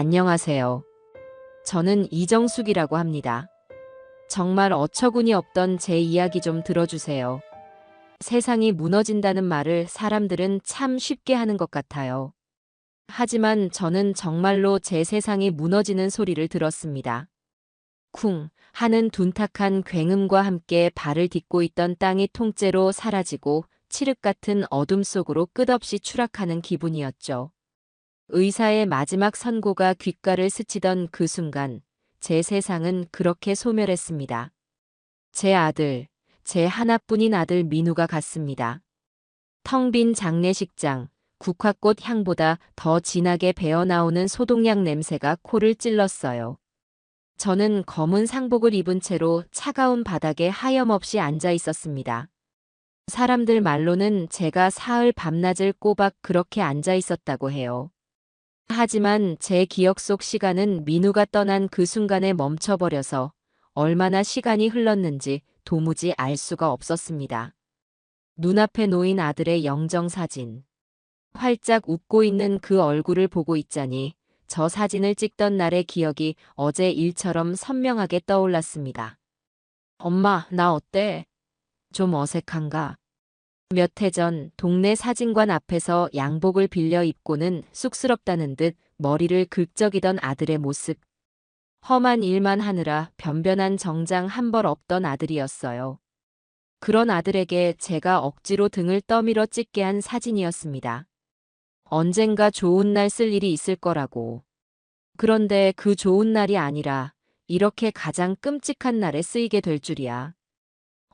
안녕하세요. 저는 이정숙이라고 합니다. 정말 어처구니 없던 제 이야기 좀 들어주세요. 세상이 무너진다는 말을 사람들은 참 쉽게 하는 것 같아요. 하지만 저는 정말로 제 세상이 무너지는 소리를 들었습니다. 쿵 하는 둔탁한 굉음과 함께 발을 딛고 있던 땅이 통째로 사라지고 칠흑 같은 어둠 속으로 끝없이 추락하는 기분이었죠. 의사의 마지막 선고가 귓가를 스치던 그 순간 제 세상은 그렇게 소멸했습니다. 제 아들, 제 하나뿐인 아들 민우가 갔습니다. 텅 빈 장례식장, 국화꽃 향보다 더 진하게 배어나오는 소독약 냄새가 코를 찔렀어요. 저는 검은 상복을 입은 채로 차가운 바닥에 하염없이 앉아 있었습니다. 사람들 말로는 제가 사흘 밤낮을 꼬박 그렇게 앉아 있었다고 해요. 하지만 제 기억 속 시간은 민우가 떠난 그 순간에 멈춰버려서 얼마나 시간이 흘렀는지 도무지 알 수가 없었습니다. 눈앞에 놓인 아들의 영정사진. 활짝 웃고 있는 그 얼굴을 보고 있자니 저 사진을 찍던 날의 기억이 어제 일처럼 선명하게 떠올랐습니다. 엄마, 나 어때? 좀 어색한가? 몇 해 전 동네 사진관 앞에서 양복을 빌려 입고는 쑥스럽다는 듯 머리를 긁적이던 아들의 모습. 험한 일만 하느라 변변한 정장 한 벌 없던 아들이었어요. 그런 아들에게 제가 억지로 등을 떠밀어 찍게 한 사진이었습니다. 언젠가 좋은 날 쓸 일이 있을 거라고. 그런데 그 좋은 날이 아니라 이렇게 가장 끔찍한 날에 쓰이게 될 줄이야.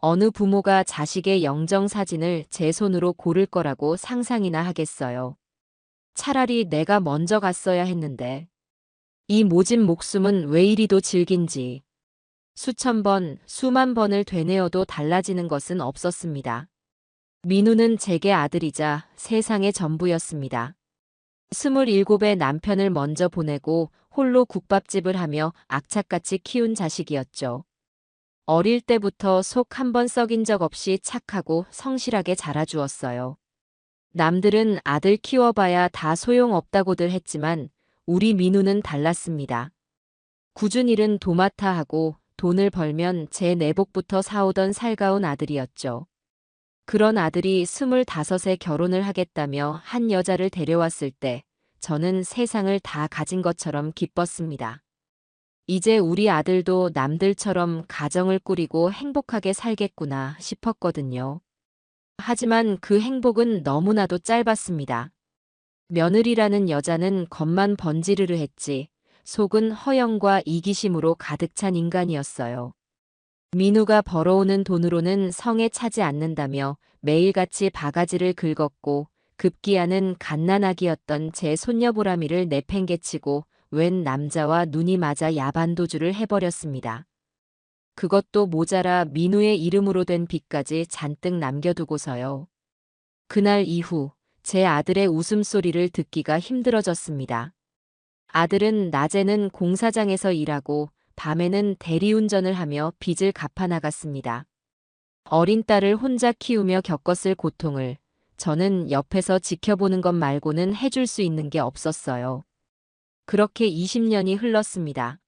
어느 부모가 자식의 영정사진을 제 손으로 고를 거라고 상상이나 하겠어요. 차라리 내가 먼저 갔어야 했는데. 이 모진 목숨은 왜 이리도 질긴지. 수천 번, 수만 번을 되뇌어도 달라지는 것은 없었습니다. 민우는 제게 아들이자 세상의 전부였습니다. 27의 남편을 먼저 보내고 홀로 국밥집을 하며 악착같이 키운 자식이었죠. 어릴 때부터 속 한 번 썩인 적 없이 착하고 성실하게 자라주었어요. 남들은 아들 키워봐야 다 소용없다고들 했지만 우리 민우는 달랐습니다. 굳은 일은 도맡아 하고 돈을 벌면 제 내복부터 사오던 살가운 아들이었죠. 그런 아들이 25에 결혼을 하겠다며 한 여자를 데려왔을 때 저는 세상을 다 가진 것처럼 기뻤습니다. 이제 우리 아들도 남들처럼 가정을 꾸리고 행복하게 살겠구나 싶었거든요. 하지만 그 행복은 너무나도 짧았습니다. 며느리라는 여자는 겉만 번지르르 했지 속은 허영과 이기심으로 가득 찬 인간이었어요. 민우가 벌어오는 돈으로는 성에 차지 않는다며 매일같이 바가지를 긁었고 급기야는 갓난아기였던 제 손녀보람이를 내팽개치고 웬 남자와 눈이 맞아 야반도주를 해버렸습니다. 그것도 모자라 민우의 이름으로 된 빚까지 잔뜩 남겨두고서요. 그날 이후 제 아들의 웃음소리를 듣기가 힘들어졌습니다. 아들은 낮에는 공사장에서 일하고 밤에는 대리운전을 하며 빚을 갚아 나갔습니다. 어린 딸을 혼자 키우며 겪었을 고통을 저는 옆에서 지켜보는 것 말고는 해줄 수 있는 게 없었어요. 그렇게 20년이 흘렀습니다.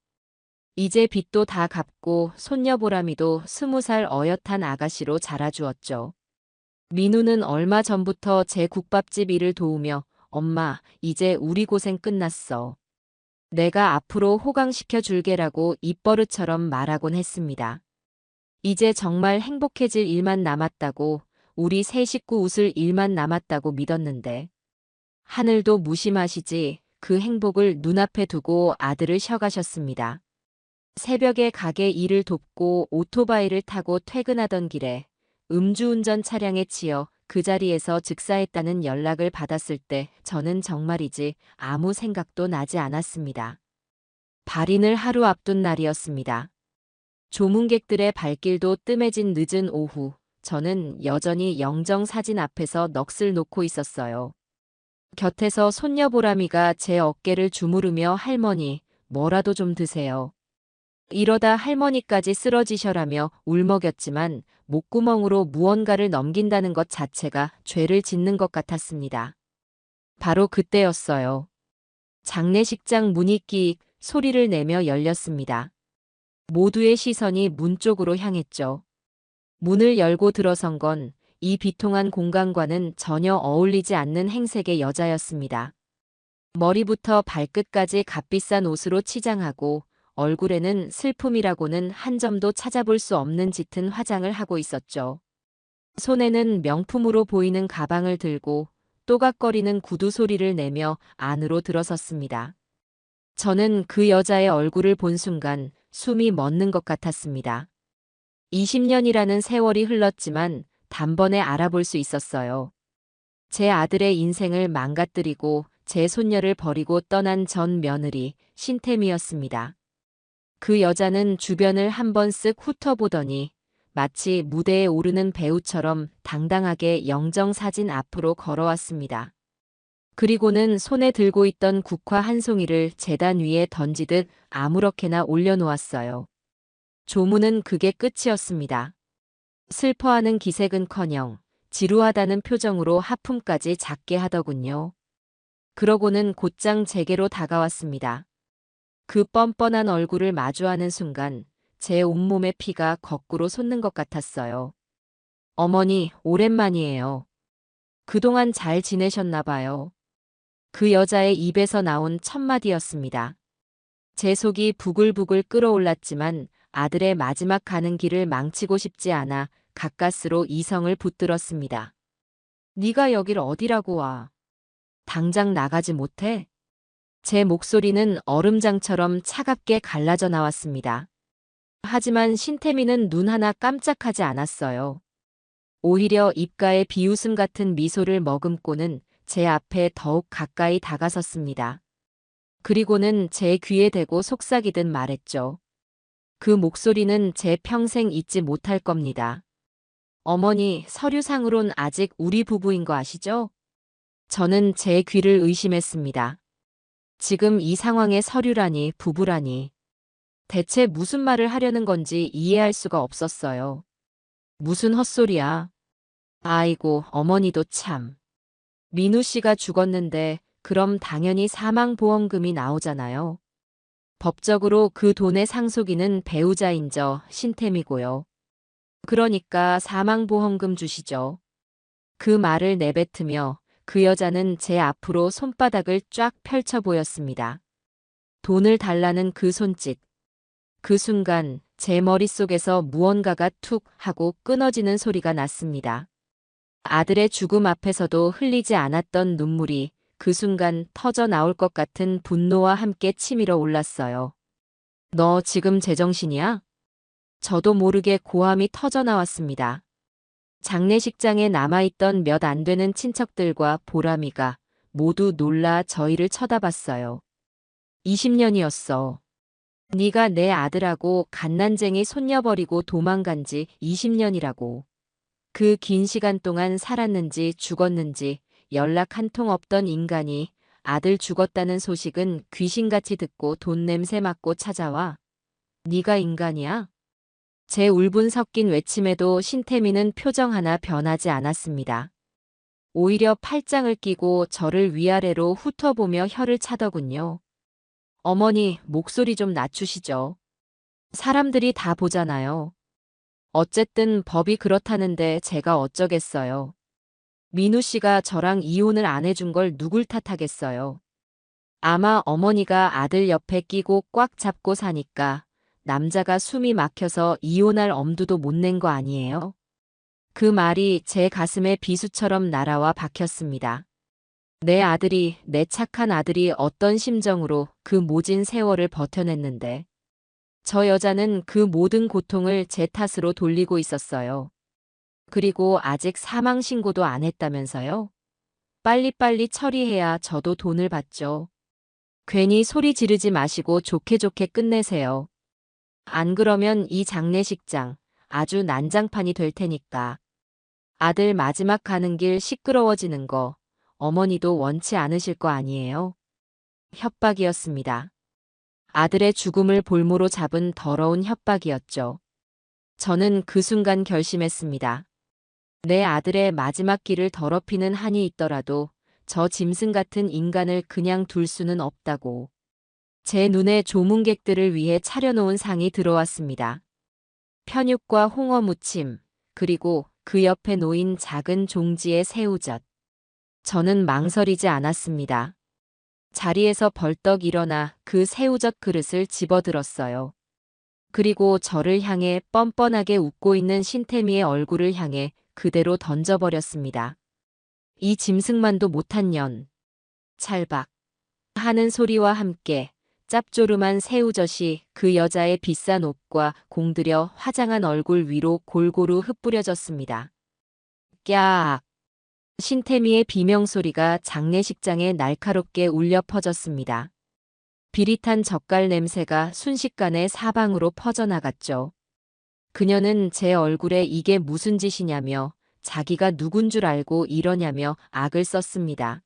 이제 빚도 다 갚고 손녀 보람이도 20살 어엿한 아가씨로 자라주었죠. 민우는 얼마 전부터 제 국밥집 일을 도우며 엄마, 이제 우리 고생 끝났어. 내가 앞으로 호강시켜 줄게라고 입버릇처럼 말하곤 했습니다. 이제 정말 행복해질 일만 남았다고, 우리 세 식구 웃을 일만 남았다고 믿었는데. 하늘도 무심하시지 그 행복을 눈앞에 두고 아들을 쉬어가셨습니다. 새벽에 가게 일을 돕고 오토바이를 타고 퇴근하던 길에 음주운전 차량에 치여 그 자리에서 즉사했다는 연락을 받았을 때 저는 정말이지 아무 생각도 나지 않았습니다. 발인을 하루 앞둔 날이었습니다. 조문객들의 발길도 뜸해진 늦은 오후, 저는 여전히 영정사진 앞에서 넋을 놓고 있었어요. 곁에서 손녀 보람이가 제 어깨를 주무르며 할머니, 뭐라도 좀 드세요. 이러다 할머니까지 쓰러지셔라며 울먹였지만 목구멍으로 무언가를 넘긴다는 것 자체가 죄를 짓는 것 같았습니다. 바로 그때였어요. 장례식장 문이 끼익 소리를 내며 열렸습니다. 모두의 시선이 문 쪽으로 향했죠. 문을 열고 들어선 건 이 비통한 공간과는 전혀 어울리지 않는 행색의 여자였습니다. 머리부터 발끝까지 값비싼 옷으로 치장하고 얼굴에는 슬픔이라고는 한 점도 찾아볼 수 없는 짙은 화장을 하고 있었죠. 손에는 명품으로 보이는 가방을 들고 또각거리는 구두 소리를 내며 안으로 들어섰습니다. 저는 그 여자의 얼굴을 본 순간 숨이 멎는 것 같았습니다. 20년이라는 세월이 흘렀지만 단번에 알아볼 수 있었어요. 제 아들의 인생을 망가뜨리고 제 손녀를 버리고 떠난 전 며느리 신태미였습니다. 그 여자는 주변을 한번 쓱 훑어보더니 마치 무대에 오르는 배우처럼 당당하게 영정사진 앞으로 걸어왔습니다. 그리고는 손에 들고 있던 국화 한 송이를 제단 위에 던지듯 아무렇게나 올려놓았어요. 조문은 그게 끝이었습니다. 슬퍼하는 기색은커녕 지루하다는 표정으로 하품까지 작게 하더군요. 그러고는 곧장 제게로 다가왔습니다. 그 뻔뻔한 얼굴을 마주하는 순간 제 온몸의 피가 거꾸로 솟는 것 같았어요. 어머니, 오랜만이에요. 그동안 잘 지내셨나 봐요. 그 여자의 입에서 나온 첫 마디였습니다. 제 속이 부글부글 끓어올랐지만 아들의 마지막 가는 길을 망치고 싶지 않아 가까스로 이성을 붙들었습니다. 네가 여길 어디라고 와? 당장 나가지 못해? 제 목소리는 얼음장처럼 차갑게 갈라져 나왔습니다. 하지만 신태미는 눈 하나 깜짝하지 않았어요. 오히려 입가에 비웃음 같은 미소를 머금고는 제 앞에 더욱 가까이 다가섰습니다. 그리고는 제 귀에 대고 속삭이듯 말했죠. 그 목소리는 제 평생 잊지 못할 겁니다. 어머니, 서류상으론 아직 우리 부부인 거 아시죠? 저는 제 귀를 의심했습니다. 지금 이 상황에 서류라니, 부부라니. 대체 무슨 말을 하려는 건지 이해할 수가 없었어요. 무슨 헛소리야. 아이고, 어머니도 참. 민우 씨가 죽었는데 그럼 당연히 사망보험금이 나오잖아요. 법적으로 그 돈의 상속인은 배우자인 저 신태미고요. 그러니까 사망보험금 주시죠. 그 말을 내뱉으며 그 여자는 제 앞으로 손바닥을 쫙 펼쳐 보였습니다. 돈을 달라는 그 손짓. 그 순간 제 머릿속에서 무언가가 툭 하고 끊어지는 소리가 났습니다. 아들의 죽음 앞에서도 흘리지 않았던 눈물이 그 순간 터져 나올 것 같은 분노와 함께 치밀어 올랐어요. 너 지금 제정신이야? 저도 모르게 고함이 터져 나왔습니다. 장례식장에 남아있던 몇 안 되는 친척들과 보람이가 모두 놀라 저희를 쳐다봤어요. 20년이었어. 네가 내 아들하고 갓난쟁이 손녀 버리고 도망간 지 20년이라고. 그 긴 시간 동안 살았는지 죽었는지 연락 한 통 없던 인간이 아들 죽었다는 소식은 귀신같이 듣고 돈 냄새 맡고 찾아와. 네가 인간이야? 제 울분 섞인 외침에도 신태미는 표정 하나 변하지 않았습니다. 오히려 팔짱을 끼고 저를 위아래로 훑어보며 혀를 차더군요. 어머니, 목소리 좀 낮추시죠. 사람들이 다 보잖아요. 어쨌든 법이 그렇다는데 제가 어쩌겠어요. 민우 씨가 저랑 이혼을 안 해준 걸 누굴 탓하겠어요. 아마 어머니가 아들 옆에 끼고 꽉 잡고 사니까 남자가 숨이 막혀서 이혼할 엄두도 못 낸 거 아니에요? 그 말이 제 가슴에 비수처럼 날아와 박혔습니다. 내 아들이, 내 착한 아들이 어떤 심정으로 그 모진 세월을 버텨냈는데 저 여자는 그 모든 고통을 제 탓으로 돌리고 있었어요. 그리고 아직 사망 신고도 안 했다면서요? 빨리빨리 처리해야 저도 돈을 받죠. 괜히 소리 지르지 마시고 좋게 좋게 끝내세요. 안 그러면 이 장례식장 아주 난장판이 될 테니까. 아들 마지막 가는 길 시끄러워지는 거 어머니도 원치 않으실 거 아니에요? 협박이었습니다. 아들의 죽음을 볼모로 잡은 더러운 협박이었죠. 저는 그 순간 결심했습니다. 내 아들의 마지막 길을 더럽히는 한이 있더라도 저 짐승 같은 인간을 그냥 둘 수는 없다고. 제 눈에 조문객들을 위해 차려놓은 상이 들어왔습니다. 편육과 홍어 무침, 그리고 그 옆에 놓인 작은 종지의 새우젓. 저는 망설이지 않았습니다. 자리에서 벌떡 일어나 그 새우젓 그릇을 집어들었어요. 그리고 저를 향해 뻔뻔하게 웃고 있는 신태미의 얼굴을 향해 그대로 던져버렸습니다. 이 짐승만도 못한 년. 찰박 하는 소리와 함께 짭조름한 새우젓이 그 여자의 비싼 옷과 공들여 화장한 얼굴 위로 골고루 흩뿌려졌습니다. 꺄악! 신태미의 비명소리가 장례식장에 날카롭게 울려 퍼졌습니다. 비릿한 젓갈 냄새가 순식간에 사방으로 퍼져나갔죠. 그녀는 제 얼굴에 이게 무슨 짓이냐며 자기가 누군 줄 알고 이러냐며 악을 썼습니다.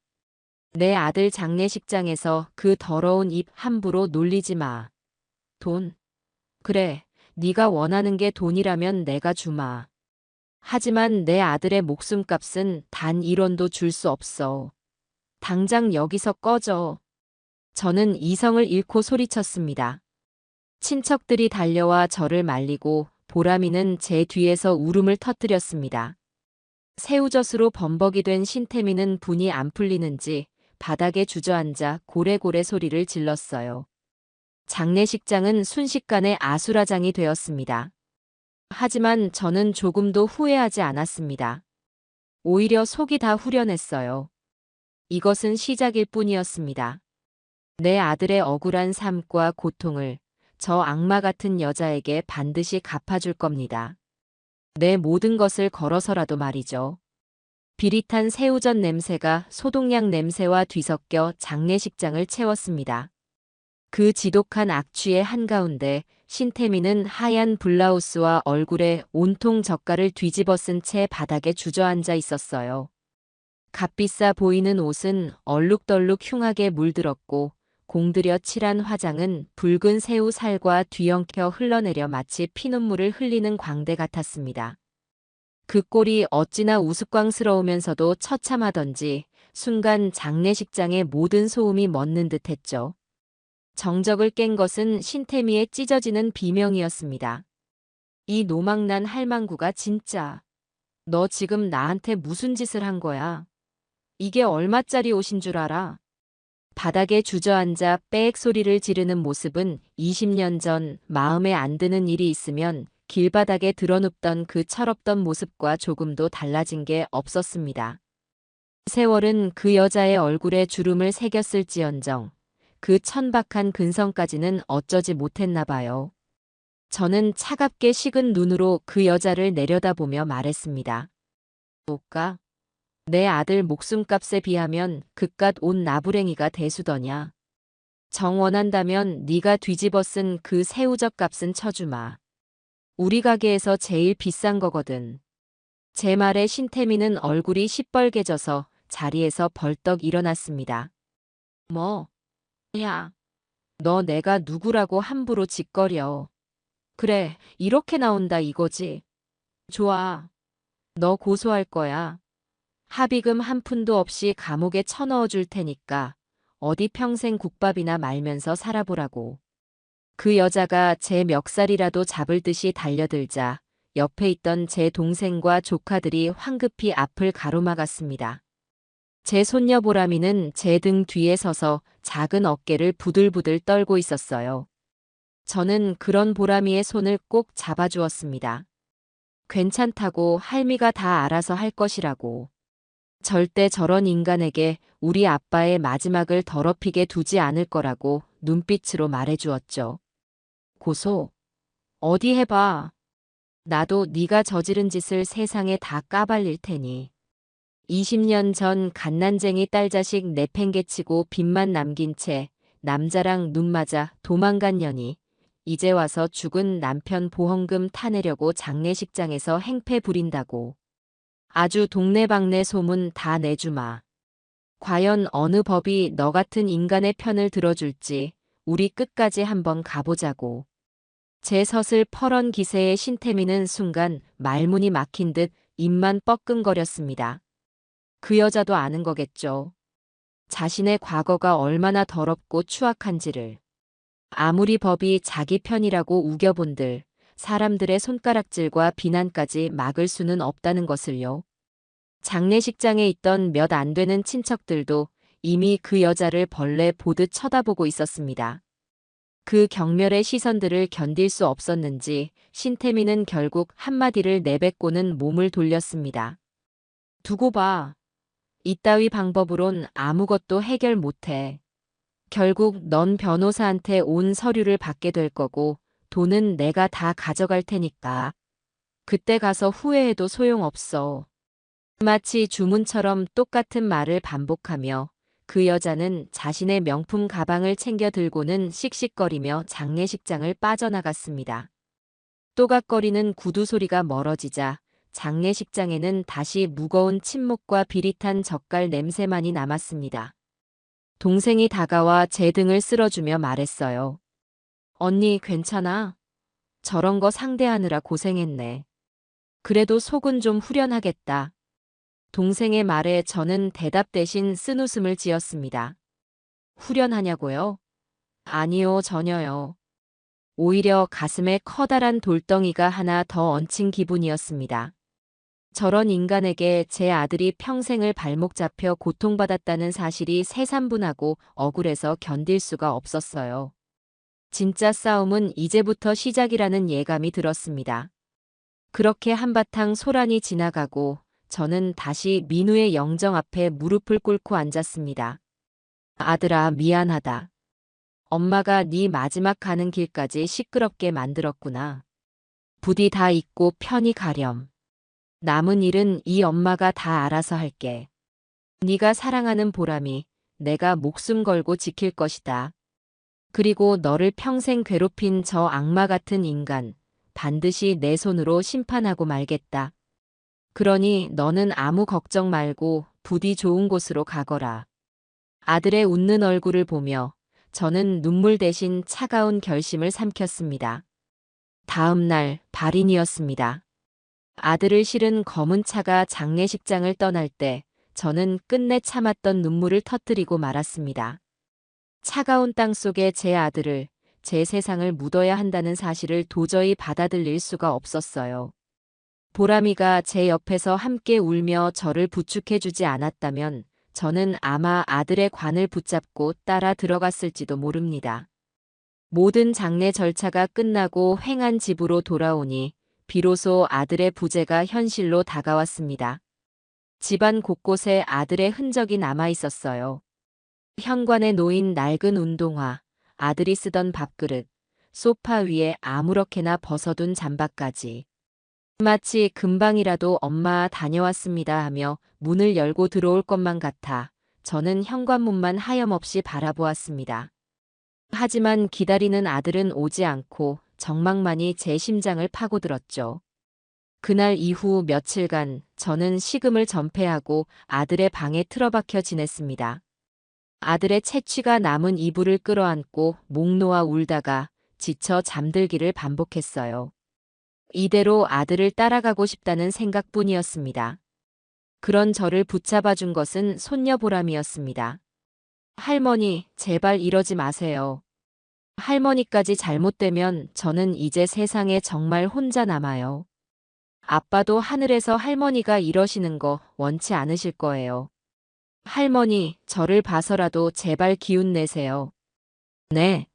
내 아들 장례식장에서 그 더러운 입 함부로 놀리지 마. 돈? 그래, 네가 원하는 게 돈이라면 내가 주마. 하지만 내 아들의 목숨값은 단 1원도 줄 수 없어. 당장 여기서 꺼져. 저는 이성을 잃고 소리쳤습니다. 친척들이 달려와 저를 말리고 보람이는 제 뒤에서 울음을 터뜨렸습니다. 새우젓으로 범벅이 된 신태미는 분이 안 풀리는지 바닥에 주저앉아 고래고래 소리를 질렀어요. 장례식장은 순식간에 아수라장이 되었습니다. 하지만 저는 조금도 후회하지 않았습니다. 오히려 속이 다 후련했어요. 이것은 시작일 뿐이었습니다. 내 아들의 억울한 삶과 고통을 저 악마 같은 여자에게 반드시 갚아줄 겁니다. 내 모든 것을 걸어서라도 말이죠. 비릿한 새우젓 냄새가 소독약 냄새와 뒤섞여 장례식장을 채웠습니다. 그 지독한 악취의 한가운데 신태미는 하얀 블라우스와 얼굴에 온통 젓갈을 뒤집어 쓴 채 바닥에 주저앉아 있었어요. 값비싸 보이는 옷은 얼룩덜룩 흉하게 물들었고 공들여 칠한 화장은 붉은 새우 살과 뒤엉켜 흘러내려 마치 피눈물을 흘리는 광대 같았습니다. 그 꼴이 어찌나 우스꽝스러우면서도 처참하던지 순간 장례식장의 모든 소음이 멎는 듯했죠. 정적을 깬 것은 신태미의 찢어지는 비명이었습니다. 이 노망난 할망구가 진짜. 너 지금 나한테 무슨 짓을 한 거야? 이게 얼마짜리 옷인 줄 알아? 바닥에 주저앉아 빽 소리를 지르는 모습은 20년 전 마음에 안 드는 일이 있으면 길바닥에 드러눕던 그 철없던 모습과 조금도 달라진 게 없었습니다. 세월은 그 여자의 얼굴에 주름을 새겼을지언정 그 천박한 근성까지는 어쩌지 못했나 봐요. 저는 차갑게 식은 눈으로 그 여자를 내려다보며 말했습니다. 뭐까? 내 아들 목숨값에 비하면 그깟 옷 나부랭이가 대수더냐. 정 원한다면 네가 뒤집어 쓴 그 새우젓 값은 쳐주마. 우리 가게에서 제일 비싼 거거든. 제 말에 신태미는 얼굴이 시뻘개져서 자리에서 벌떡 일어났습니다. 뭐? 야, 너 내가 누구라고 함부로 짓거려. 그래, 이렇게 나온다 이거지. 좋아. 너 고소할 거야. 합의금 한 푼도 없이 감옥에 쳐넣어 줄 테니까 어디 평생 국밥이나 말면서 살아보라고. 그 여자가 제 멱살이라도 잡을 듯이 달려들자 옆에 있던 제 동생과 조카들이 황급히 앞을 가로막았습니다. 제 손녀 보람이는 제 등 뒤에 서서 작은 어깨를 부들부들 떨고 있었어요. 저는 그런 보람이의 손을 꼭 잡아주었습니다. 괜찮다고 할미가 다 알아서 할 것이라고. 절대 저런 인간에게 우리 아빠의 마지막을 더럽히게 두지 않을 거라고 눈빛으로 말해주었죠. 고소. 어디 해봐. 나도 네가 저지른 짓을 세상에 다 까발릴 테니. 20년 전 갓난쟁이 딸자식 내팽개치고 빚만 남긴 채 남자랑 눈 맞아 도망간 년이 이제 와서 죽은 남편 보험금 타내려고 장례식장에서 행패 부린다고. 아주 동네방네 소문 다 내주마. 과연 어느 법이 너 같은 인간의 편을 들어줄지 우리 끝까지 한번 가보자고. 제 서슬 퍼런 기세에 신태미는 순간 말문이 막힌 듯 입만 뻐끔거렸습니다. 그 여자도 아는 거겠죠. 자신의 과거가 얼마나 더럽고 추악한지를. 아무리 법이 자기 편이라고 우겨본들 사람들의 손가락질과 비난까지 막을 수는 없다는 것을요. 장례식장에 있던 몇 안 되는 친척들도 이미 그 여자를 벌레 보듯 쳐다보고 있었습니다. 그 경멸의 시선들을 견딜 수 없었는지 신태미는 결국 한마디를 내뱉고는 몸을 돌렸습니다. 두고 봐. 이따위 방법으론 아무것도 해결 못해. 결국 넌 변호사한테 온 서류를 받게 될 거고 돈은 내가 다 가져갈 테니까. 그때 가서 후회해도 소용없어. 마치 주문처럼 똑같은 말을 반복하며 그 여자는 자신의 명품 가방을 챙겨 들고는 씩씩거리며 장례식장을 빠져나갔습니다. 또각거리는 구두 소리가 멀어지자 장례식장에는 다시 무거운 침묵과 비릿한 젓갈 냄새만이 남았습니다. 동생이 다가와 제 등을 쓸어주며 말했어요. 언니 괜찮아? 저런 거 상대하느라 고생했네. 그래도 속은 좀 후련하겠다. 동생의 말에 저는 대답 대신 쓴웃음을 지었습니다. 후련하냐고요? 아니요, 전혀요. 오히려 가슴에 커다란 돌덩이가 하나 더 얹힌 기분이었습니다. 저런 인간에게 제 아들이 평생을 발목 잡혀 고통받았다는 사실이 새삼분하고 억울해서 견딜 수가 없었어요. 진짜 싸움은 이제부터 시작이라는 예감이 들었습니다. 그렇게 한바탕 소란이 지나가고 저는 다시 민우의 영정 앞에 무릎을 꿇고 앉았습니다. 아들아, 미안하다. 엄마가 네 마지막 가는 길까지 시끄럽게 만들었구나. 부디 다 잊고 편히 가렴. 남은 일은 이 엄마가 다 알아서 할게. 네가 사랑하는 보람이 내가 목숨 걸고 지킬 것이다. 그리고 너를 평생 괴롭힌 저 악마 같은 인간 반드시 내 손으로 심판하고 말겠다. 그러니 너는 아무 걱정 말고 부디 좋은 곳으로 가거라. 아들의 웃는 얼굴을 보며 저는 눈물 대신 차가운 결심을 삼켰습니다. 다음 날 발인이었습니다. 아들을 실은 검은 차가 장례식장을 떠날 때 저는 끝내 참았던 눈물을 터뜨리고 말았습니다. 차가운 땅 속에 제 아들을, 제 세상을 묻어야 한다는 사실을 도저히 받아들일 수가 없었어요. 보람이가 제 옆에서 함께 울며 저를 부축해주지 않았다면 저는 아마 아들의 관을 붙잡고 따라 들어갔을지도 모릅니다. 모든 장례 절차가 끝나고 횡한 집으로 돌아오니 비로소 아들의 부재가 현실로 다가왔습니다. 집안 곳곳에 아들의 흔적이 남아 있었어요. 현관에 놓인 낡은 운동화, 아들이 쓰던 밥그릇, 소파 위에 아무렇게나 벗어둔 잠바까지. 마치 금방이라도 엄마 다녀왔습니다 하며 문을 열고 들어올 것만 같아 저는 현관문만 하염없이 바라보았습니다. 하지만 기다리는 아들은 오지 않고 정막만이 제 심장을 파고들었죠. 그날 이후 며칠간 저는 식음을 전폐하고 아들의 방에 틀어박혀 지냈습니다. 아들의 채취가 남은 이불을 끌어안고 목 놓아 울다가 지쳐 잠들기를 반복했어요. 이대로 아들을 따라가고 싶다는 생각뿐이었습니다. 그런 저를 붙잡아준 것은 손녀 보람이었습니다. 할머니, 제발 이러지 마세요. 할머니까지 잘못되면 저는 이제 세상에 정말 혼자 남아요. 아빠도 하늘에서 할머니가 이러시는 거 원치 않으실 거예요. 할머니, 저를 봐서라도 제발 기운 내세요. 네.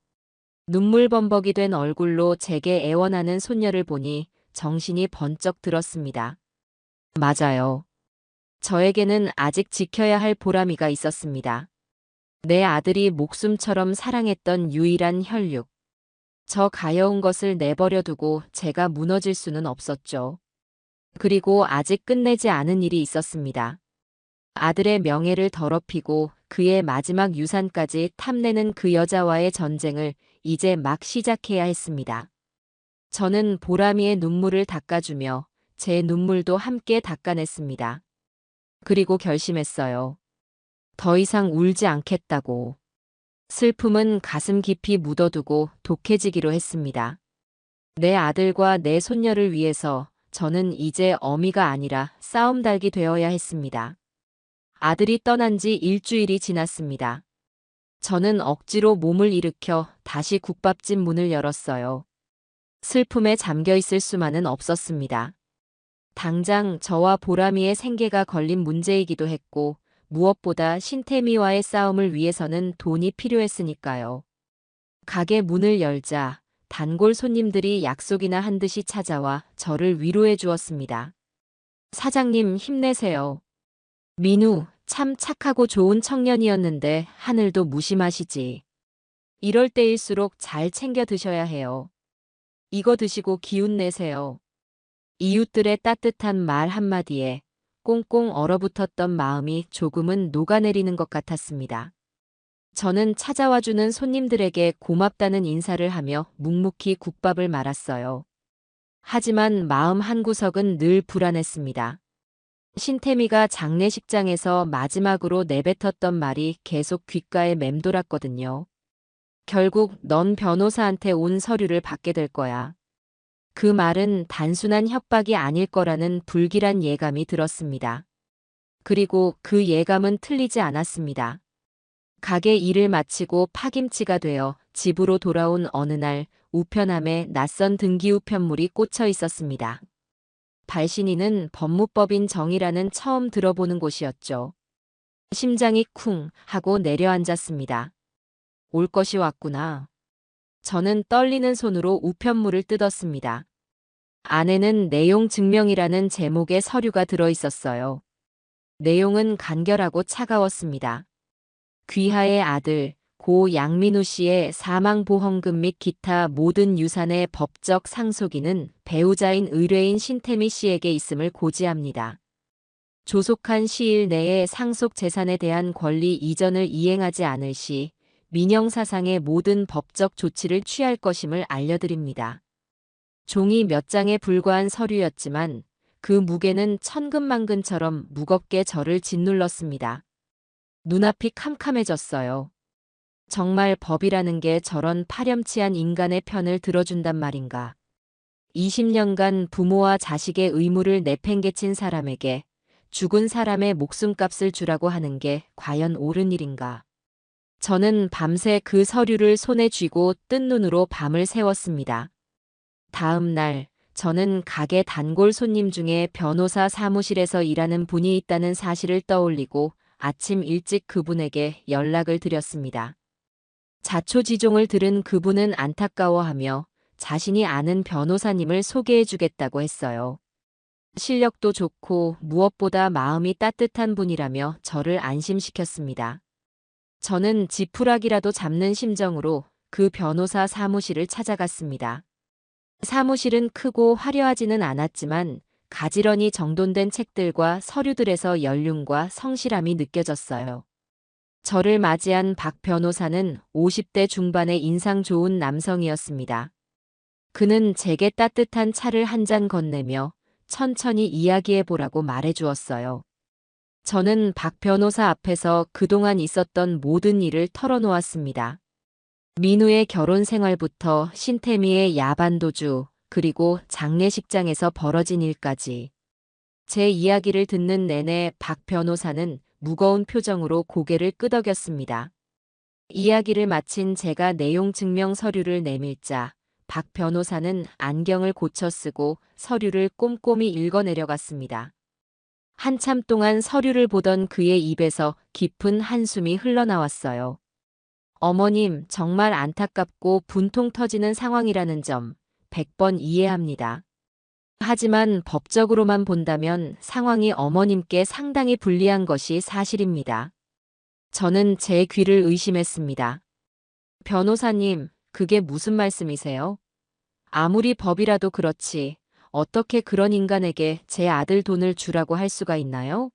눈물 범벅이 된 얼굴로 제게 애원하는 손녀를 보니 정신이 번쩍 들었습니다. 맞아요. 저에게는 아직 지켜야 할 보람이가 있었습니다. 내 아들이 목숨처럼 사랑했던 유일한 혈육. 저 가여운 것을 내버려 두고 제가 무너질 수는 없었죠. 그리고 아직 끝내지 않은 일이 있었습니다. 아들의 명예를 더럽히고 그의 마지막 유산까지 탐내는 그 여자와의 전쟁을 이제 막 시작해야 했습니다. 저는 보람이의 눈물을 닦아주며 제 눈물도 함께 닦아냈습니다. 그리고 결심했어요. 더 이상 울지 않겠다고. 슬픔은 가슴 깊이 묻어두고 독해지기로 했습니다. 내 아들과 내 손녀를 위해서 저는 이제 어미가 아니라 싸움닭이 되어야 했습니다. 아들이 떠난 지 일주일이 지났습니다. 저는 억지로 몸을 일으켜 다시 국밥집 문을 열었어요. 슬픔에 잠겨 있을 수만은 없었습니다. 당장 저와 보람이의 생계가 걸린 문제이기도 했고, 무엇보다 신태미와의 싸움을 위해서는 돈이 필요했으니까요. 가게 문을 열자 단골 손님들이 약속이나 한 듯이 찾아와 저를 위로해 주었습니다. 사장님 힘내세요. 민우, 참 착하고 좋은 청년이었는데 하늘도 무심하시지. 이럴 때일수록 잘 챙겨 드셔야 해요. 이거 드시고 기운 내세요. 이웃들의 따뜻한 말 한마디에 꽁꽁 얼어붙었던 마음이 조금은 녹아내리는 것 같았습니다. 저는 찾아와주는 손님들에게 고맙다는 인사를 하며 묵묵히 국밥을 말았어요. 하지만 마음 한구석은 늘 불안했습니다. 신태미가 장례식장에서 마지막으로 내뱉었던 말이 계속 귓가에 맴돌았거든요. 결국 넌 변호사한테 온 서류를 받게 될 거야. 그 말은 단순한 협박이 아닐 거라는 불길한 예감이 들었습니다. 그리고 그 예감은 틀리지 않았습니다. 가게 일을 마치고 파김치가 되어 집으로 돌아온 어느 날 우편함에 낯선 등기우편물이 꽂혀 있었습니다. 발신인은 법무법인 정이라는 처음 들어보는 곳이었죠. 심장이 쿵 하고 내려앉았습니다. 올 것이 왔구나. 저는 떨리는 손으로 우편물을 뜯었습니다. 안에는 내용 증명이라는 제목의 서류가 들어 있었어요. 내용은 간결하고 차가웠습니다. 귀하의 아들 고 양민우 씨의 사망보험금 및 기타 모든 유산의 법적 상속인은 배우자인 의뢰인 신태미 씨에게 있음을 고지합니다. 조속한 시일 내에 상속 재산에 대한 권리 이전을 이행하지 않을 시 민형사상의 모든 법적 조치를 취할 것임을 알려드립니다. 종이 몇 장에 불과한 서류였지만 그 무게는 천근만근처럼 무겁게 저를 짓눌렀습니다. 눈앞이 캄캄해졌어요. 정말 법이라는 게 저런 파렴치한 인간의 편을 들어준단 말인가. 20년간 부모와 자식의 의무를 내팽개친 사람에게 죽은 사람의 목숨값을 주라고 하는 게 과연 옳은 일인가. 저는 밤새 그 서류를 손에 쥐고 뜬 눈으로 밤을 새웠습니다. 다음 날 저는 가게 단골 손님 중에 변호사 사무실에서 일하는 분이 있다는 사실을 떠올리고 아침 일찍 그분에게 연락을 드렸습니다. 자초지종을 들은 그분은 안타까워하며 자신이 아는 변호사님을 소개해주겠다고 했어요. 실력도 좋고 무엇보다 마음이 따뜻한 분이라며 저를 안심시켰습니다. 저는 지푸라기라도 잡는 심정으로 그 변호사 사무실을 찾아갔습니다. 사무실은 크고 화려하지는 않았지만 가지런히 정돈된 책들과 서류들에서 연륜과 성실함이 느껴졌어요. 저를 맞이한 박 변호사는 50대 중반의 인상 좋은 남성이었습니다. 그는 제게 따뜻한 차를 한 잔 건네며 천천히 이야기해보라고 말해주었어요. 저는 박 변호사 앞에서 그동안 있었던 모든 일을 털어놓았습니다. 민우의 결혼 생활부터 신태미의 야반도주, 그리고 장례식장에서 벌어진 일까지. 제 이야기를 듣는 내내 박 변호사는 무거운 표정으로 고개를 끄덕였습니다. 이야기를 마친 제가 내용 증명 서류를 내밀자 박 변호사는 안경을 고쳐 쓰고 서류를 꼼꼼히 읽어 내려갔습니다. 한참 동안 서류를 보던 그의 입에서 깊은 한숨이 흘러나왔어요. 어머님, 정말 안타깝고 분통 터지는 상황이라는 점 100번 이해합니다. 하지만 법적으로만 본다면 상황이 어머님께 상당히 불리한 것이 사실입니다. 저는 제 귀를 의심했습니다. 변호사님, 그게 무슨 말씀이세요? 아무리 법이라도 그렇지, 어떻게 그런 인간에게 제 아들 돈을 주라고 할 수가 있나요?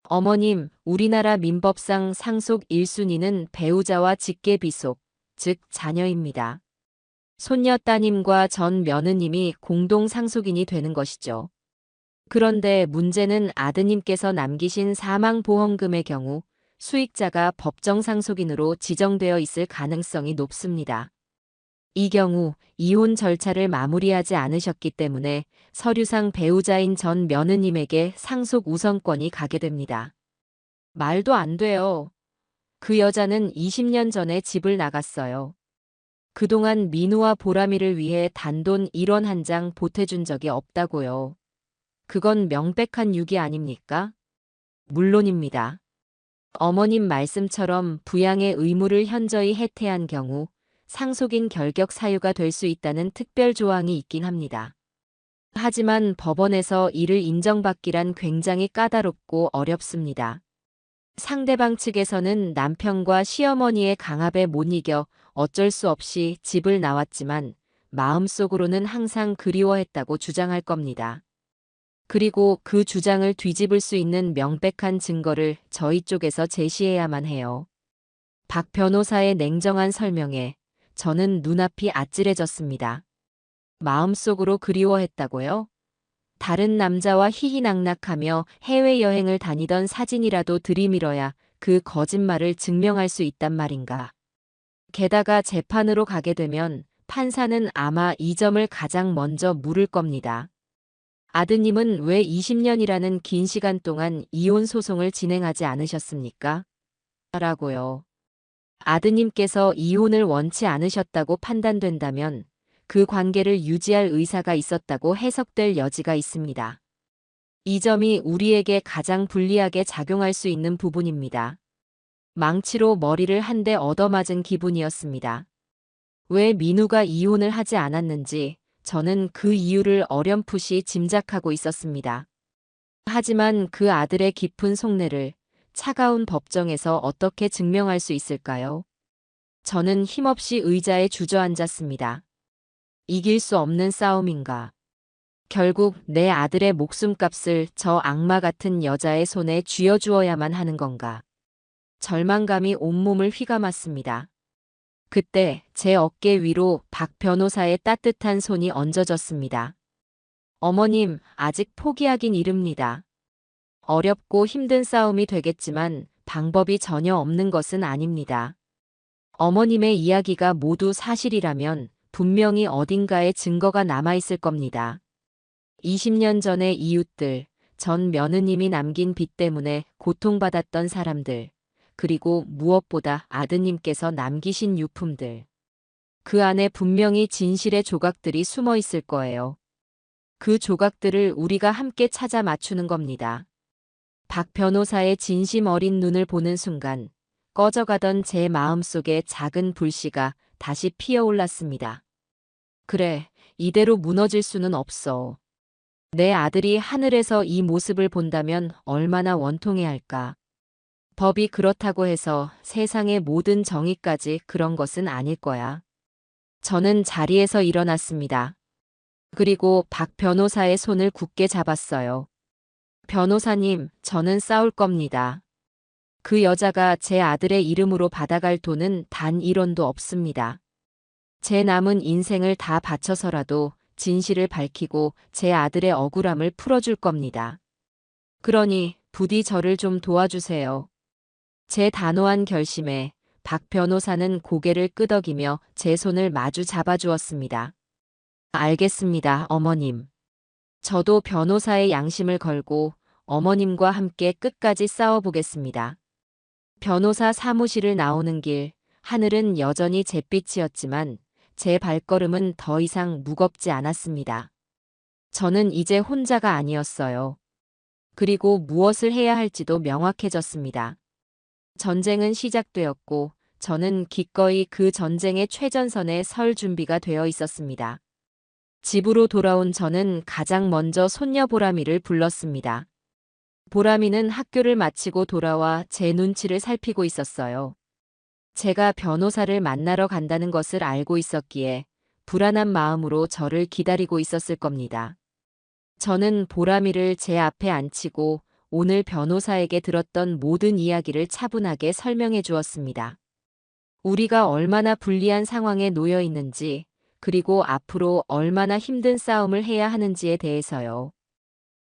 어머님, 우리나라 민법상 상속 1순위는 배우자와 직계비속, 즉 자녀입니다. 손녀 따님과 전 며느님이 공동 상속인이 되는 것이죠. 그런데 문제는 아드님께서 남기신 사망보험금의 경우 수익자가 법정 상속인으로 지정되어 있을 가능성이 높습니다. 이 경우 이혼 절차를 마무리하지 않으셨기 때문에 서류상 배우자인 전 며느님에게 상속 우선권이 가게 됩니다. 말도 안 돼요. 그 여자는 20년 전에 집을 나갔어요. 그동안 민우와 보람이를 위해 단돈 1원 한 장 보태준 적이 없다고요. 그건 명백한 유기 아닙니까? 물론입니다. 어머님 말씀처럼 부양의 의무를 현저히 해태한 경우 상속인 결격 사유가 될 수 있다는 특별 조항이 있긴 합니다. 하지만 법원에서 이를 인정받기란 굉장히 까다롭고 어렵습니다. 상대방 측에서는 남편과 시어머니의 강압에 못 이겨 어쩔 수 없이 집을 나왔지만 마음속으로는 항상 그리워했다고 주장할 겁니다. 그리고 그 주장을 뒤집을 수 있는 명백한 증거를 저희 쪽에서 제시해야만 해요. 박 변호사의 냉정한 설명에 저는 눈앞이 아찔해졌습니다. 마음속으로 그리워했다고요? 다른 남자와 희희낙낙하며 해외여행을 다니던 사진이라도 들이밀어야 그 거짓말을 증명할 수 있단 말인가. 게다가 재판으로 가게 되면 판사는 아마 이 점을 가장 먼저 물을 겁니다. 아드님은 왜 20년이라는 긴 시간 동안 이혼 소송을 진행하지 않으셨습니까? 라고요. 아드님께서 이혼을 원치 않으셨다고 판단된다면 그 관계를 유지할 의사가 있었다고 해석될 여지가 있습니다. 이 점이 우리에게 가장 불리하게 작용할 수 있는 부분입니다. 망치로 머리를 한 대 얻어맞은 기분이었습니다. 왜 민우가 이혼을 하지 않았는지 저는 그 이유를 어렴풋이 짐작하고 있었습니다. 하지만 그 아들의 깊은 속내를 차가운 법정에서 어떻게 증명할 수 있을까요? 저는 힘없이 의자에 주저앉았습니다. 이길 수 없는 싸움인가? 결국 내 아들의 목숨값을 저 악마 같은 여자의 손에 쥐어주어야만 하는 건가? 절망감이 온몸을 휘감았습니다. 그때 제 어깨 위로 박 변호사의 따뜻한 손이 얹어졌습니다. 어머님, 아직 포기하긴 이릅니다. 어렵고 힘든 싸움이 되겠지만 방법이 전혀 없는 것은 아닙니다. 어머님의 이야기가 모두 사실이라면 분명히 어딘가에 증거가 남아있을 겁니다. 20년 전의 이웃들, 전 며느님이 남긴 빚 때문에 고통받았던 사람들, 그리고 무엇보다 아드님께서 남기신 유품들. 그 안에 분명히 진실의 조각들이 숨어 있을 거예요. 그 조각들을 우리가 함께 찾아 맞추는 겁니다. 박 변호사의 진심 어린 눈을 보는 순간 꺼져가던 제 마음속에 작은 불씨가 다시 피어올랐습니다. 그래, 이대로 무너질 수는 없어. 내 아들이 하늘에서 이 모습을 본다면 얼마나 원통해할까. 법이 그렇다고 해서 세상의 모든 정의까지 그런 것은 아닐 거야. 저는 자리에서 일어났습니다. 그리고 박 변호사의 손을 굳게 잡았어요. 변호사님, 저는 싸울 겁니다. 그 여자가 제 아들의 이름으로 받아갈 돈은 단 1원도 없습니다. 제 남은 인생을 다 바쳐서라도 진실을 밝히고 제 아들의 억울함을 풀어줄 겁니다. 그러니 부디 저를 좀 도와주세요. 제 단호한 결심에 박 변호사는 고개를 끄덕이며 제 손을 마주 잡아주었습니다. 알겠습니다, 어머님. 저도 변호사의 양심을 걸고 어머님과 함께 끝까지 싸워보겠습니다. 변호사 사무실을 나오는 길, 하늘은 여전히 잿빛이었지만 제 발걸음은 더 이상 무겁지 않았습니다. 저는 이제 혼자가 아니었어요. 그리고 무엇을 해야 할지도 명확해졌습니다. 전쟁은 시작되었고 저는 기꺼이 그 전쟁의 최전선에 설 준비가 되어 있었습니다. 집으로 돌아온 저는 가장 먼저 손녀 보람이를 불렀습니다. 보람이는 학교를 마치고 돌아와 제 눈치를 살피고 있었어요. 제가 변호사를 만나러 간다는 것을 알고 있었기에 불안한 마음으로 저를 기다리고 있었을 겁니다. 저는 보람이를 제 앞에 앉히고 오늘 변호사에게 들었던 모든 이야기를 차분하게 설명해 주었습니다. 우리가 얼마나 불리한 상황에 놓여 있는지, 그리고 앞으로 얼마나 힘든 싸움을 해야 하는지에 대해서요.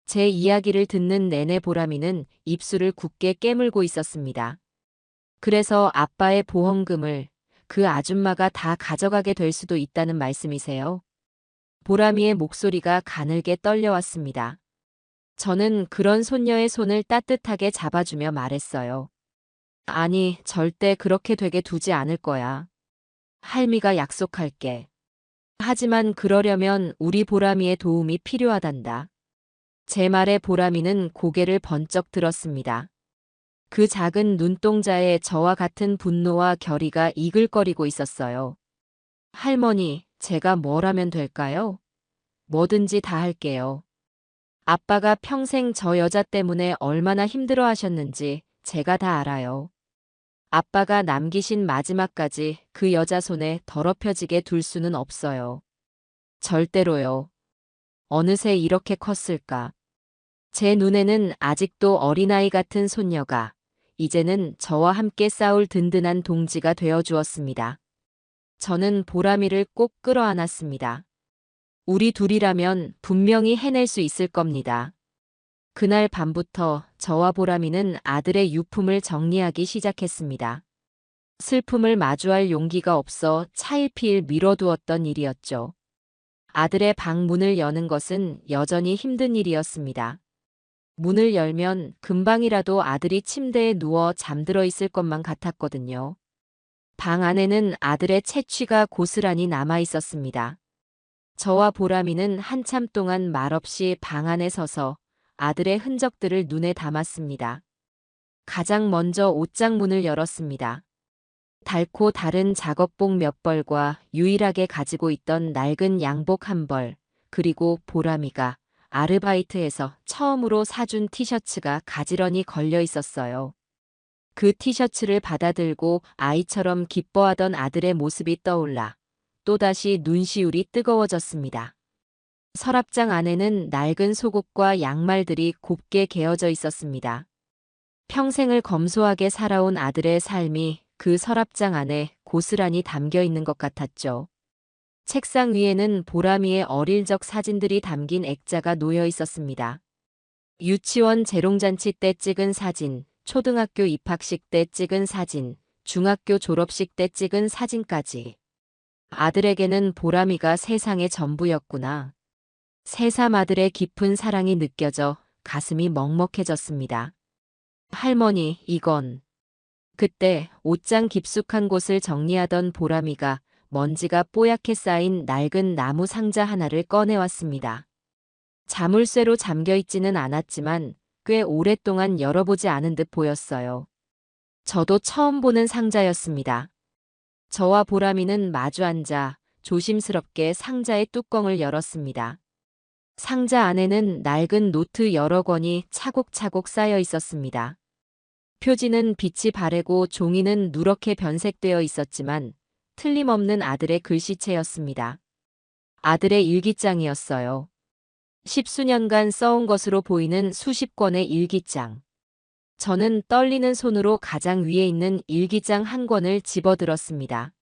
제 이야기를 듣는 내내 보람이는 입술을 굳게 깨물고 있었습니다. 그래서 아빠의 보험금을 그 아줌마가 다 가져가게 될 수도 있다는 말씀이세요? 보람이의 목소리가 가늘게 떨려왔습니다. 저는 그런 손녀의 손을 따뜻하게 잡아주며 말했어요. 아니, 절대 그렇게 되게 두지 않을 거야. 할미가 약속할게. 하지만 그러려면 우리 보람이의 도움이 필요하단다. 제 말에 보람이는 고개를 번쩍 들었습니다. 그 작은 눈동자에 저와 같은 분노와 결의가 이글거리고 있었어요. 할머니, 제가 뭘 하면 될까요? 뭐든지 다 할게요. 아빠가 평생 저 여자 때문에 얼마나 힘들어 하셨는지 제가 다 알아요. 아빠가 남기신 마지막까지 그 여자 손에 더럽혀지게 둘 수는 없어요. 절대로요. 어느새 이렇게 컸을까? 제 눈에는 아직도 어린아이 같은 손녀가 이제는 저와 함께 싸울 든든한 동지가 되어 주었습니다. 저는 보람이를 꼭 끌어안았습니다. 우리 둘이라면 분명히 해낼 수 있을 겁니다. 그날 밤부터 저와 보람이는 아들의 유품을 정리하기 시작했습니다. 슬픔을 마주할 용기가 없어 차일피일 미뤄두었던 일이었죠. 아들의 방 문을 여는 것은 여전히 힘든 일이었습니다. 문을 열면 금방이라도 아들이 침대에 누워 잠들어 있을 것만 같았거든요. 방 안에는 아들의 채취가 고스란히 남아 있었습니다. 저와 보람이는 한참 동안 말없이 방 안에 서서 아들의 흔적들을 눈에 담았습니다. 가장 먼저 옷장 문을 열었습니다. 닳고 다른 작업복 몇 벌과 유일하게 가지고 있던 낡은 양복 한 벌, 그리고 보람이가 아르바이트에서 처음으로 사준 티셔츠가 가지런히 걸려 있었어요. 그 티셔츠를 받아들고 아이처럼 기뻐하던 아들의 모습이 떠올라 또다시 눈시울이 뜨거워졌습니다. 서랍장 안에는 낡은 속옷과 양말들이 곱게 개어져 있었습니다. 평생을 검소하게 살아온 아들의 삶이 그 서랍장 안에 고스란히 담겨 있는 것 같았죠. 책상 위에는 보람이의 어릴 적 사진들이 담긴 액자가 놓여 있었습니다. 유치원 재롱잔치 때 찍은 사진, 초등학교 입학식 때 찍은 사진, 중학교 졸업식 때 찍은 사진까지. 아들에게는 보람이가 세상의 전부였구나. 새삼 아들의 깊은 사랑이 느껴져 가슴이 먹먹해졌습니다. 할머니, 이건. 그때 옷장 깊숙한 곳을 정리하던 보람이가 먼지가 뽀얗게 쌓인 낡은 나무 상자 하나를 꺼내왔습니다. 자물쇠로 잠겨있지는 않았지만 꽤 오랫동안 열어보지 않은 듯 보였어요. 저도 처음 보는 상자였습니다. 저와 보람이는 마주 앉아 조심스럽게 상자의 뚜껑을 열었습니다. 상자 안에는 낡은 노트 여러 권이 차곡차곡 쌓여 있었습니다. 표지는 빛이 바래고 종이는 누렇게 변색되어 있었지만 틀림없는 아들의 글씨체였습니다. 아들의 일기장이었어요. 십수년간 써온 것으로 보이는 수십 권의 일기장. 저는 떨리는 손으로 가장 위에 있는 일기장 한 권을 집어들었습니다.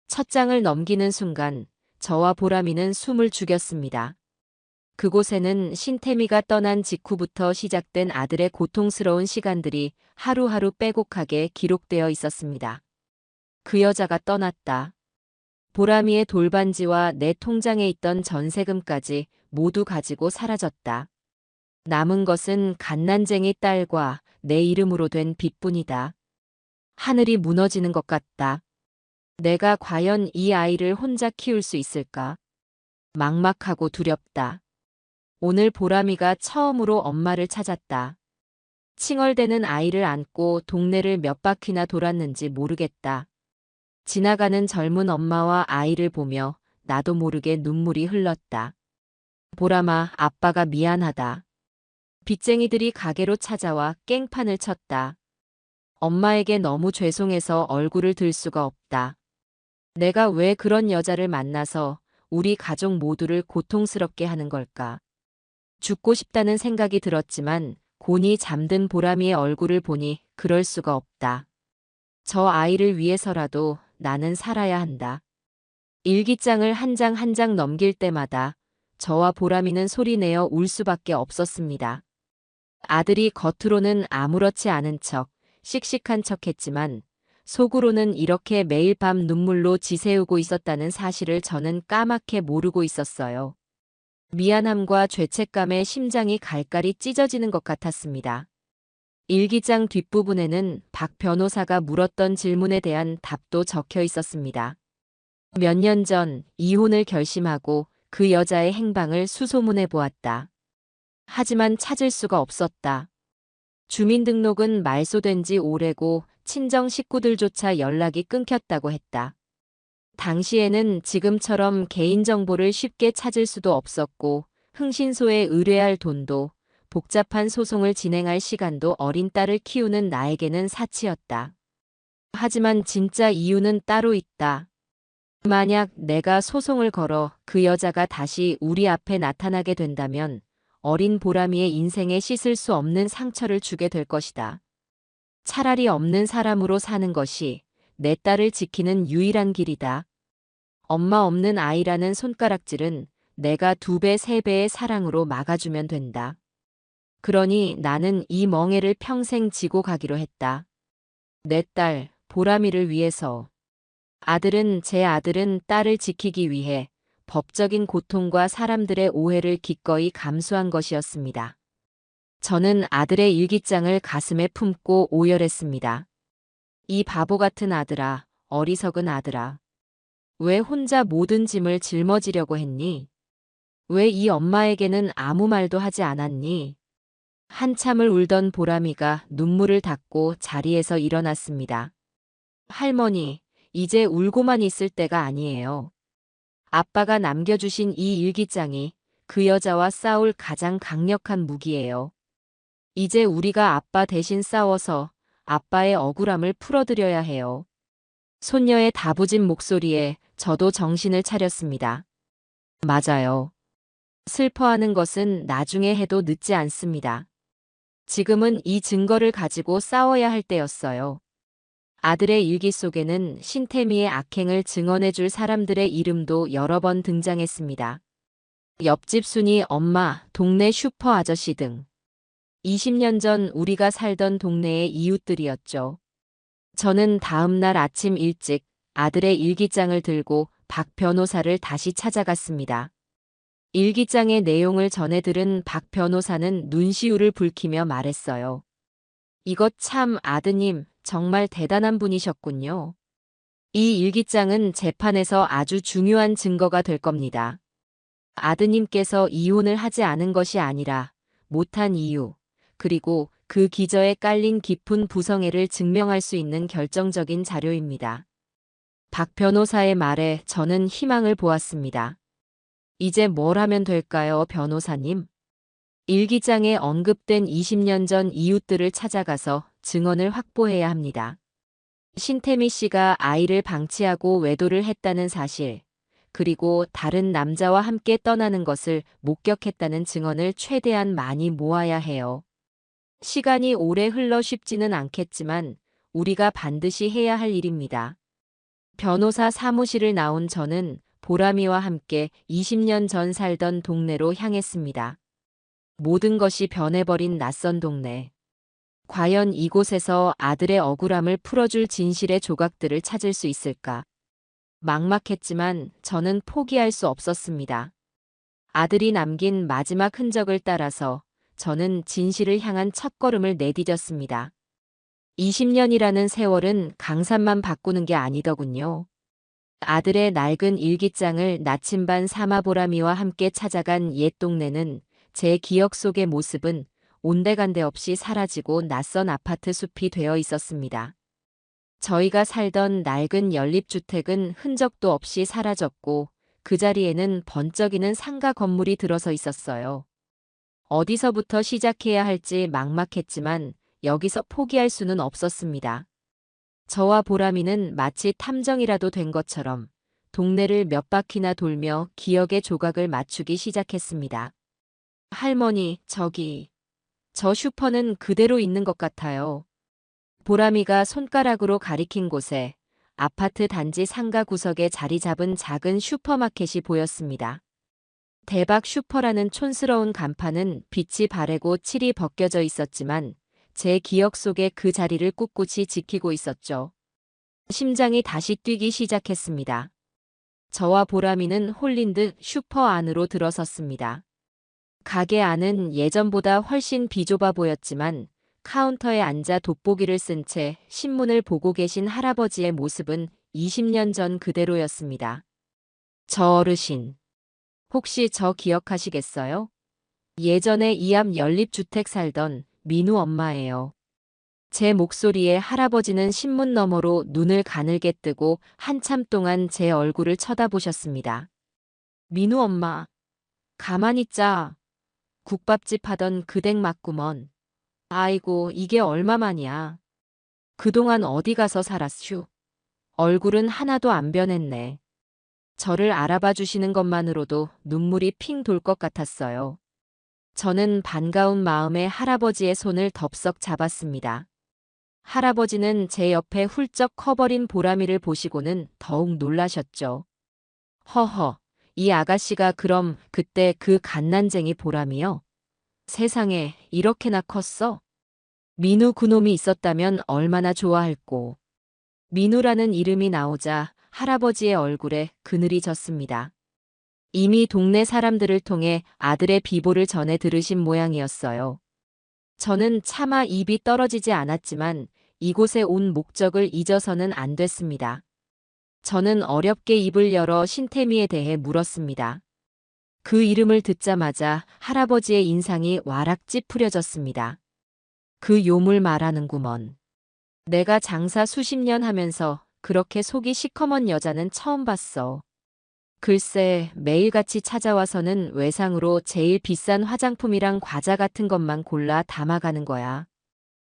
첫 장을 넘기는 순간 저와 보람이는 숨을 죽였습니다. 그곳에는 신태미가 떠난 직후부터 시작된 아들의 고통스러운 시간들이 하루하루 빼곡하게 기록되어 있었습니다. 그 여자가 떠났다. 보람이의 돌반지와 내 통장에 있던 전세금까지 모두 가지고 사라졌다. 남은 것은 갓난쟁이 딸과 내 이름으로 된 빚뿐이다. 하늘이 무너지는 것 같다. 내가 과연 이 아이를 혼자 키울 수 있을까? 막막하고 두렵다. 오늘 보람이가 처음으로 엄마를 찾았다. 칭얼대는 아이를 안고 동네를 몇 바퀴나 돌았는지 모르겠다. 지나가는 젊은 엄마와 아이를 보며 나도 모르게 눈물이 흘렀다. 보람아, 아빠가 미안하다. 빚쟁이들이 가게로 찾아와 깽판을 쳤다. 엄마에게 너무 죄송해서 얼굴을 들 수가 없다. 내가 왜 그런 여자를 만나서 우리 가족 모두를 고통스럽게 하는 걸까? 죽고 싶다는 생각이 들었지만 곤히 잠든 보람이의 얼굴을 보니 그럴 수가 없다. 저 아이를 위해서라도 나는 살아야 한다. 일기장을 한 장 한 장 넘길 때마다 저와 보람이는 소리내어 울 수밖에 없었습니다. 아들이 겉으로는 아무렇지 않은 척, 씩씩한 척했지만 속으로는 이렇게 매일 밤 눈물로 지새우고 있었다는 사실을 저는 까맣게 모르고 있었어요. 미안함과 죄책감에 심장이 갈갈이 찢어지는 것 같았습니다. 일기장 뒷부분에는 박 변호사가 물었던 질문에 대한 답도 적혀 있었습니다. 몇 년 전 이혼을 결심하고 그 여자의 행방을 수소문해 보았다. 하지만 찾을 수가 없었다. 주민등록은 말소된 지 오래고 친정 식구들조차 연락이 끊겼다고 했다. 당시에는 지금처럼 개인정보를 쉽게 찾을 수도 없었고 흥신소에 의뢰할 돈도 복잡한 소송을 진행할 시간도 어린 딸을 키우는 나에게는 사치였다. 하지만 진짜 이유는 따로 있다. 만약 내가 소송을 걸어 그 여자가 다시 우리 앞에 나타나게 된다면 어린 보람이의 인생에 씻을 수 없는 상처를 주게 될 것이다. 차라리 없는 사람으로 사는 것이 내 딸을 지키는 유일한 길이다. 엄마 없는 아이라는 손가락질은 내가 2배, 3배의 사랑으로 막아주면 된다. 그러니 나는 이 멍해를 평생 지고 가기로 했다. 내 딸, 보람이를 위해서. 제 아들은 딸을 지키기 위해 법적인 고통과 사람들의 오해를 기꺼이 감수한 것이었습니다. 저는 아들의 일기장을 가슴에 품고 오열했습니다. 이 바보 같은 아들아, 어리석은 아들아. 왜 혼자 모든 짐을 짊어지려고 했니? 왜 이 엄마에게는 아무 말도 하지 않았니? 한참을 울던 보람이가 눈물을 닦고 자리에서 일어났습니다. 할머니, 이제 울고만 있을 때가 아니에요. 아빠가 남겨주신 이 일기장이 그 여자와 싸울 가장 강력한 무기예요. 이제 우리가 아빠 대신 싸워서 아빠의 억울함을 풀어드려야 해요. 손녀의 다부진 목소리에 저도 정신을 차렸습니다. 맞아요. 슬퍼하는 것은 나중에 해도 늦지 않습니다. 지금은 이 증거를 가지고 싸워야 할 때였어요. 아들의 일기 속에는 신태미의 악행을 증언해줄 사람들의 이름도 여러 번 등장했습니다. 옆집 순이 엄마, 동네 슈퍼 아저씨 등. 20년 전 우리가 살던 동네의 이웃들이었죠. 저는 다음 날 아침 일찍 아들의 일기장을 들고 박 변호사를 다시 찾아갔습니다. 일기장의 내용을 전해 들은 박 변호사는 눈시울을 붉히며 말했어요. 이것 참 아드님, 정말 대단한 분이셨군요. 이 일기장은 재판에서 아주 중요한 증거가 될 겁니다. 아드님께서 이혼을 하지 않은 것이 아니라 못한 이유, 그리고 그 기저에 깔린 깊은 부성애를 증명할 수 있는 결정적인 자료입니다. 박 변호사의 말에 저는 희망을 보았습니다. 이제 뭘 하면 될까요, 변호사님? 일기장에 언급된 20년 전 이웃들을 찾아가서 증언을 확보해야 합니다. 신태미 씨가 아이를 방치하고 외도를 했다는 사실, 그리고 다른 남자와 함께 떠나는 것을 목격했다는 증언을 최대한 많이 모아야 해요. 시간이 오래 흘러 쉽지는 않겠지만 우리가 반드시 해야 할 일입니다. 변호사 사무실을 나온 저는 보람이와 함께 20년 전 살던 동네로 향했습니다. 모든 것이 변해버린 낯선 동네. 과연 이곳에서 아들의 억울함을 풀어줄 진실의 조각들을 찾을 수 있을까? 막막했지만 저는 포기할 수 없었습니다. 아들이 남긴 마지막 흔적을 따라서 저는 진실을 향한 첫걸음을 내디뎠습니다. 20년이라는 세월은 강산만 바꾸는 게 아니더군요. 아들의 낡은 일기장을 나침반 사마보람이와 함께 찾아간 옛 동네는 제 기억 속의 모습은 온데간데 없이 사라지고 낯선 아파트 숲이 되어 있었습니다. 저희가 살던 낡은 연립주택은 흔적도 없이 사라졌고 그 자리에는 번쩍이는 상가 건물이 들어서 있었어요. 어디서부터 시작해야 할지 막막했지만 여기서 포기할 수는 없었습니다. 저와 보람이는 마치 탐정이라도 된 것처럼 동네를 몇 바퀴나 돌며 기억의 조각을 맞추기 시작했습니다. 할머니, 저 슈퍼는 그대로 있는 것 같아요. 보람이가 손가락으로 가리킨 곳에 아파트 단지 상가 구석에 자리 잡은 작은 슈퍼마켓이 보였습니다. 대박 슈퍼라는 촌스러운 간판은 빛이 바래고 칠이 벗겨져 있었지만 제 기억 속에 그 자리를 꿋꿋이 지키고 있었죠. 심장이 다시 뛰기 시작했습니다. 저와 보람이는 홀린 듯 슈퍼 안으로 들어섰습니다. 가게 안은 예전보다 훨씬 비좁아 보였지만 카운터에 앉아 돋보기를 쓴 채 신문을 보고 계신 할아버지의 모습은 20년 전 그대로였습니다. 저 어르신, 혹시 저 기억하시겠어요? 예전에 이 앞 연립주택 살던 민우 엄마예요. 제 목소리에 할아버지는 신문 너머로 눈을 가늘게 뜨고 한참 동안 제 얼굴을 쳐다보셨습니다. 민우 엄마, 가만히 있자. 국밥집 하던 그 댁 맞구먼. 아이고, 이게 얼마만이야. 그동안 어디 가서 살았슈? 얼굴은 하나도 안 변했네. 저를 알아봐 주시는 것만으로도 눈물이 핑 돌 것 같았어요. 저는 반가운 마음에 할아버지의 손을 덥석 잡았습니다. 할아버지는 제 옆에 훌쩍 커버린 보람이를 보시고는 더욱 놀라셨죠. 허허, 이 아가씨가 그럼 그때 그 갓난쟁이 보람이요? 세상에, 이렇게나 컸어? 민우 그놈이 있었다면 얼마나 좋아할꼬. 민우라는 이름이 나오자 할아버지의 얼굴에 그늘이 졌습니다. 이미 동네 사람들을 통해 아들의 비보를 전해 들으신 모양이었어요. 저는 차마 입이 떨어지지 않았지만 이곳에 온 목적을 잊어서는 안 됐습니다. 저는 어렵게 입을 열어 신태미에 대해 물었습니다. 그 이름을 듣자마자 할아버지의 인상이 와락 찌푸려졌습니다. 그 요물 말하는구먼. 내가 장사 수십 년 하면서 그렇게 속이 시커먼 여자는 처음 봤어. 글쎄, 매일같이 찾아와서는 외상으로 제일 비싼 화장품이랑 과자 같은 것만 골라 담아가는 거야.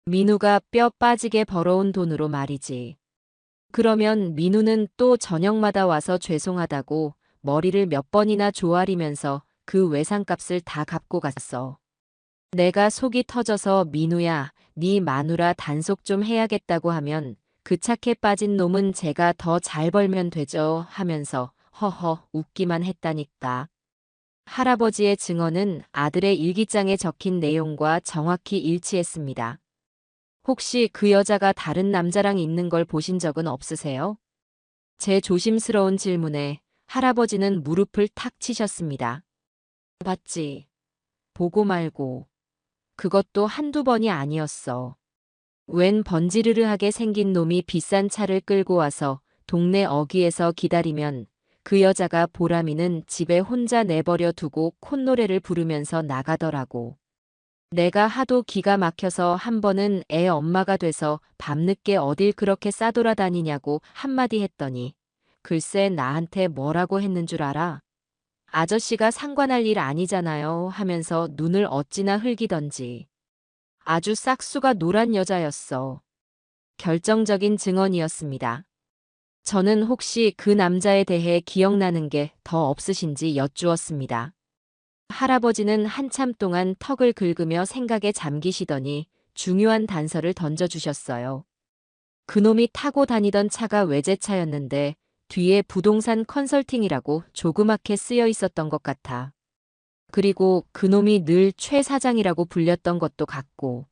민우가 뼈 빠지게 벌어온 돈으로 말이지. 그러면 민우는 또 저녁마다 와서 죄송하다고 머리를 몇 번이나 조아리면서 그 외상값을 다 갚고 갔어. 내가 속이 터져서 민우야, 네 마누라 단속 좀 해야겠다고 하면 그 착해 빠진 놈은 제가 더 잘 벌면 되죠 하면서 허허 웃기만 했다니까. 할아버지의 증언은 아들의 일기장에 적힌 내용과 정확히 일치했습니다. 혹시 그 여자가 다른 남자랑 있는 걸 보신 적은 없으세요? 제 조심스러운 질문에 할아버지는 무릎을 탁 치셨습니다. 봤지. 보고 말고. 그것도 한두 번이 아니었어. 웬 번지르르하게 생긴 놈이 비싼 차를 끌고 와서 동네 어귀에서 기다리면 그 여자가 보람이는 집에 혼자 내버려 두고 콧노래를 부르면서 나가더라고. 내가 하도 기가 막혀서 한 번은 애 엄마가 돼서 밤늦게 어딜 그렇게 싸돌아다니냐고 한마디 했더니 글쎄 나한테 뭐라고 했는 줄 알아? 아저씨가 상관할 일 아니잖아요 하면서 눈을 어찌나 흘기던지. 아주 싹수가 노란 여자였어. 결정적인 증언이었습니다. 저는 혹시 그 남자에 대해 기억나는 게 더 없으신지 여쭈었습니다. 할아버지는 한참 동안 턱을 긁으며 생각에 잠기시더니 중요한 단서를 던져주셨어요. 그놈이 타고 다니던 차가 외제차였는데 뒤에 부동산 컨설팅이라고 조그맣게 쓰여 있었던 것 같아. 그리고 그놈이 늘 최 사장이라고 불렸던 것도 같고.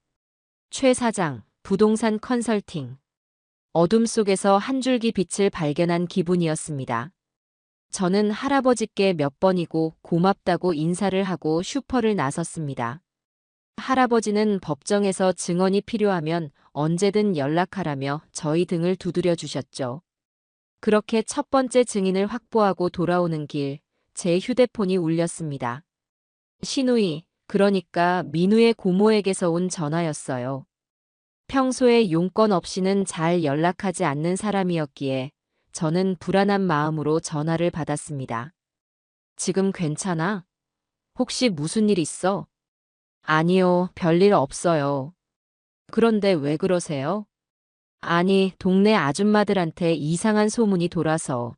최 사장, 부동산 컨설팅. 어둠 속에서 한 줄기 빛을 발견한 기분이었습니다. 저는 할아버지께 몇 번이고 고맙다고 인사를 하고 슈퍼를 나섰습니다. 할아버지는 법정에서 증언이 필요하면 언제든 연락하라며 저희 등을 두드려 주셨죠. 그렇게 첫 번째 증인을 확보하고 돌아오는 길, 제 휴대폰이 울렸습니다. 신우이, 그러니까 민우의 고모에게서 온 전화였어요. 평소에 용건 없이는 잘 연락하지 않는 사람이었기에 저는 불안한 마음으로 전화를 받았습니다. 지금 괜찮아? 혹시 무슨 일 있어? 아니요, 별일 없어요. 그런데 왜 그러세요? 아니, 동네 아줌마들한테 이상한 소문이 돌아서.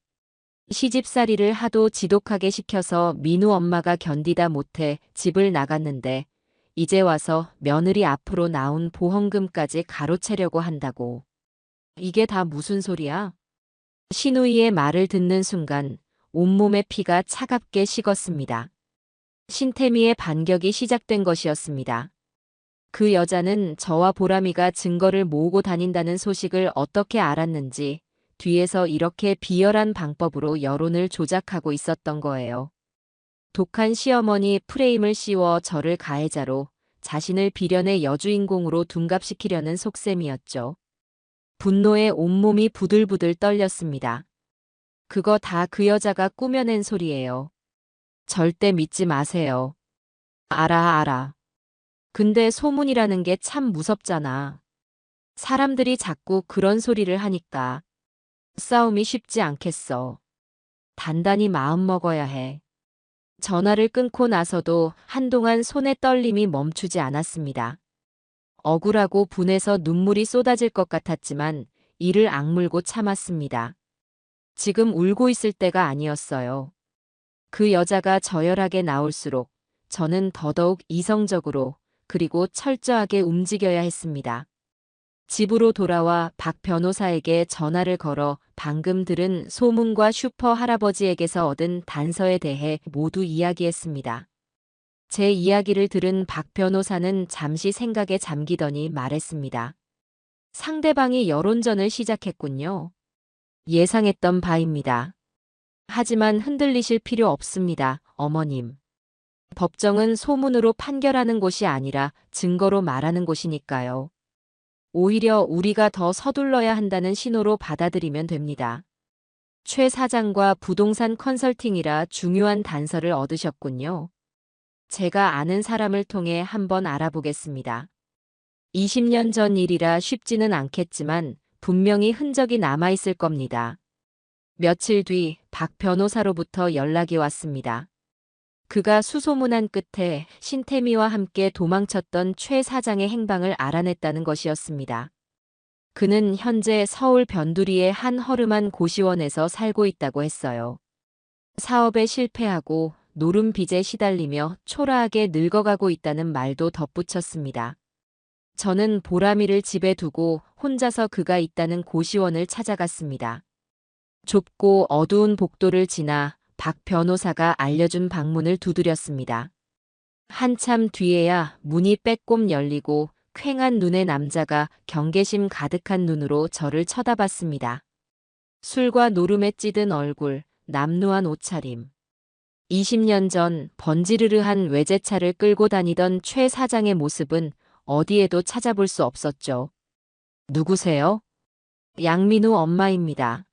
시집살이를 하도 지독하게 시켜서 민우 엄마가 견디다 못해 집을 나갔는데 이제 와서 며느리 앞으로 나온 보험금까지 가로채려고 한다고. 이게 다 무슨 소리야? 신우이의 말을 듣는 순간 온몸의 피가 차갑게 식었습니다. 신태미의 반격이 시작된 것이었습니다. 그 여자는 저와 보람이가 증거를 모으고 다닌다는 소식을 어떻게 알았는지 뒤에서 이렇게 비열한 방법으로 여론을 조작하고 있었던 거예요. 독한 시어머니 프레임을 씌워 저를 가해자로, 자신을 비련의 여주인공으로 둔갑시키려는 속셈이었죠. 분노에 온몸이 부들부들 떨렸습니다. 그거 다 그 여자가 꾸며낸 소리예요. 절대 믿지 마세요. 알아. 근데 소문이라는 게 참 무섭잖아. 사람들이 자꾸 그런 소리를 하니까 싸움이 쉽지 않겠어. 단단히 마음먹어야 해. 전화를 끊고 나서도 한동안 손의 떨림이 멈추지 않았습니다. 억울하고 분해서 눈물이 쏟아질 것 같았지만 이를 악물고 참았습니다. 지금 울고 있을 때가 아니었어요. 그 여자가 저열하게 나올수록 저는 더더욱 이성적으로 그리고 철저하게 움직여야 했습니다. 집으로 돌아와 박 변호사에게 전화를 걸어 방금 들은 소문과 슈퍼 할아버지에게서 얻은 단서에 대해 모두 이야기했습니다. 제 이야기를 들은 박 변호사는 잠시 생각에 잠기더니 말했습니다. 상대방이 여론전을 시작했군요. 예상했던 바입니다. 하지만 흔들리실 필요 없습니다, 어머님. 법정은 소문으로 판결하는 곳이 아니라 증거로 말하는 곳이니까요. 오히려 우리가 더 서둘러야 한다는 신호로 받아들이면 됩니다. 최 사장과 부동산 컨설팅이라 중요한 단서를 얻으셨군요. 제가 아는 사람을 통해 한번 알아보겠습니다. 20년 전 일이라 쉽지는 않겠지만 분명히 흔적이 남아있을 겁니다. 며칠 뒤 박 변호사로부터 연락이 왔습니다. 그가 수소문한 끝에 신태미와 함께 도망쳤던 최 사장의 행방을 알아냈다는 것이었습니다. 그는 현재 서울 변두리의 한 허름한 고시원에서 살고 있다고 했어요. 사업에 실패하고 노름 빚에 시달리며 초라하게 늙어가고 있다는 말도 덧붙였습니다. 저는 보람이를 집에 두고 혼자서 그가 있다는 고시원을 찾아갔습니다. 좁고 어두운 복도를 지나 박 변호사가 알려준 방문을 두드렸습니다. 한참 뒤에야 문이 빼꼼 열리고 퀭한 눈의 남자가 경계심 가득한 눈으로 저를 쳐다봤습니다. 술과 노름에 찌든 얼굴, 남루한 옷차림. 20년 전 번지르르한 외제차를 끌고 다니던 최 사장의 모습은 어디에도 찾아볼 수 없었죠. 누구세요? 양민우 엄마입니다.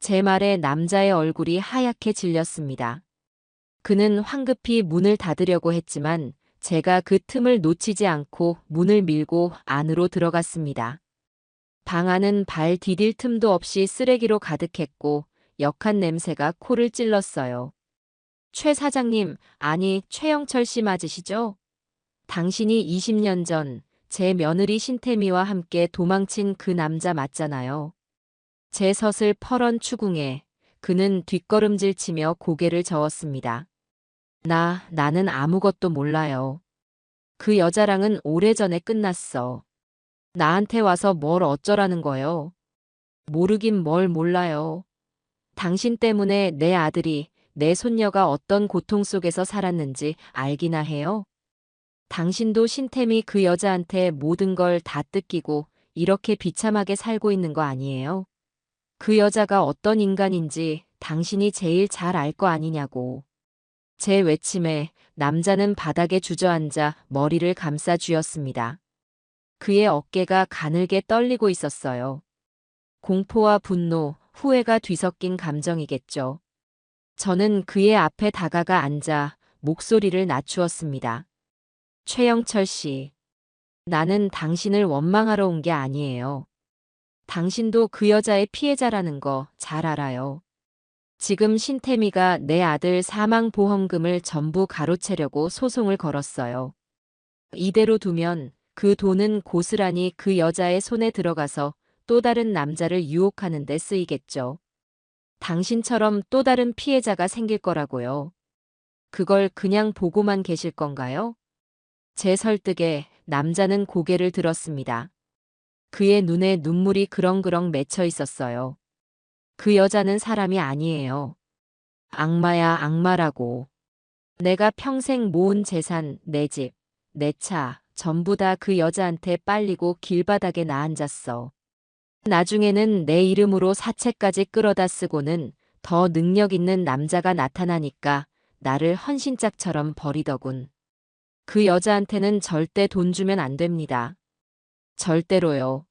제 말에 남자의 얼굴이 하얗게 질렸습니다. 그는 황급히 문을 닫으려고 했지만 제가 그 틈을 놓치지 않고 문을 밀고 안으로 들어갔습니다. 방 안은 발 디딜 틈도 없이 쓰레기로 가득했고 역한 냄새가 코를 찔렀어요. 최 사장님, 아니 최영철 씨 맞으시죠? 당신이 20년 전 제 며느리 신태미와 함께 도망친 그 남자 맞잖아요. 제 섯을 펄언 추궁에 그는 뒷걸음질 치며 고개를 저었습니다. 나는 아무것도 몰라요. 그 여자랑은 오래전에 끝났어. 나한테 와서 뭘 어쩌라는 거요? 모르긴 뭘 몰라요. 당신 때문에 내 아들이, 내 손녀가 어떤 고통 속에서 살았는지 알기나 해요? 당신도 신태미 그 여자한테 모든 걸 다 뜯기고 이렇게 비참하게 살고 있는 거 아니에요? 그 여자가 어떤 인간인지 당신이 제일 잘 알 거 아니냐고. 제 외침에 남자는 바닥에 주저앉아 머리를 감싸 쥐었습니다. 그의 어깨가 가늘게 떨리고 있었어요. 공포와 분노, 후회가 뒤섞인 감정이겠죠. 저는 그의 앞에 다가가 앉아 목소리를 낮추었습니다. 최영철 씨, 나는 당신을 원망하러 온 게 아니에요. 당신도 그 여자의 피해자라는 거 잘 알아요. 지금 신태미가 내 아들 사망보험금을 전부 가로채려고 소송을 걸었어요. 이대로 두면 그 돈은 고스란히 그 여자의 손에 들어가서 또 다른 남자를 유혹하는 데 쓰이겠죠. 당신처럼 또 다른 피해자가 생길 거라고요. 그걸 그냥 보고만 계실 건가요? 제 설득에 남자는 고개를 들었습니다. 그의 눈에 눈물이 그렁그렁 맺혀 있었어요. 그 여자는 사람이 아니에요. 악마야, 악마라고. 내가 평생 모은 재산, 내 집, 내 차, 전부 다 그 여자한테 빨리고 길바닥에 나앉았어. 나중에는 내 이름으로 사채까지 끌어다 쓰고는 더 능력 있는 남자가 나타나니까 나를 헌신짝처럼 버리더군. 그 여자한테는 절대 돈 주면 안 됩니다. 절대로요.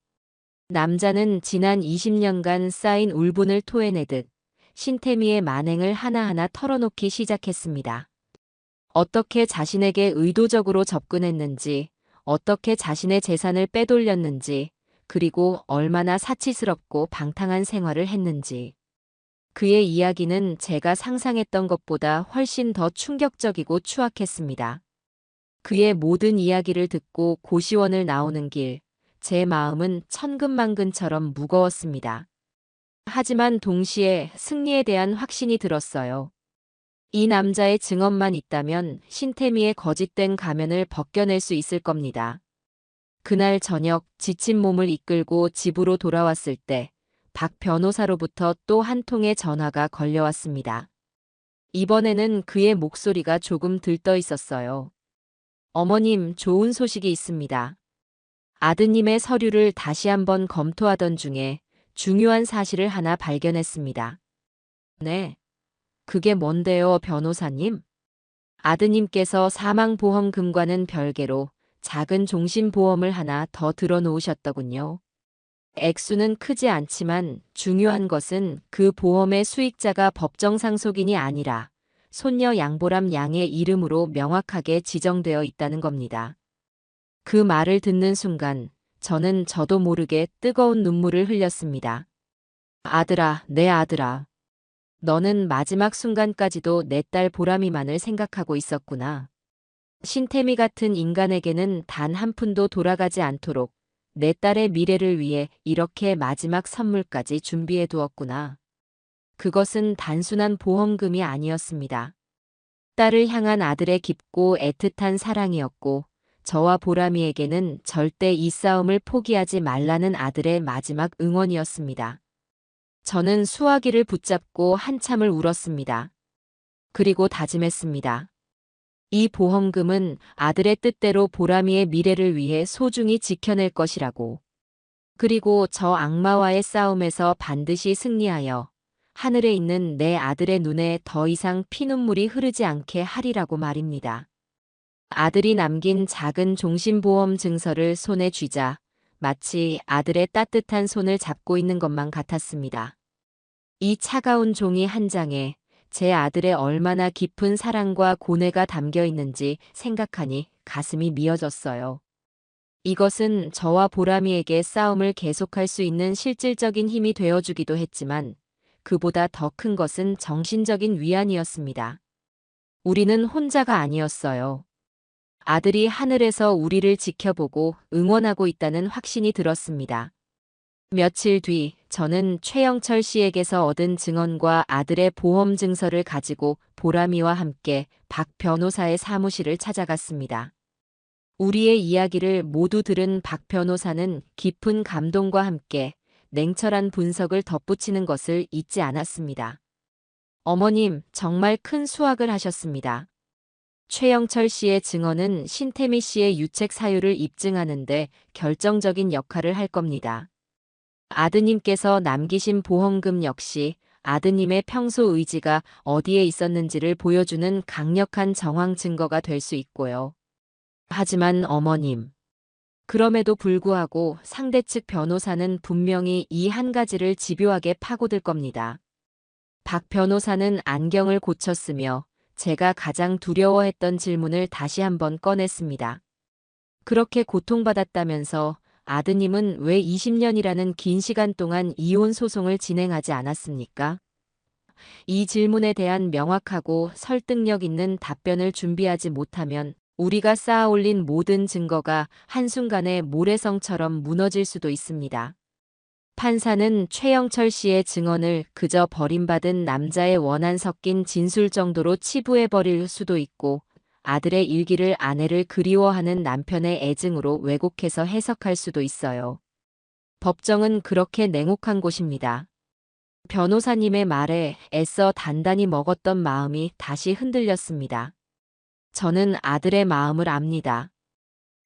남자는 지난 20년간 쌓인 울분을 토해내듯 신태미의 만행을 하나하나 털어놓기 시작했습니다. 어떻게 자신에게 의도적으로 접근했는지, 어떻게 자신의 재산을 빼돌렸는지, 그리고 얼마나 사치스럽고 방탕한 생활을 했는지. 그의 이야기는 제가 상상했던 것보다 훨씬 더 충격적이고 추악했습니다. 그의 모든 이야기를 듣고 고시원을 나오는 길, 제 마음은 천근만근처럼 무거웠습니다. 하지만 동시에 승리에 대한 확신이 들었어요. 이 남자의 증언만 있다면 신태미의 거짓된 가면을 벗겨낼 수 있을 겁니다. 그날 저녁 지친 몸을 이끌고 집으로 돌아왔을 때 박 변호사로부터 또 한 통의 전화가 걸려왔습니다. 이번에는 그의 목소리가 조금 들떠 있었어요. 어머님, 좋은 소식이 있습니다. 아드님의 서류를 다시 한번 검토하던 중에 중요한 사실을 하나 발견했습니다. 네. 그게 뭔데요, 변호사님? 아드님께서 사망보험금과는 별개로 작은 종신보험을 하나 더 들어놓으셨더군요. 액수는 크지 않지만 중요한 것은 그 보험의 수익자가 법정 상속인이 아니라 손녀 양보람 양의 이름으로 명확하게 지정되어 있다는 겁니다. 그 말을 듣는 순간 저는 저도 모르게 뜨거운 눈물을 흘렸습니다. 아들아, 내 아들아. 너는 마지막 순간까지도 내 딸 보람이만을 생각하고 있었구나. 신태미 같은 인간에게는 단 한 푼도 돌아가지 않도록 내 딸의 미래를 위해 이렇게 마지막 선물까지 준비해 두었구나. 그것은 단순한 보험금이 아니었습니다. 딸을 향한 아들의 깊고 애틋한 사랑이었고, 저와 보람이에게는 절대 이 싸움을 포기하지 말라는 아들의 마지막 응원이었습니다. 저는 수화기를 붙잡고 한참을 울었습니다. 그리고 다짐했습니다. 이 보험금은 아들의 뜻대로 보람이의 미래를 위해 소중히 지켜낼 것이라고. 그리고 저 악마와의 싸움에서 반드시 승리하여 하늘에 있는 내 아들의 눈에 더 이상 피눈물이 흐르지 않게 하리라고 말입니다. 아들이 남긴 작은 종신보험 증서를 손에 쥐자 마치 아들의 따뜻한 손을 잡고 있는 것만 같았습니다. 이 차가운 종이 한 장에 제 아들의 얼마나 깊은 사랑과 고뇌가 담겨 있는지 생각하니 가슴이 미어졌어요. 이것은 저와 보람이에게 싸움을 계속할 수 있는 실질적인 힘이 되어주기도 했지만 그보다 더 큰 것은 정신적인 위안이었습니다. 우리는 혼자가 아니었어요. 아들이 하늘에서 우리를 지켜보고 응원하고 있다는 확신이 들었습니다. 며칠 뒤 저는 최영철 씨에게서 얻은 증언과 아들의 보험 증서를 가지고 보람이와 함께 박 변호사의 사무실을 찾아갔습니다. 우리의 이야기를 모두 들은 박 변호사는 깊은 감동과 함께 냉철한 분석을 덧붙이는 것을 잊지 않았습니다. 어머님, 정말 큰 수확을 하셨습니다. 최영철 씨의 증언은 신태미 씨의 유책 사유를 입증하는 데 결정적인 역할을 할 겁니다. 아드님께서 남기신 보험금 역시 아드님의 평소 의지가 어디에 있었는지를 보여주는 강력한 정황 증거가 될 수 있고요. 하지만 어머님, 그럼에도 불구하고 상대 측 변호사는 분명히 이 한 가지를 집요하게 파고들 겁니다. 박 변호사는 안경을 고쳤으며 제가 가장 두려워했던 질문을 다시 한번 꺼냈습니다. 그렇게 고통받았다면서 아드님은 왜 20년이라는 긴 시간 동안 이혼 소송을 진행하지 않았습니까? 이 질문에 대한 명확하고 설득력 있는 답변을 준비하지 못하면 우리가 쌓아올린 모든 증거가 한순간에 모래성처럼 무너질 수도 있습니다. 판사는 최영철 씨의 증언을 그저 버림받은 남자의 원한 섞인 진술 정도로 치부해버릴 수도 있고 아들의 일기를 아내를 그리워하는 남편의 애증으로 왜곡해서 해석할 수도 있어요. 법정은 그렇게 냉혹한 곳입니다. 변호사님의 말에 애써 단단히 먹었던 마음이 다시 흔들렸습니다. 저는 아들의 마음을 압니다.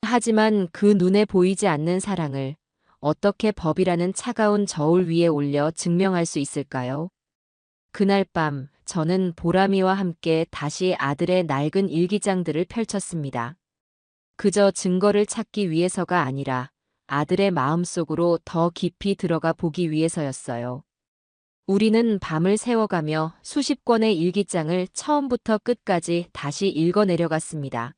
하지만 그 눈에 보이지 않는 사랑을 어떻게 법이라는 차가운 저울 위에 올려 증명할 수 있을까요? 그날 밤 저는 보람이와 함께 다시 아들의 낡은 일기장들을 펼쳤습니다. 그저 증거를 찾기 위해서가 아니라 아들의 마음속으로 더 깊이 들어가 보기 위해서였어요. 우리는 밤을 새워가며 수십 권의 일기장을 처음부터 끝까지 다시 읽어 내려갔습니다.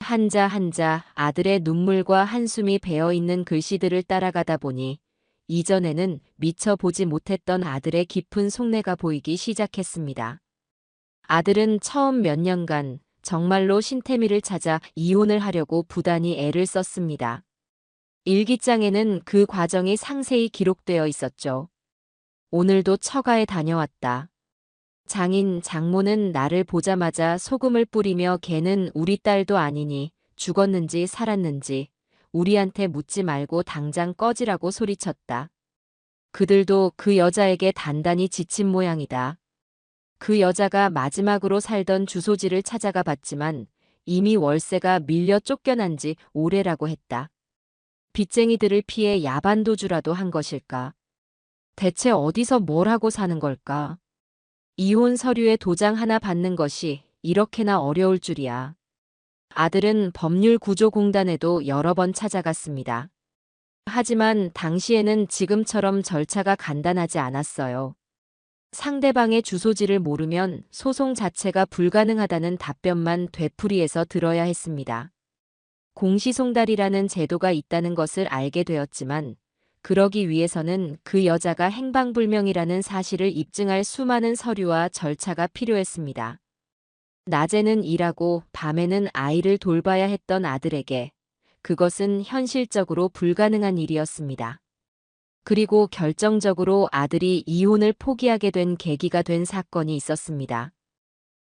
한자 한자 아들의 눈물과 한숨이 배어 있는 글씨들을 따라가다 보니 이전에는 미처 보지 못했던 아들의 깊은 속내가 보이기 시작했습니다. 아들은 처음 몇 년간 정말로 신태미를 찾아 이혼을 하려고 부단히 애를 썼습니다. 일기장에는 그 과정이 상세히 기록되어 있었죠. 오늘도 처가에 다녀왔다. 장모는 나를 보자마자 소금을 뿌리며 걔는 우리 딸도 아니니 죽었는지 살았는지 우리한테 묻지 말고 당장 꺼지라고 소리쳤다. 그들도 그 여자에게 단단히 지친 모양이다. 그 여자가 마지막으로 살던 주소지를 찾아가 봤지만 이미 월세가 밀려 쫓겨난 지 오래라고 했다. 빚쟁이들을 피해 야반도주라도 한 것일까? 대체 어디서 뭘 하고 사는 걸까? 이혼 서류에 도장 하나 받는 것이 이렇게나 어려울 줄이야. 아들은 법률구조공단에도 여러 번 찾아갔습니다. 하지만 당시에는 지금처럼 절차가 간단하지 않았어요. 상대방의 주소지를 모르면 소송 자체가 불가능하다는 답변만 되풀이해서 들어야 했습니다. 공시송달이라는 제도가 있다는 것을 알게 되었지만 그러기 위해서는 그 여자가 행방불명이라는 사실을 입증할 수많은 서류와 절차가 필요했습니다. 낮에는 일하고 밤에는 아이를 돌봐야 했던 아들에게 그것은 현실적으로 불가능한 일이었습니다. 그리고 결정적으로 아들이 이혼을 포기하게 된 계기가 된 사건이 있었습니다.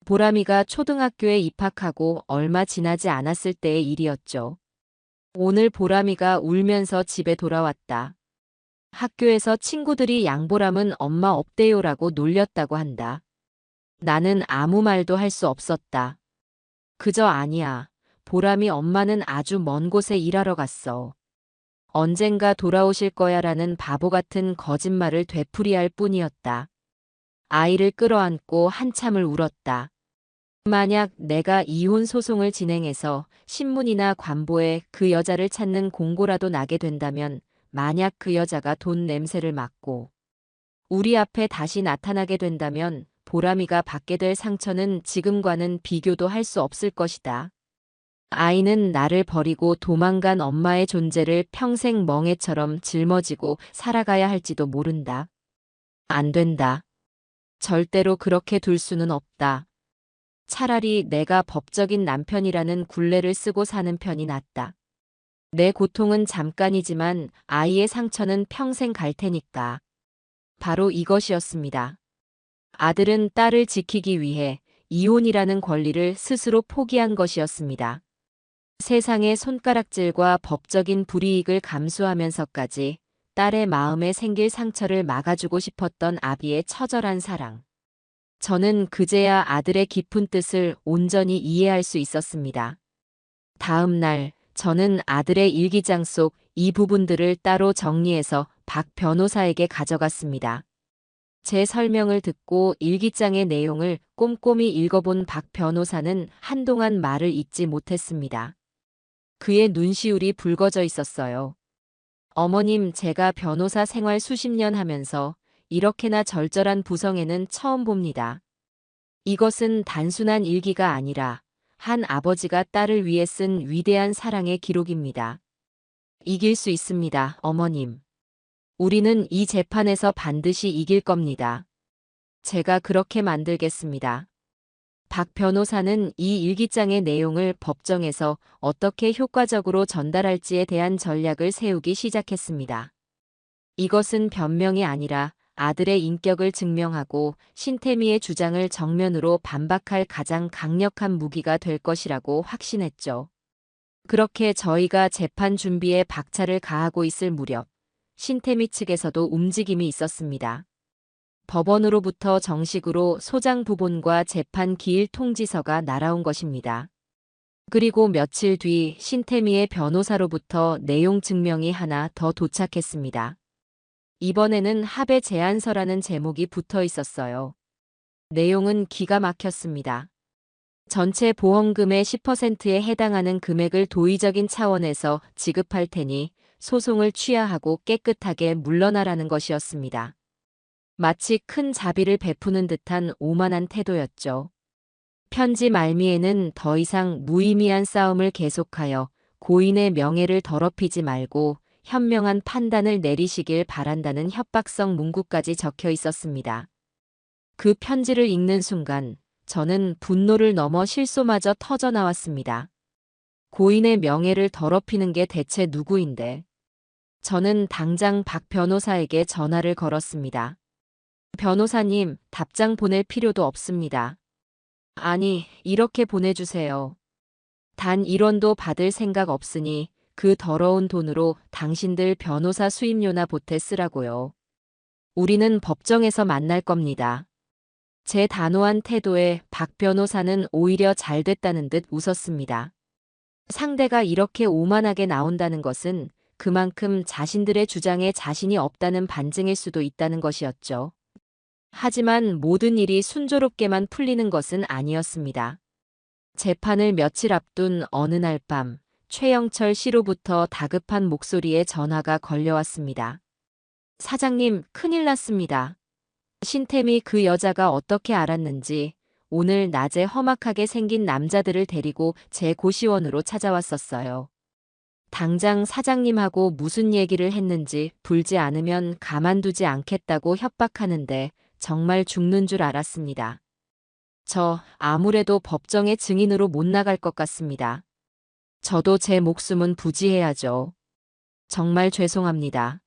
보람이가 초등학교에 입학하고 얼마 지나지 않았을 때의 일이었죠. 오늘 보람이가 울면서 집에 돌아왔다. 학교에서 친구들이 양보람은 엄마 없대요라고 놀렸다고 한다. 나는 아무 말도 할 수 없었다. 그저 아니야. 보람이 엄마는 아주 먼 곳에 일하러 갔어. 언젠가 돌아오실 거야라는 바보 같은 거짓말을 되풀이할 뿐이었다. 아이를 끌어안고 한참을 울었다. 만약 내가 이혼 소송을 진행해서 신문이나 관보에 그 여자를 찾는 공고라도 나게 된다면 만약 그 여자가 돈 냄새를 맡고 우리 앞에 다시 나타나게 된다면 보람이가 받게 될 상처는 지금과는 비교도 할 수 없을 것이다. 아이는 나를 버리고 도망간 엄마의 존재를 평생 멍해처럼 짊어지고 살아가야 할지도 모른다. 안 된다. 절대로 그렇게 둘 수는 없다. 차라리 내가 법적인 남편이라는 굴레를 쓰고 사는 편이 낫다. 내 고통은 잠깐이지만 아이의 상처는 평생 갈 테니까. 바로 이것이었습니다. 아들은 딸을 지키기 위해 이혼이라는 권리를 스스로 포기한 것이었습니다. 세상의 손가락질과 법적인 불이익을 감수하면서까지 딸의 마음에 생길 상처를 막아주고 싶었던 아비의 처절한 사랑. 저는 그제야 아들의 깊은 뜻을 온전히 이해할 수 있었습니다. 다음 날 저는 아들의 일기장 속 이 부분들을 따로 정리해서 박 변호사에게 가져갔습니다. 제 설명을 듣고 일기장의 내용을 꼼꼼히 읽어본 박 변호사는 한동안 말을 잇지 못했습니다. 그의 눈시울이 붉어져 있었어요. 어머님, 제가 변호사 생활 수십 년 하면서 이렇게나 절절한 부성애는 처음 봅니다. 이것은 단순한 일기가 아니라 한 아버지가 딸을 위해 쓴 위대한 사랑의 기록입니다. 이길 수 있습니다, 어머님. 우리는 이 재판에서 반드시 이길 겁니다. 제가 그렇게 만들겠습니다. 박 변호사는 이 일기장의 내용을 법정에서 어떻게 효과적으로 전달할지에 대한 전략을 세우기 시작했습니다. 이것은 변명이 아니라 아들의 인격을 증명하고 신태미의 주장을 정면으로 반박할 가장 강력한 무기가 될 것이라고 확신했죠. 그렇게 저희가 재판 준비에 박차를 가하고 있을 무렵 신태미 측에서도 움직임이 있었습니다. 법원으로부터 정식으로 소장 부본과 재판 기일 통지서가 날아온 것입니다. 그리고 며칠 뒤 신태미의 변호사로부터 내용 증명이 하나 더 도착했습니다. 이번에는 합의 제안서라는 제목이 붙어 있었어요. 내용은 기가 막혔습니다. 전체 보험금의 10%에 해당하는 금액을 도의적인 차원에서 지급할 테니 소송을 취하하고 깨끗하게 물러나라는 것이었습니다. 마치 큰 자비를 베푸는 듯한 오만한 태도였죠. 편지 말미에는 더 이상 무의미한 싸움을 계속하여 고인의 명예를 더럽히지 말고 현명한 판단을 내리시길 바란다는 협박성 문구까지 적혀 있었습니다. 그 편지를 읽는 순간 저는 분노를 넘어 실소마저 터져 나왔습니다. 고인의 명예를 더럽히는 게 대체 누구인데? 저는 당장 박 변호사에게 전화를 걸었습니다. 변호사님, 답장 보낼 필요도 없습니다. 아니, 이렇게 보내주세요. 단 1원도 받을 생각 없으니 그 더러운 돈으로 당신들 변호사 수임료나 보태 쓰라고요. 우리는 법정에서 만날 겁니다. 제 단호한 태도에 박 변호사는 오히려 잘 됐다는 듯 웃었습니다. 상대가 이렇게 오만하게 나온다는 것은 그만큼 자신들의 주장에 자신이 없다는 반증일 수도 있다는 것이었죠. 하지만 모든 일이 순조롭게만 풀리는 것은 아니었습니다. 재판을 며칠 앞둔 어느 날 밤, 최영철 씨로부터 다급한 목소리에 전화가 걸려왔습니다. 사장님, 큰일 났습니다. 신템이 그 여자가 어떻게 알았는지 오늘 낮에 험악하게 생긴 남자들을 데리고 제 고시원으로 찾아왔었어요. 당장 사장님하고 무슨 얘기를 했는지 불지 않으면 가만두지 않겠다고 협박하는데 정말 죽는 줄 알았습니다. 저 아무래도 법정의 증인으로 못 나갈 것 같습니다. 저도 제 목숨은 부지해야죠. 정말 죄송합니다.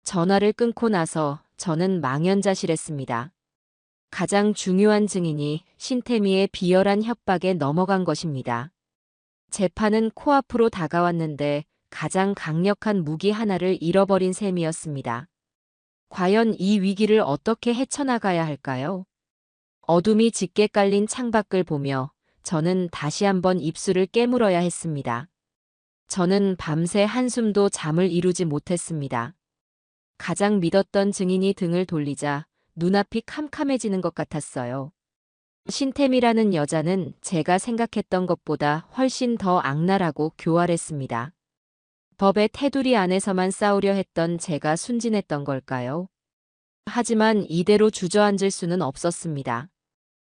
전화를 끊고 나서 저는 망연자실했습니다. 가장 중요한 증인이 신태미의 비열한 협박에 넘어간 것입니다. 재판은 코앞으로 다가왔는데 가장 강력한 무기 하나를 잃어버린 셈이었습니다. 과연 이 위기를 어떻게 헤쳐나가야 할까요? 어둠이 짙게 깔린 창밖을 보며 저는 다시 한번 입술을 깨물어야 했습니다. 저는 밤새 한숨도 잠을 이루지 못했습니다. 가장 믿었던 증인이 등을 돌리자 눈앞이 캄캄해지는 것 같았어요. 신템이라는 여자는 제가 생각했던 것보다 훨씬 더 악랄하고 교활했습니다. 법의 테두리 안에서만 싸우려 했던 제가 순진했던 걸까요? 하지만 이대로 주저앉을 수는 없었습니다.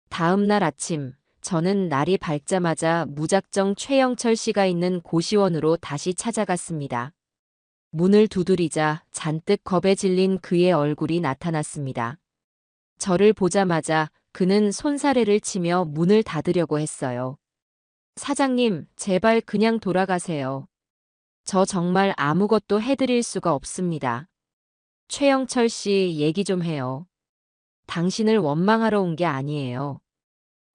다음 날 아침, 저는 날이 밝자마자 무작정 최영철 씨가 있는 고시원으로 다시 찾아갔습니다. 문을 두드리자 잔뜩 겁에 질린 그의 얼굴이 나타났습니다. 저를 보자마자 그는 손사래를 치며 문을 닫으려고 했어요. 사장님, 제발 그냥 돌아가세요. 저 정말 아무것도 해드릴 수가 없습니다. 최영철 씨 얘기 좀 해요. 당신을 원망하러 온 게 아니에요.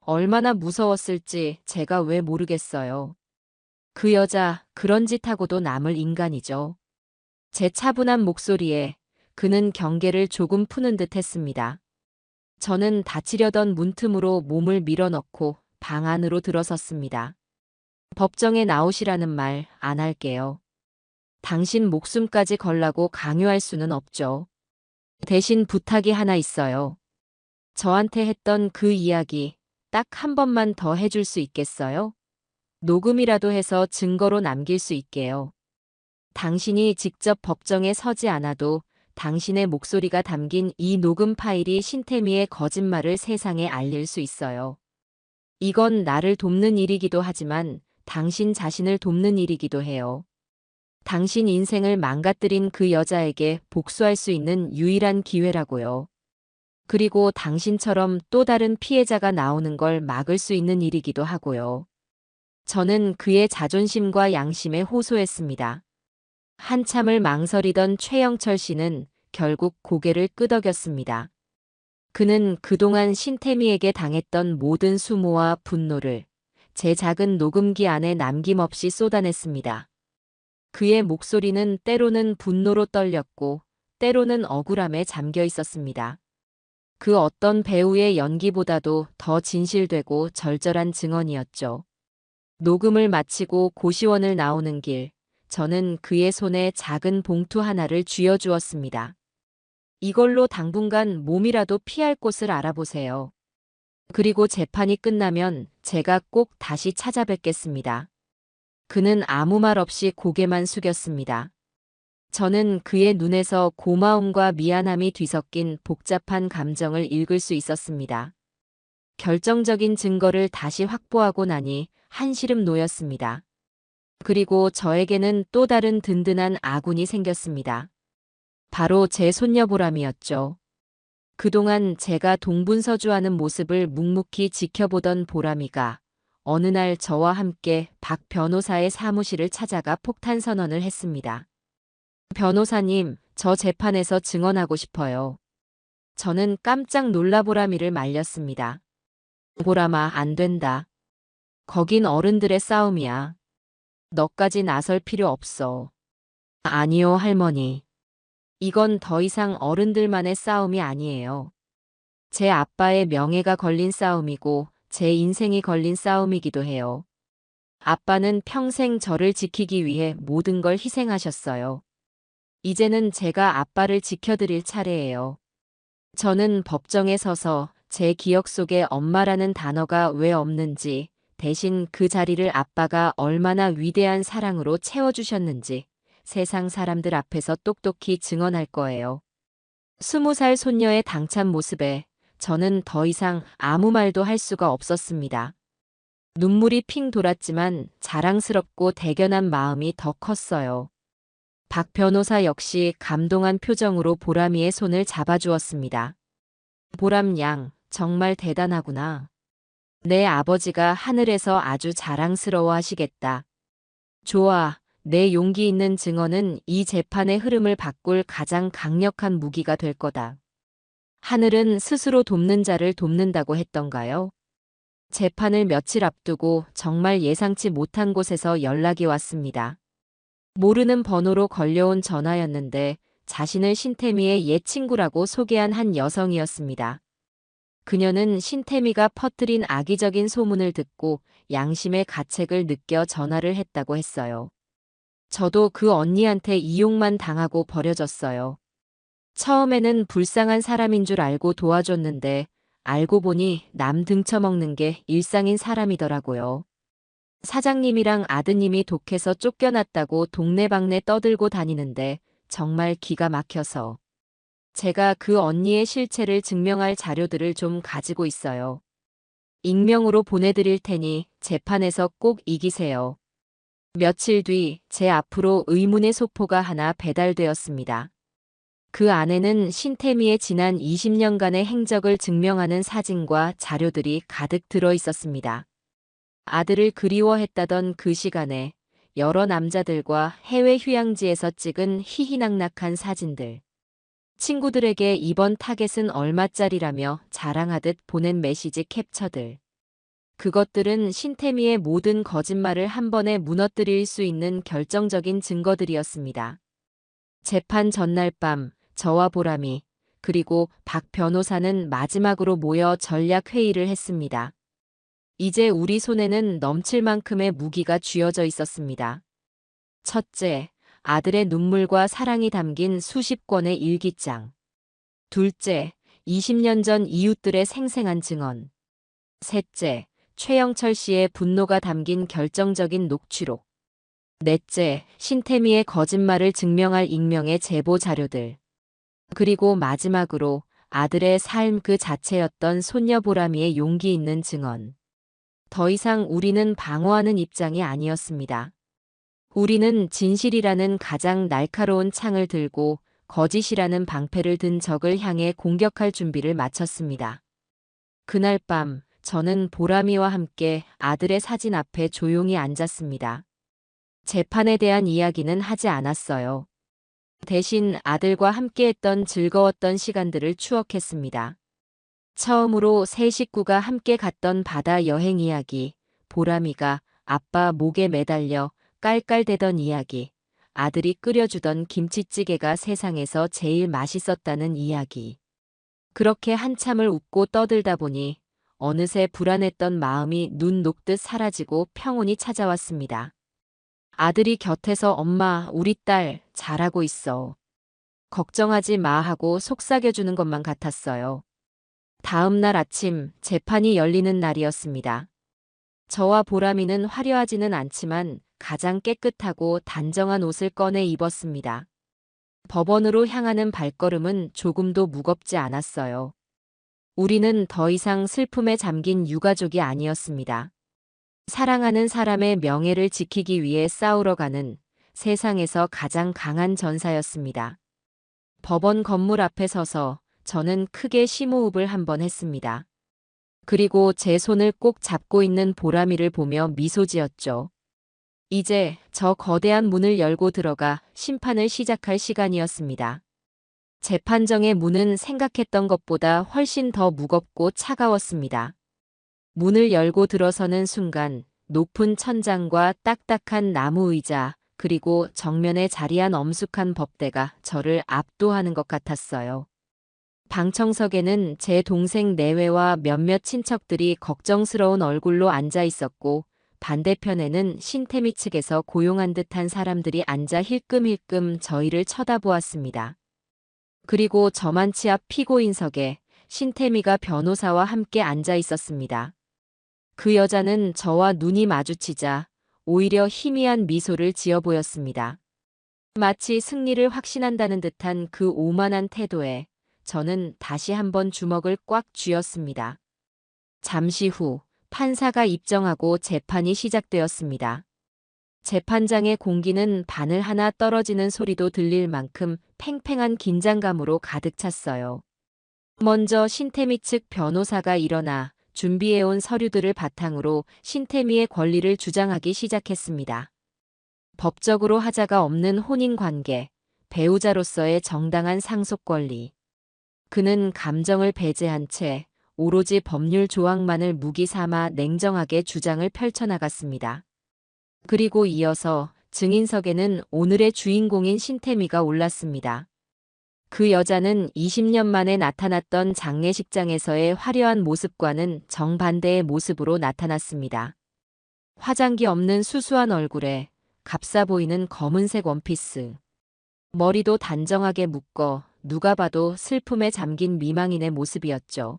얼마나 무서웠을지 제가 왜 모르겠어요. 그 여자 그런 짓 하고도 남을 인간이죠. 제 차분한 목소리에 그는 경계를 조금 푸는 듯 했습니다. 저는 닫히려던 문틈으로 몸을 밀어넣고 방 안으로 들어섰습니다. 법정에 나오시라는 말 안 할게요. 당신 목숨까지 걸라고 강요할 수는 없죠. 대신 부탁이 하나 있어요. 저한테 했던 그 이야기 딱 한 번만 더 해줄 수 있겠어요? 녹음이라도 해서 증거로 남길 수 있게요. 당신이 직접 법정에 서지 않아도 당신의 목소리가 담긴 이 녹음 파일이 신태미의 거짓말을 세상에 알릴 수 있어요. 이건 나를 돕는 일이기도 하지만 당신 자신을 돕는 일이기도 해요. 당신 인생을 망가뜨린 그 여자에게 복수할 수 있는 유일한 기회라고요. 그리고 당신처럼 또 다른 피해자가 나오는 걸 막을 수 있는 일이기도 하고요. 저는 그의 자존심과 양심에 호소했습니다. 한참을 망설이던 최영철 씨는 결국 고개를 끄덕였습니다. 그는 그동안 신태미에게 당했던 모든 수모와 분노를 제 작은 녹음기 안에 남김없이 쏟아냈습니다. 그의 목소리는 때로는 분노로 떨렸고 때로는 억울함에 잠겨 있었습니다. 그 어떤 배우의 연기보다도 더 진실되고 절절한 증언이었죠. 녹음을 마치고 고시원을 나오는 길, 저는 그의 손에 작은 봉투 하나를 쥐어주었습니다. 이걸로 당분간 몸이라도 피할 곳을 알아보세요. 그리고 재판이 끝나면 제가 꼭 다시 찾아뵙겠습니다. 그는 아무 말 없이 고개만 숙였습니다. 저는 그의 눈에서 고마움과 미안함이 뒤섞인 복잡한 감정을 읽을 수 있었습니다. 결정적인 증거를 다시 확보하고 나니 한시름 놓였습니다. 그리고 저에게는 또 다른 든든한 아군이 생겼습니다. 바로 제 손녀 보람이었죠. 그동안 제가 동분서주하는 모습을 묵묵히 지켜보던 보람이가 어느 날 저와 함께 박 변호사의 사무실을 찾아가 폭탄 선언을 했습니다. 변호사님, 저 재판에서 증언하고 싶어요. 저는 깜짝 놀라 보람이를 말렸습니다. 보람아, 안 된다. 거긴 어른들의 싸움이야. 너까지 나설 필요 없어. 아니요, 할머니. 이건 더 이상 어른들만의 싸움이 아니에요. 제 아빠의 명예가 걸린 싸움이고 제 인생이 걸린 싸움이기도 해요. 아빠는 평생 저를 지키기 위해 모든 걸 희생하셨어요. 이제는 제가 아빠를 지켜드릴 차례예요. 저는 법정에 서서 제 기억 속에 엄마라는 단어가 왜 없는지, 대신 그 자리를 아빠가 얼마나 위대한 사랑으로 채워주셨는지 세상 사람들 앞에서 똑똑히 증언할 거예요. 20살 손녀의 당찬 모습에 저는 더 이상 아무 말도 할 수가 없었습니다. 눈물이 핑 돌았지만 자랑스럽고 대견한 마음이 더 컸어요. 박 변호사 역시 감동한 표정으로 보람이의 손을 잡아주었습니다. 보람 양, 정말 대단하구나. 내 아버지가 하늘에서 아주 자랑스러워 하시겠다. 좋아, 내 용기 있는 증언은 이 재판의 흐름을 바꿀 가장 강력한 무기가 될 거다. 하늘은 스스로 돕는 자를 돕는다고 했던가요? 재판을 며칠 앞두고 정말 예상치 못한 곳에서 연락이 왔습니다. 모르는 번호로 걸려온 전화였는데 자신을 신태미의 옛 친구라고 소개한 한 여성이었습니다. 그녀는 신태미가 퍼뜨린 악의적인 소문을 듣고 양심의 가책을 느껴 전화를 했다고 했어요. 저도 그 언니한테 이용만 당하고 버려졌어요. 처음에는 불쌍한 사람인 줄 알고 도와줬는데 알고 보니 남 등쳐먹는 게 일상인 사람이더라고요. 사장님이랑 아드님이 독해서 쫓겨났다고 동네방네 떠들고 다니는데 정말 기가 막혀서. 제가 그 언니의 실체를 증명할 자료들을 좀 가지고 있어요. 익명으로 보내드릴 테니 재판에서 꼭 이기세요. 며칠 뒤 제 앞으로 의문의 소포가 하나 배달되었습니다. 그 안에는 신태미의 지난 20년간의 행적을 증명하는 사진과 자료들이 가득 들어 있었습니다. 아들을 그리워했다던 그 시간에 여러 남자들과 해외 휴양지에서 찍은 희희낙낙한 사진들. 친구들에게 이번 타겟은 얼마짜리라며 자랑하듯 보낸 메시지 캡처들. 그것들은 신태미의 모든 거짓말을 한 번에 무너뜨릴 수 있는 결정적인 증거들이었습니다. 재판 전날 밤 저와 보람이 그리고 박 변호사는 마지막으로 모여 전략 회의를 했습니다. 이제 우리 손에는 넘칠 만큼의 무기가 쥐어져 있었습니다. 첫째, 아들의 눈물과 사랑이 담긴 수십 권의 일기장. 둘째, 20년 전 이웃들의 생생한 증언. 셋째, 최영철 씨의 분노가 담긴 결정적인 녹취록. 넷째, 신태미의 거짓말을 증명할 익명의 제보 자료들. 그리고 마지막으로 아들의 삶 그 자체였던 손녀 보람이의 용기 있는 증언. 더 이상 우리는 방어하는 입장이 아니었습니다. 우리는 진실이라는 가장 날카로운 창을 들고 거짓이라는 방패를 든 적을 향해 공격할 준비를 마쳤습니다. 그날 밤 저는 보람이와 함께 아들의 사진 앞에 조용히 앉았습니다. 재판에 대한 이야기는 하지 않았어요. 대신 아들과 함께했던 즐거웠던 시간들을 추억했습니다. 처음으로 세 식구가 함께 갔던 바다 여행 이야기, 보람이가 아빠 목에 매달려 깔깔대던 이야기, 아들이 끓여주던 김치찌개가 세상에서 제일 맛있었다는 이야기. 그렇게 한참을 웃고 떠들다 보니 어느새 불안했던 마음이 눈 녹듯 사라지고 평온이 찾아왔습니다. 아들이 곁에서 엄마, 우리 딸 잘하고 있어. 걱정하지 마 하고 속삭여주는 것만 같았어요. 다음 날 아침 재판이 열리는 날이었습니다. 저와 보람이는 화려하지는 않지만 가장 깨끗하고 단정한 옷을 꺼내 입었습니다. 법원으로 향하는 발걸음은 조금도 무겁지 않았어요. 우리는 더 이상 슬픔에 잠긴 유가족이 아니었습니다. 사랑하는 사람의 명예를 지키기 위해 싸우러 가는 세상에서 가장 강한 전사였습니다. 법원 건물 앞에 서서 저는 크게 심호흡을 한번 했습니다. 그리고 제 손을 꼭 잡고 있는 보람이를 보며 미소 지었죠. 이제 저 거대한 문을 열고 들어가 심판을 시작할 시간이었습니다. 재판정의 문은 생각했던 것보다 훨씬 더 무겁고 차가웠습니다. 문을 열고 들어서는 순간 높은 천장과 딱딱한 나무 의자, 그리고 정면에 자리한 엄숙한 법대가 저를 압도하는 것 같았어요. 방청석에는 제 동생 내외와 몇몇 친척들이 걱정스러운 얼굴로 앉아 있었고, 반대편에는 신태미 측에서 고용한 듯한 사람들이 앉아 힐끔힐끔 저희를 쳐다보았습니다. 그리고 저만치 앞 피고인석에 신태미가 변호사와 함께 앉아 있었습니다. 그 여자는 저와 눈이 마주치자 오히려 희미한 미소를 지어 보였습니다. 마치 승리를 확신한다는 듯한 그 오만한 태도에 저는 다시 한번 주먹을 꽉 쥐었습니다. 잠시 후 판사가 입정하고 재판이 시작되었습니다. 재판장의 공기는 바늘 하나 떨어지는 소리도 들릴 만큼 팽팽한 긴장감으로 가득 찼어요. 먼저 신태미 측 변호사가 일어나 준비해온 서류들을 바탕으로 신태미의 권리를 주장하기 시작했습니다. 법적으로 하자가 없는 혼인관계, 배우자로서의 정당한 상속 권리. 그는 감정을 배제한 채 오로지 법률 조항만을 무기 삼아 냉정하게 주장을 펼쳐나갔습니다. 그리고 이어서 증인석에는 오늘의 주인공인 신태미가 올랐습니다. 그 여자는 20년 만에 나타났던 장례식장에서의 화려한 모습과는 정반대의 모습으로 나타났습니다. 화장기 없는 수수한 얼굴에 값싸 보이는 검은색 원피스. 머리도 단정하게 묶어 누가 봐도 슬픔에 잠긴 미망인의 모습이었죠.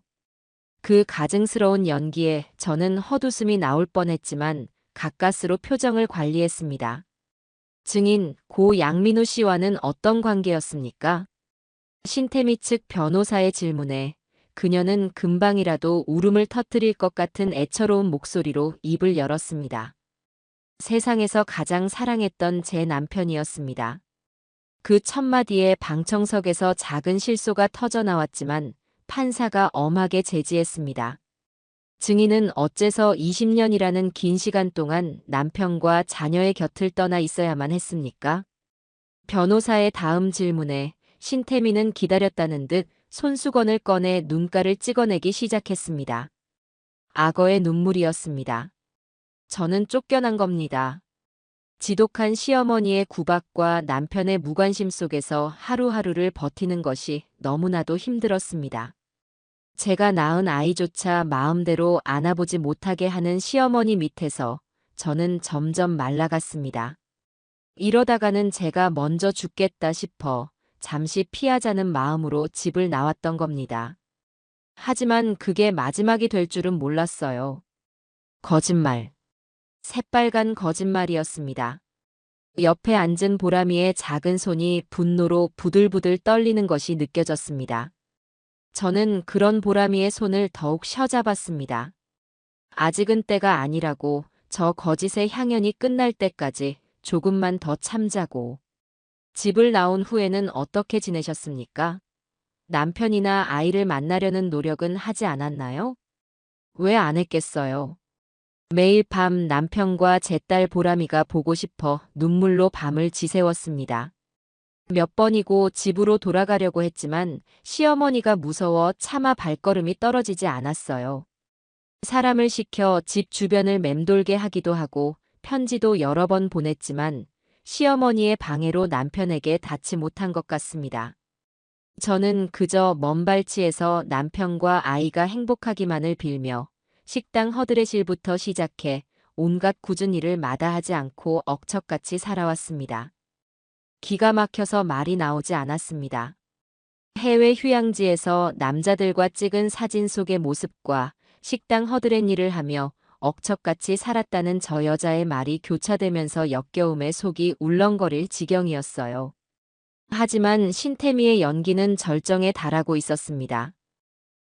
그 가증스러운 연기에 저는 헛웃음이 나올 뻔했지만 가까스로 표정을 관리했습니다. 증인 고 양민우 씨와는 어떤 관계였습니까? 신태미 측 변호사의 질문에 그녀는 금방이라도 울음을 터뜨릴 것 같은 애처로운 목소리로 입을 열었습니다. 세상에서 가장 사랑했던 제 남편이었습니다. 그 첫마디에 방청석에서 작은 실소가 터져나왔지만 판사가 엄하게 제지했습니다. 증인은 어째서 20년이라는 긴 시간 동안 남편과 자녀의 곁을 떠나 있어야만 했습니까? 변호사의 다음 질문에 신태미는 기다렸다는 듯 손수건을 꺼내 눈가를 찍어내기 시작했습니다. 악어의 눈물이었습니다. 저는 쫓겨난 겁니다. 지독한 시어머니의 구박과 남편의 무관심 속에서 하루하루를 버티는 것이 너무나도 힘들었습니다. 제가 낳은 아이조차 마음대로 안아보지 못하게 하는 시어머니 밑에서 저는 점점 말라갔습니다. 이러다가는 제가 먼저 죽겠다 싶어 잠시 피하자는 마음으로 집을 나왔던 겁니다. 하지만 그게 마지막이 될 줄은 몰랐어요. 거짓말. 새빨간 거짓말이었습니다. 옆에 앉은 보람이의 작은 손이 분노로 부들부들 떨리는 것이 느껴졌습니다. 저는 그런 보람이의 손을 더욱 쉬어잡았습니다. 아직은 때가 아니라고, 저 거짓의 향연이 끝날 때까지 조금만 더 참자고. 집을 나온 후에는 어떻게 지내셨습니까? 남편이나 아이를 만나려는 노력은 하지 않았나요? 왜 안 했겠어요? 매일 밤 남편과 제 딸 보람이가 보고 싶어 눈물로 밤을 지새웠습니다. 몇 번이고 집으로 돌아가려고 했지만 시어머니가 무서워 차마 발걸음이 떨어지지 않았어요. 사람을 시켜 집 주변을 맴돌게 하기도 하고 편지도 여러 번 보냈지만 시어머니의 방해로 남편에게 닿지 못한 것 같습니다. 저는 그저 먼 발치에서 남편과 아이가 행복하기만을 빌며 식당 허드레실부터 시작해 온갖 굳은 일을 마다하지 않고 억척같이 살아왔습니다. 기가 막혀서 말이 나오지 않았습니다. 해외 휴양지에서 남자들과 찍은 사진 속의 모습과 식당 허드렛 일을 하며 억척같이 살았다는 저 여자의 말이 교차되면서 역겨움에 속이 울렁거릴 지경이었어요. 하지만 신태미의 연기는 절정에 달하고 있었습니다.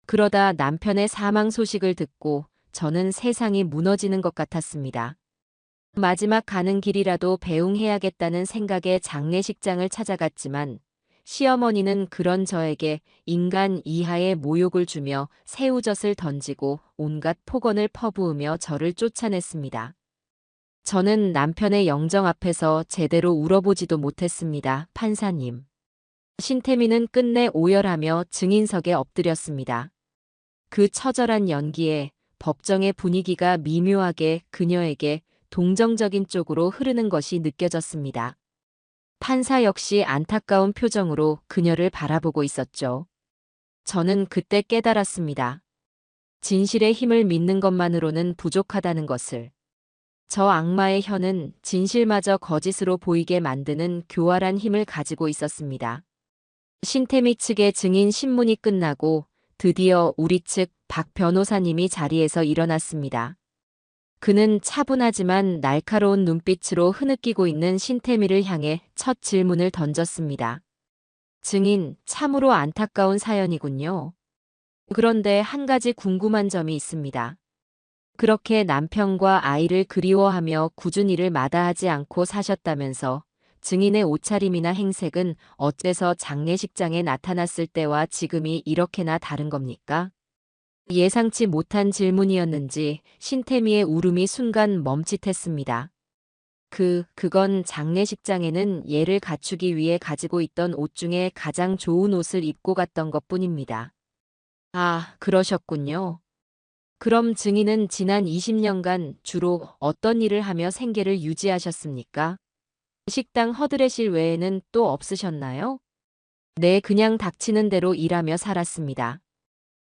그러다 남편의 사망 소식을 듣고 저는 세상이 무너지는 것 같았습니다. 마지막 가는 길이라도 배웅해야겠다는 생각에 장례식장을 찾아갔지만 시어머니는 그런 저에게 인간 이하의 모욕을 주며 새우젓을 던지고 온갖 폭언을 퍼부으며 저를 쫓아냈습니다. 저는 남편의 영정 앞에서 제대로 울어보지도 못했습니다. 판사님. 신태미는 끝내 오열하며 증인석에 엎드렸습니다. 그 처절한 연기에 법정의 분위기가 미묘하게 그녀에게 동정적인 쪽으로 흐르는 것이 느껴졌습니다. 판사 역시 안타까운 표정으로 그녀를 바라보고 있었죠. 저는 그때 깨달았습니다. 진실의 힘을 믿는 것만으로는 부족하다는 것을. 저 악마의 혀는 진실마저 거짓으로 보이게 만드는 교활한 힘을 가지고 있었습니다. 신태미 측의 증인 신문이 끝나고 드디어 우리 측 박 변호사님이 자리에서 일어났습니다. 그는 차분하지만 날카로운 눈빛으로 흐느끼고 있는 신태미를 향해 첫 질문을 던졌습니다. 증인, 참으로 안타까운 사연이군요. 그런데 한 가지 궁금한 점이 있습니다. 그렇게 남편과 아이를 그리워하며 꾸준히 일을 마다하지 않고 사셨다면서 증인의 옷차림이나 행색은 어째서 장례식장에 나타났을 때와 지금이 이렇게나 다른 겁니까? 예상치 못한 질문이었는지 신태미의 울음이 순간 멈칫했습니다. 그건 장례식장에는 예를 갖추기 위해 가지고 있던 옷 중에 가장 좋은 옷을 입고 갔던 것뿐입니다. 아, 그러셨군요. 그럼 증인은 지난 20년간 주로 어떤 일을 하며 생계를 유지하셨습니까? 식당 허드렛일 외에는 또 없으셨나요? 네, 그냥 닥치는 대로 일하며 살았습니다.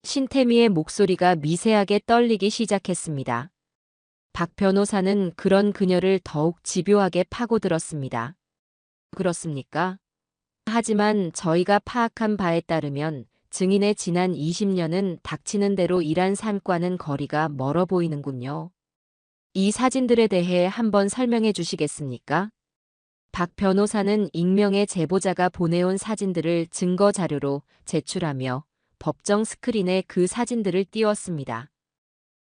신태미의 목소리가 미세하게 떨리기 시작했습니다. 박 변호사는 그런 그녀를 더욱 집요하게 파고들었습니다. 그렇습니까? 하지만 저희가 파악한 바에 따르면 증인의 지난 20년은 닥치는 대로 일한 삶과는 거리가 멀어 보이는군요. 이 사진들에 대해 한번 설명해 주시겠습니까? 박 변호사는 익명의 제보자가 보내온 사진들을 증거 자료로 제출하며 법정 스크린에 그 사진들을 띄웠습니다.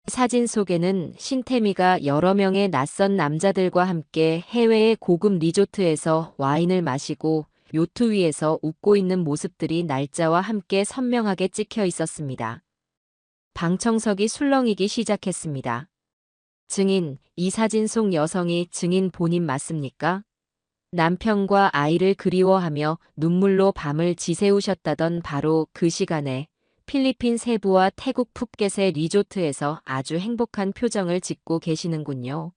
사진 속에는 신태미가 여러 명의 낯선 남자들과 함께 해외의 고급 리조트에서 와인을 마시고 요트 위에서 웃고 있는 모습들이 날짜와 함께 선명하게 찍혀 있었습니다. 방청석이 술렁이기 시작했습니다. 증인, 이 사진 속 여성이 증인 본인 맞습니까? 남편과 아이를 그리워하며 눈물로 밤을 지새우셨다던 바로 그 시간에 필리핀 세부와 태국 푸켓의 리조트에서 아주 행복한 표정을 짓고 계시는군요.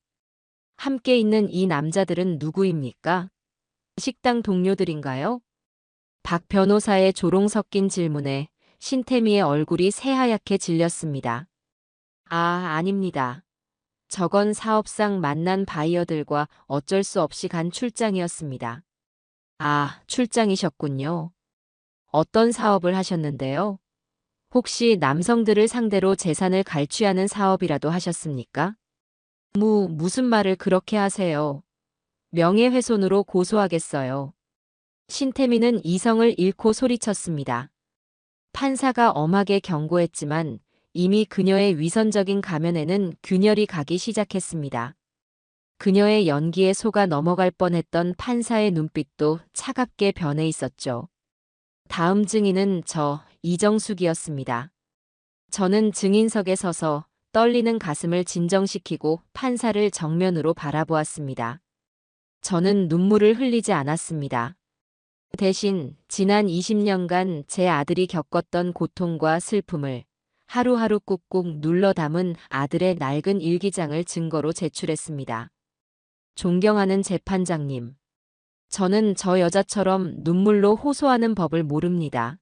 함께 있는 이 남자들은 누구입니까? 식당 동료들인가요? 박 변호사의 조롱 섞인 질문에 신태미의 얼굴이 새하얗게 질렸습니다. 아, 아닙니다. 저건 사업상 만난 바이어들과 어쩔 수 없이 간 출장이었습니다. 아, 출장이셨군요. 어떤 사업을 하셨는데요? 혹시 남성들을 상대로 재산을 갈취하는 사업이라도 하셨습니까? 무슨 말을 그렇게 하세요? 명예훼손으로 고소하겠어요. 신태미는 이성을 잃고 소리쳤습니다. 판사가 엄하게 경고했지만 이미 그녀의 위선적인 가면에는 균열이 가기 시작했습니다. 그녀의 연기에 속아 넘어갈 뻔했던 판사의 눈빛도 차갑게 변해 있었죠. 다음 증인은 이정숙이었습니다. 저는 증인석에 서서 떨리는 가슴을 진정시키고 판사를 정면으로 바라보았습니다. 저는 눈물을 흘리지 않았습니다. 대신 지난 20년간 제 아들이 겪었던 고통과 슬픔을 하루하루 꾹꾹 눌러 담은 아들의 낡은 일기장을 증거로 제출했습니다. 존경하는 재판장님. 저는 저 여자처럼 눈물로 호소하는 법을 모릅니다.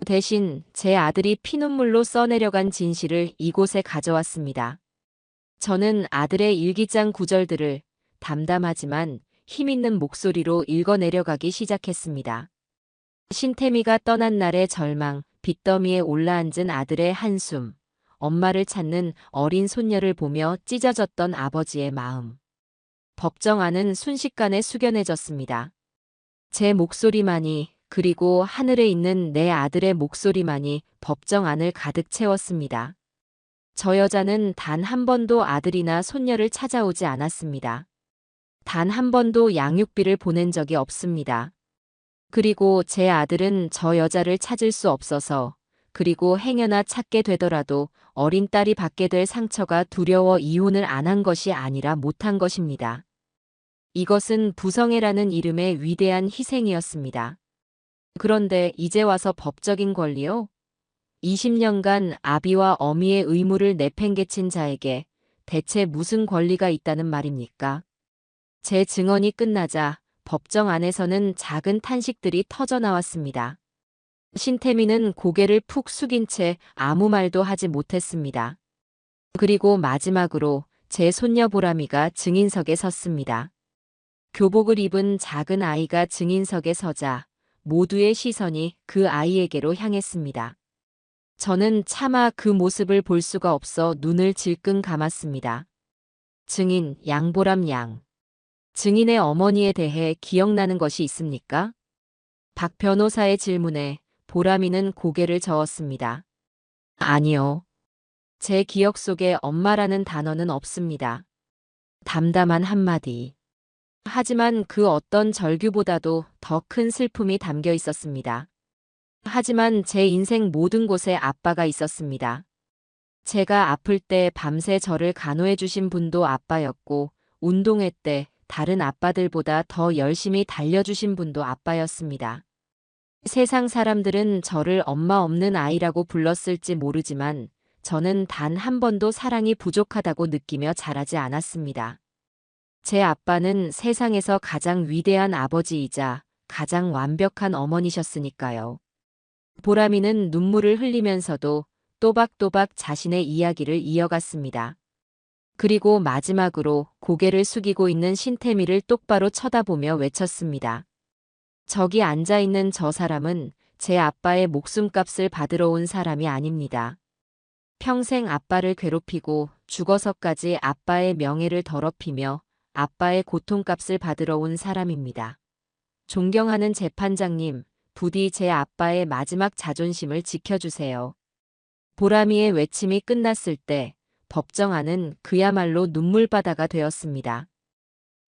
대신 제 아들이 피눈물로 써내려간 진실을 이곳에 가져왔습니다. 저는 아들의 일기장 구절들을 담담하지만 힘있는 목소리로 읽어내려가기 시작했습니다. 신태미가 떠난 날의 절망, 빚더미에 올라앉은 아들의 한숨, 엄마를 찾는 어린 손녀를 보며 찢어졌던 아버지의 마음. 법정 안은 순식간에 숙연해졌습니다. 제 목소리만이, 그리고 하늘에 있는 내 아들의 목소리만이 법정 안을 가득 채웠습니다. 저 여자는 단 한 번도 아들이나 손녀를 찾아오지 않았습니다. 단 한 번도 양육비를 보낸 적이 없습니다. 그리고 제 아들은 저 여자를 찾을 수 없어서, 그리고 행여나 찾게 되더라도 어린 딸이 받게 될 상처가 두려워 이혼을 안 한 것이 아니라 못한 것입니다. 이것은 부성애라는 이름의 위대한 희생이었습니다. 그런데 이제 와서 법적인 권리요? 20년간 아비와 어미의 의무를 내팽개친 자에게 대체 무슨 권리가 있다는 말입니까? 제 증언이 끝나자 법정 안에서는 작은 탄식들이 터져 나왔습니다. 신태미는 고개를 푹 숙인 채 아무 말도 하지 못했습니다. 그리고 마지막으로 제 손녀 보람이가 증인석에 섰습니다. 교복을 입은 작은 아이가 증인석에 서자 모두의 시선이 그 아이에게로 향했습니다. 저는 차마 그 모습을 볼 수가 없어 눈을 질끈 감았습니다. 증인 양보람 양. 증인의 어머니에 대해 기억나는 것이 있습니까? 박 변호사의 질문에 보람이는 고개를 저었습니다. 아니요. 제 기억 속에 엄마라는 단어는 없습니다. 담담한 한마디. 하지만 그 어떤 절규보다도 더 큰 슬픔이 담겨 있었습니다. 하지만 제 인생 모든 곳에 아빠가 있었습니다. 제가 아플 때 밤새 저를 간호해 주신 분도 아빠였고, 운동회 때 다른 아빠들보다 더 열심히 달려주신 분도 아빠였습니다. 세상 사람들은 저를 엄마 없는 아이라고 불렀을지 모르지만 저는 단 한 번도 사랑이 부족하다고 느끼며 자라지 않았습니다. 제 아빠는 세상에서 가장 위대한 아버지이자 가장 완벽한 어머니셨으니까요. 보람이는 눈물을 흘리면서도 또박또박 자신의 이야기를 이어갔습니다. 그리고 마지막으로 고개를 숙이고 있는 신태미를 똑바로 쳐다보며 외쳤습니다. 저기 앉아있는 저 사람은 제 아빠의 목숨값을 받으러 온 사람이 아닙니다. 평생 아빠를 괴롭히고 죽어서까지 아빠의 명예를 더럽히며 아빠의 고통값을 받으러 온 사람입니다. 존경하는 재판장님, 부디 제 아빠의 마지막 자존심을 지켜주세요. 보람이의 외침이 끝났을 때 법정 안은 그야말로 눈물바다가 되었습니다.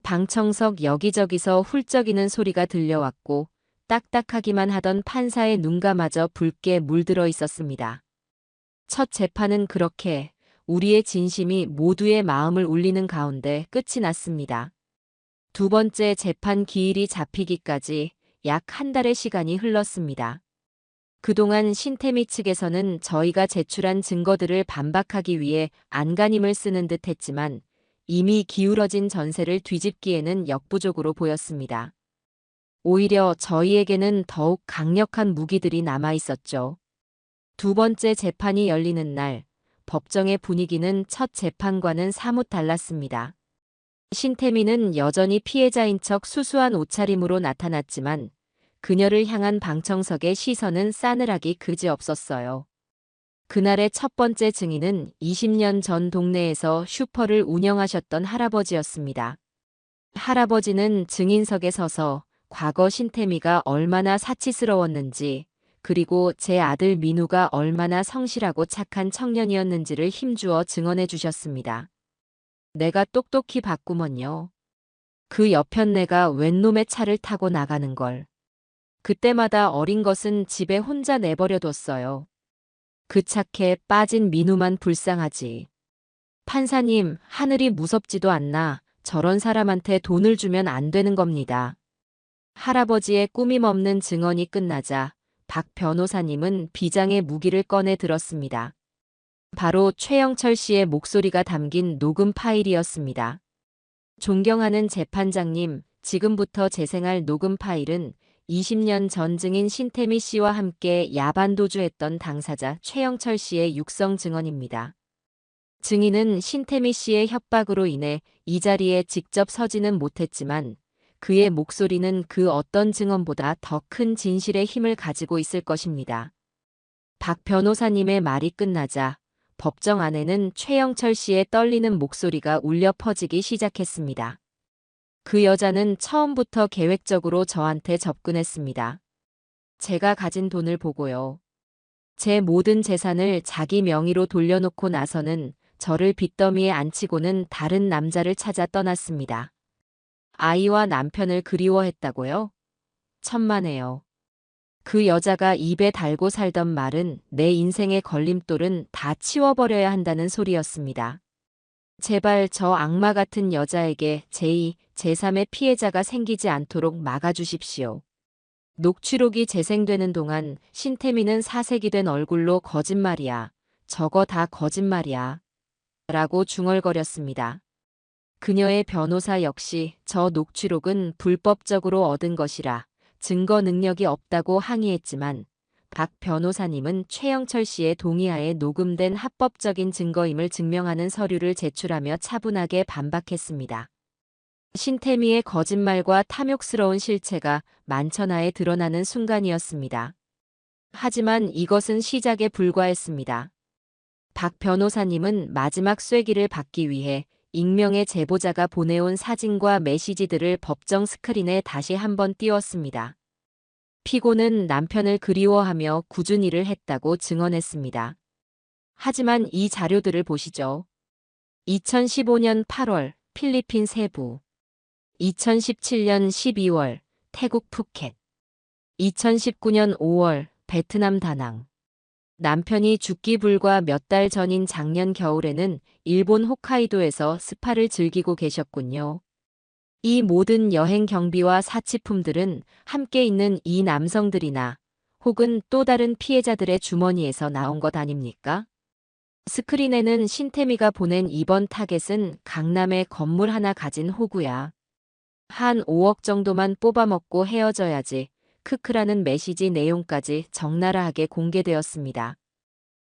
방청석 여기저기서 훌쩍이는 소리가 들려왔고 딱딱하기만 하던 판사의 눈가마저 붉게 물들어 있었습니다. 첫 재판은 그렇게 우리의 진심이 모두의 마음을 울리는 가운데 끝이 났습니다. 두 번째 재판 기일이 잡히기까지 약 한 달의 시간이 흘렀습니다. 그동안 신태미 측에서는 저희가 제출한 증거들을 반박하기 위해 안간힘을 쓰는 듯 했지만 이미 기울어진 전세를 뒤집기에는 역부족으로 보였습니다. 오히려 저희에게는 더욱 강력한 무기들이 남아 있었죠. 두 번째 재판이 열리는 날, 법정의 분위기는 첫 재판과는 사뭇 달랐습니다. 신태미는 여전히 피해자인 척 수수한 옷차림으로 나타났지만 그녀를 향한 방청석의 시선은 싸늘하기 그지없었어요. 그날의 첫 번째 증인은 20년 전 동네에서 슈퍼를 운영하셨던 할아버지였습니다. 할아버지는 증인석에 서서 과거 신태미가 얼마나 사치스러웠는지, 그리고 제 아들 민우가 얼마나 성실하고 착한 청년이었는지를 힘주어 증언해 주셨습니다. 내가 똑똑히 봤구먼요. 그 여편네가 웬 놈의 차를 타고 나가는 걸. 그때마다 어린 것은 집에 혼자 내버려뒀어요. 그 착해 빠진 민우만 불쌍하지. 판사님, 하늘이 무섭지도 않나 저런 사람한테 돈을 주면 안 되는 겁니다. 할아버지의 꾸밈 없는 증언이 끝나자 박 변호사님은 비장의 무기를 꺼내 들었습니다. 바로 최영철 씨의 목소리가 담긴 녹음 파일이었습니다. 존경하는 재판장님, 지금부터 재생할 녹음 파일은 20년 전 증인 신태미 씨와 함께 야반 도주했던 당사자 최영철 씨의 육성 증언입니다. 증인은 신태미 씨의 협박으로 인해 이 자리에 직접 서지는 못했지만 그의 목소리는 그 어떤 증언보다 더 큰 진실의 힘을 가지고 있을 것입니다. 박 변호사님의 말이 끝나자 법정 안에는 최영철 씨의 떨리는 목소리가 울려 퍼지기 시작했습니다. 그 여자는 처음부터 계획적으로 저한테 접근했습니다. 제가 가진 돈을 보고요. 제 모든 재산을 자기 명의로 돌려놓고 나서는 저를 빚더미에 앉히고는 다른 남자를 찾아 떠났습니다. 아이와 남편을 그리워했다고요? 천만에요. 그 여자가 입에 달고 살던 말은 내 인생의 걸림돌은 다 치워버려야 한다는 소리였습니다. 제발 저 악마 같은 여자에게 제2, 제3의 피해자가 생기지 않도록 막아주십시오. 녹취록이 재생되는 동안 신태미는 사색이 된 얼굴로 거짓말이야. 저거 다 거짓말이야. 라고 중얼거렸습니다. 그녀의 변호사 역시 저 녹취록은 불법적으로 얻은 것이라 증거 능력이 없다고 항의했지만 박 변호사님은 최영철 씨의 동의하에 녹음된 합법적인 증거임을 증명하는 서류를 제출하며 차분하게 반박했습니다. 신태미의 거짓말과 탐욕스러운 실체가 만천하에 드러나는 순간이었습니다. 하지만 이것은 시작에 불과했습니다. 박 변호사님은 마지막 쐐기를 받기 위해 익명의 제보자가 보내온 사진과 메시지들을 법정 스크린에 다시 한번 띄웠습니다. 피고는 남편을 그리워하며 꾸준히 일을 했다고 증언했습니다. 하지만 이 자료들을 보시죠. 2015년 8월 필리핀 세부, 2017년 12월 태국 푸켓, 2019년 5월 베트남 다낭. 남편이 죽기 불과 몇 달 전인 작년 겨울에는 일본 홋카이도에서 스파를 즐기고 계셨군요. 이 모든 여행 경비와 사치품들은 함께 있는 이 남성들이나 혹은 또 다른 피해자들의 주머니에서 나온 것 아닙니까? 스크린에는 신태미가 보낸 이번 타겟은 강남의 건물 하나 가진 호구야. 한 5억 정도만 뽑아먹고 헤어져야지. 크크라는 메시지 내용까지 적나라하게 공개되었습니다.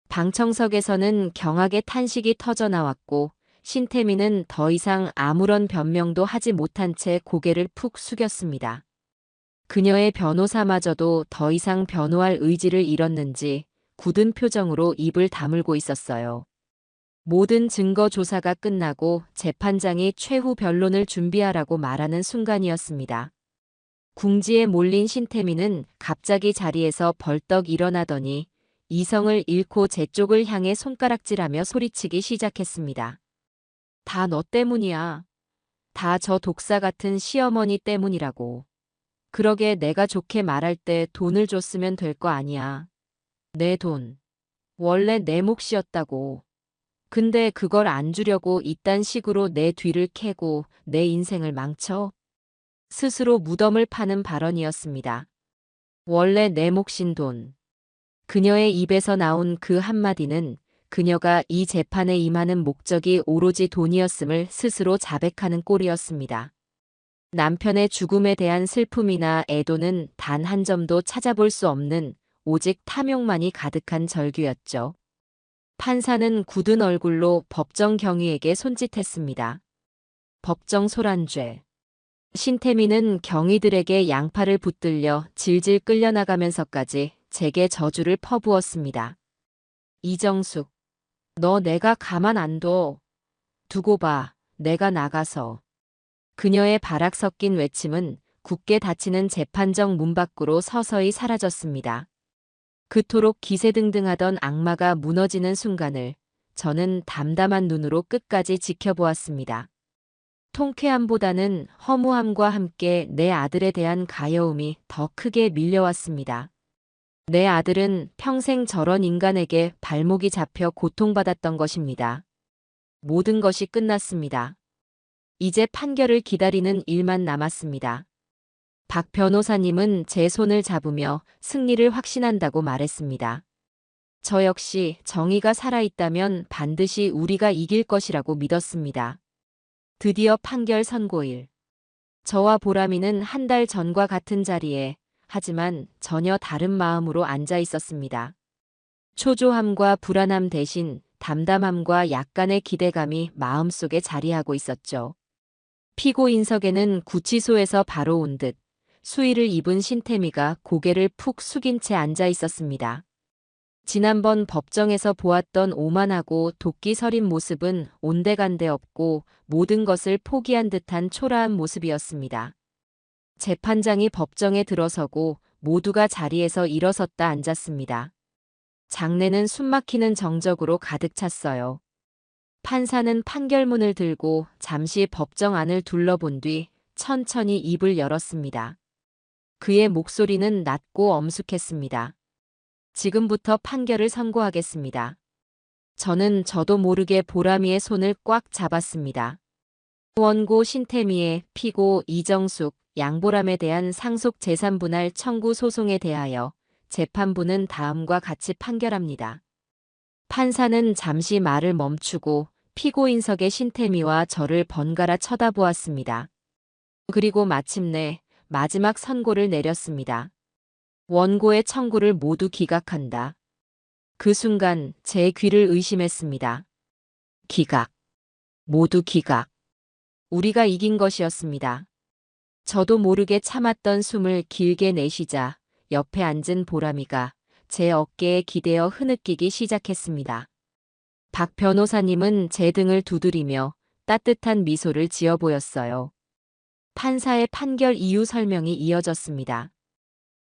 방청석에서는 경악의 탄식이 터져나왔고 신태미는 더 이상 아무런 변명도 하지 못한 채 고개를 푹 숙였습니다. 그녀의 변호사마저도 더 이상 변호할 의지를 잃었는지 굳은 표정으로 입을 다물고 있었어요. 모든 증거 조사가 끝나고 재판장이 최후 변론을 준비하라고 말하는 순간이었습니다. 궁지에 몰린 신태미는 갑자기 자리에서 벌떡 일어나더니 이성을 잃고 제 쪽을 향해 손가락질하며 소리치기 시작했습니다. 다 너 때문이야. 다 저 독사 같은 시어머니 때문이라고. 그러게 내가 좋게 말할 때 돈을 줬으면 될 거 아니야. 내 돈. 원래 내 몫이었다고. 근데 그걸 안 주려고 이딴 식으로 내 뒤를 캐고 내 인생을 망쳐? 스스로 무덤을 파는 발언이었습니다. 원래 내 몫인 돈. 그녀의 입에서 나온 그 한마디는 그녀가 이 재판에 임하는 목적이 오로지 돈이었음을 스스로 자백하는 꼴이었습니다. 남편의 죽음에 대한 슬픔이나 애도는 단 한 점도 찾아볼 수 없는 오직 탐욕만이 가득한 절규였죠. 판사는 굳은 얼굴로 법정 경위에게 손짓했습니다. 법정 소란죄. 신태미는 경위들에게 양팔을 붙들려 질질 끌려나가면서까지 제게 저주를 퍼부었습니다. 이정숙, 너 내가 가만 안 둬. 두고 봐, 내가 나가서. 그녀의 바락 섞인 외침은 굳게 닫히는 재판정 문 밖으로 서서히 사라졌습니다. 그토록 기세등등하던 악마가 무너지는 순간을 저는 담담한 눈으로 끝까지 지켜보았습니다. 통쾌함보다는 허무함과 함께 내 아들에 대한 가여움이 더 크게 밀려왔습니다. 내 아들은 평생 저런 인간에게 발목이 잡혀 고통받았던 것입니다. 모든 것이 끝났습니다. 이제 판결을 기다리는 일만 남았습니다. 박 변호사님은 제 손을 잡으며 승리를 확신한다고 말했습니다. 저 역시 정의가 살아있다면 반드시 우리가 이길 것이라고 믿었습니다. 드디어 판결 선고일. 저와 보람이는 한 달 전과 같은 자리에, 하지만 전혀 다른 마음으로 앉아 있었습니다. 초조함과 불안함 대신 담담함과 약간의 기대감이 마음속에 자리하고 있었죠. 피고 인석에는 구치소에서 바로 온 듯 수의를 입은 신태미가 고개를 푹 숙인 채 앉아 있었습니다. 지난번 법정에서 보았던 오만하고 도끼 서린 모습은 온데간데 없고 모든 것을 포기한 듯한 초라한 모습이었습니다. 재판장이 법정에 들어서고 모두가 자리에서 일어섰다 앉았습니다. 장내는 숨막히는 정적으로 가득 찼어요. 판사는 판결문을 들고 잠시 법정 안을 둘러본 뒤 천천히 입을 열었습니다. 그의 목소리는 낮고 엄숙했습니다. 지금부터 판결을 선고하겠습니다. 저도 모르게 보람이의 손을 꽉 잡았습니다. 원고 신태미의 피고 이정숙, 양보람에 대한 상속 재산분할 청구 소송에 대하여 재판부는 다음과 같이 판결합니다. 판사는 잠시 말을 멈추고 피고인석의 신태미와 저를 번갈아 쳐다보았습니다. 그리고 마침내 마지막 선고를 내렸습니다. 원고의 청구를 모두 기각한다. 그 순간 제 귀를 의심했습니다. 기각. 모두 기각. 우리가 이긴 것이었습니다. 저도 모르게 참았던 숨을 길게 내쉬자 옆에 앉은 보람이가 제 어깨에 기대어 흐느끼기 시작했습니다. 박 변호사님은 제 등을 두드리며 따뜻한 미소를 지어 보였어요. 판사의 판결 이유 설명이 이어졌습니다.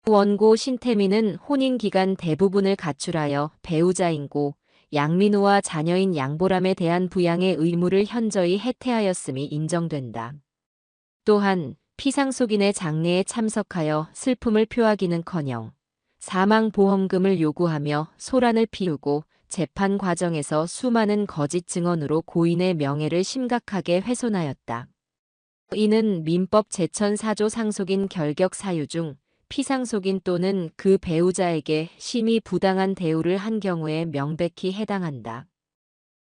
원고 신태미는 혼인 기간 대부분을 가출하여 배우자인고 양민우와 자녀인 양보람에 대한 부양의 의무를 현저히 해태하였음이 인정된다. 또한 피상속인의 장례에 참석하여 슬픔을 표하기는커녕 사망보험금을 요구하며 소란을 피우고 재판 과정에서 수많은 거짓 증언으로 고인의 명예를 심각하게 훼손하였다. 이는 민법 제1004조 상속인 결격 사유 중 피상속인 또는 그 배우자에게 심히 부당한 대우를 한 경우에 명백히 해당한다.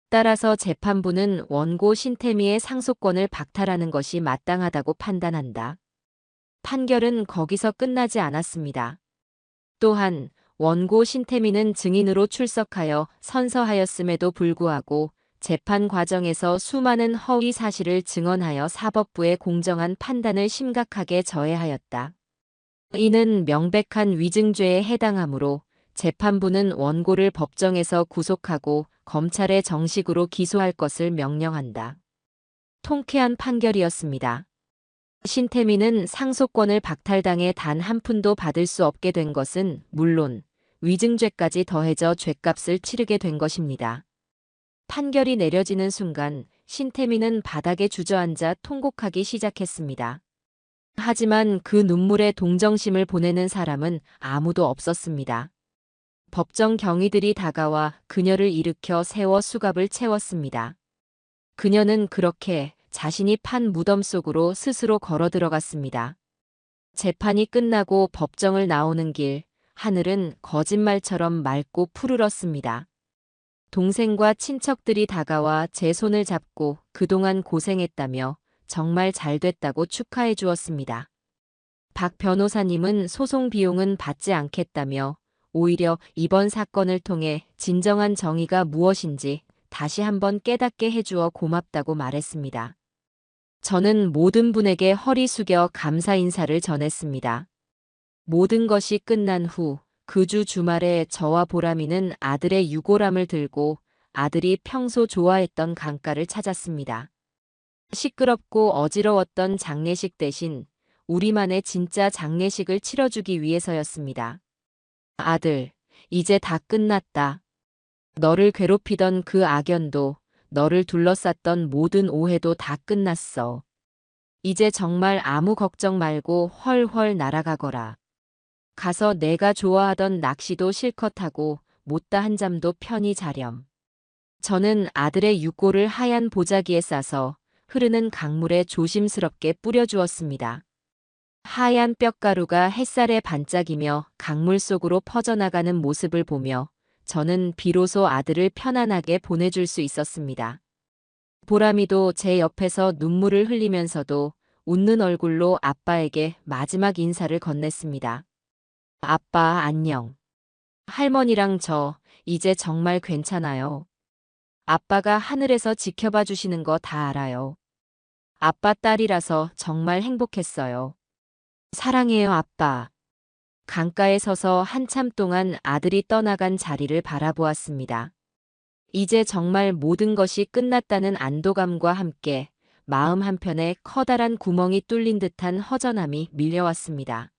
따라서 재판부는 원고 신태미의 상속권을 박탈하는 것이 마땅하다고 판단한다. 판결은 거기서 끝나지 않았습니다. 또한 원고 신태미는 증인으로 출석하여 선서하였음에도 불구하고 재판 과정에서 수많은 허위 사실을 증언하여 사법부의 공정한 판단을 심각하게 저해하였다. 이는 명백한 위증죄에 해당하므로 재판부는 원고를 법정에서 구속하고 검찰에 정식으로 기소할 것을 명령한다. 통쾌한 판결이었습니다. 신태미는 상속권을 박탈당해 단 한 푼도 받을 수 없게 된 것은 물론 위증죄까지 더해져 죗값을 치르게 된 것입니다. 판결이 내려지는 순간 신태미는 바닥에 주저앉아 통곡하기 시작했습니다. 하지만 그 눈물에 동정심을 보내는 사람은 아무도 없었습니다. 법정 경위들이 다가와 그녀를 일으켜 세워 수갑을 채웠습니다. 그녀는 그렇게 자신이 판 무덤 속으로 스스로 걸어 들어갔습니다. 재판이 끝나고 법정을 나오는 길, 하늘은 거짓말처럼 맑고 푸르렀습니다. 동생과 친척들이 다가와 제 손을 잡고 그동안 고생했다며 정말 잘 됐다고 축하해 주었습니다. 박 변호사님은 소송 비용은 받지 않겠다며 오히려 이번 사건을 통해 진정한 정의가 무엇인지 다시 한번 깨닫게 해주어 고맙다고 말했습니다. 저는 모든 분에게 허리 숙여 감사 인사를 전했습니다. 모든 것이 끝난 후 그 주 주말에 저와 보람이는 아들의 유골함을 들고 아들이 평소 좋아했던 강가를 찾았습니다. 시끄럽고 어지러웠던 장례식 대신 우리만의 진짜 장례식을 치러주기 위해서였습니다. 아들, 이제 다 끝났다. 너를 괴롭히던 그 악연도, 너를 둘러쌌던 모든 오해도 다 끝났어. 이제 정말 아무 걱정 말고 훨훨 날아가거라. 가서 내가 좋아하던 낚시도 실컷 하고 못다 한 잠도 편히 자렴. 저는 아들의 육골을 하얀 보자기에 싸서 흐르는 강물에 조심스럽게 뿌려주었습니다. 하얀 뼈가루가 햇살에 반짝이며 강물 속으로 퍼져나가는 모습을 보며 저는 비로소 아들을 편안하게 보내줄 수 있었습니다. 보람이도 제 옆에서 눈물을 흘리면서도 웃는 얼굴로 아빠에게 마지막 인사를 건넸습니다. 아빠, 안녕. 할머니랑 저, 이제 정말 괜찮아요. 아빠가 하늘에서 지켜봐 주시는 거 다 알아요. 아빠 딸이라서 정말 행복했어요. 사랑해요, 아빠. 강가에 서서 한참 동안 아들이 떠나간 자리를 바라보았습니다. 이제 정말 모든 것이 끝났다는 안도감과 함께 마음 한편에 커다란 구멍이 뚫린 듯한 허전함이 밀려왔습니다.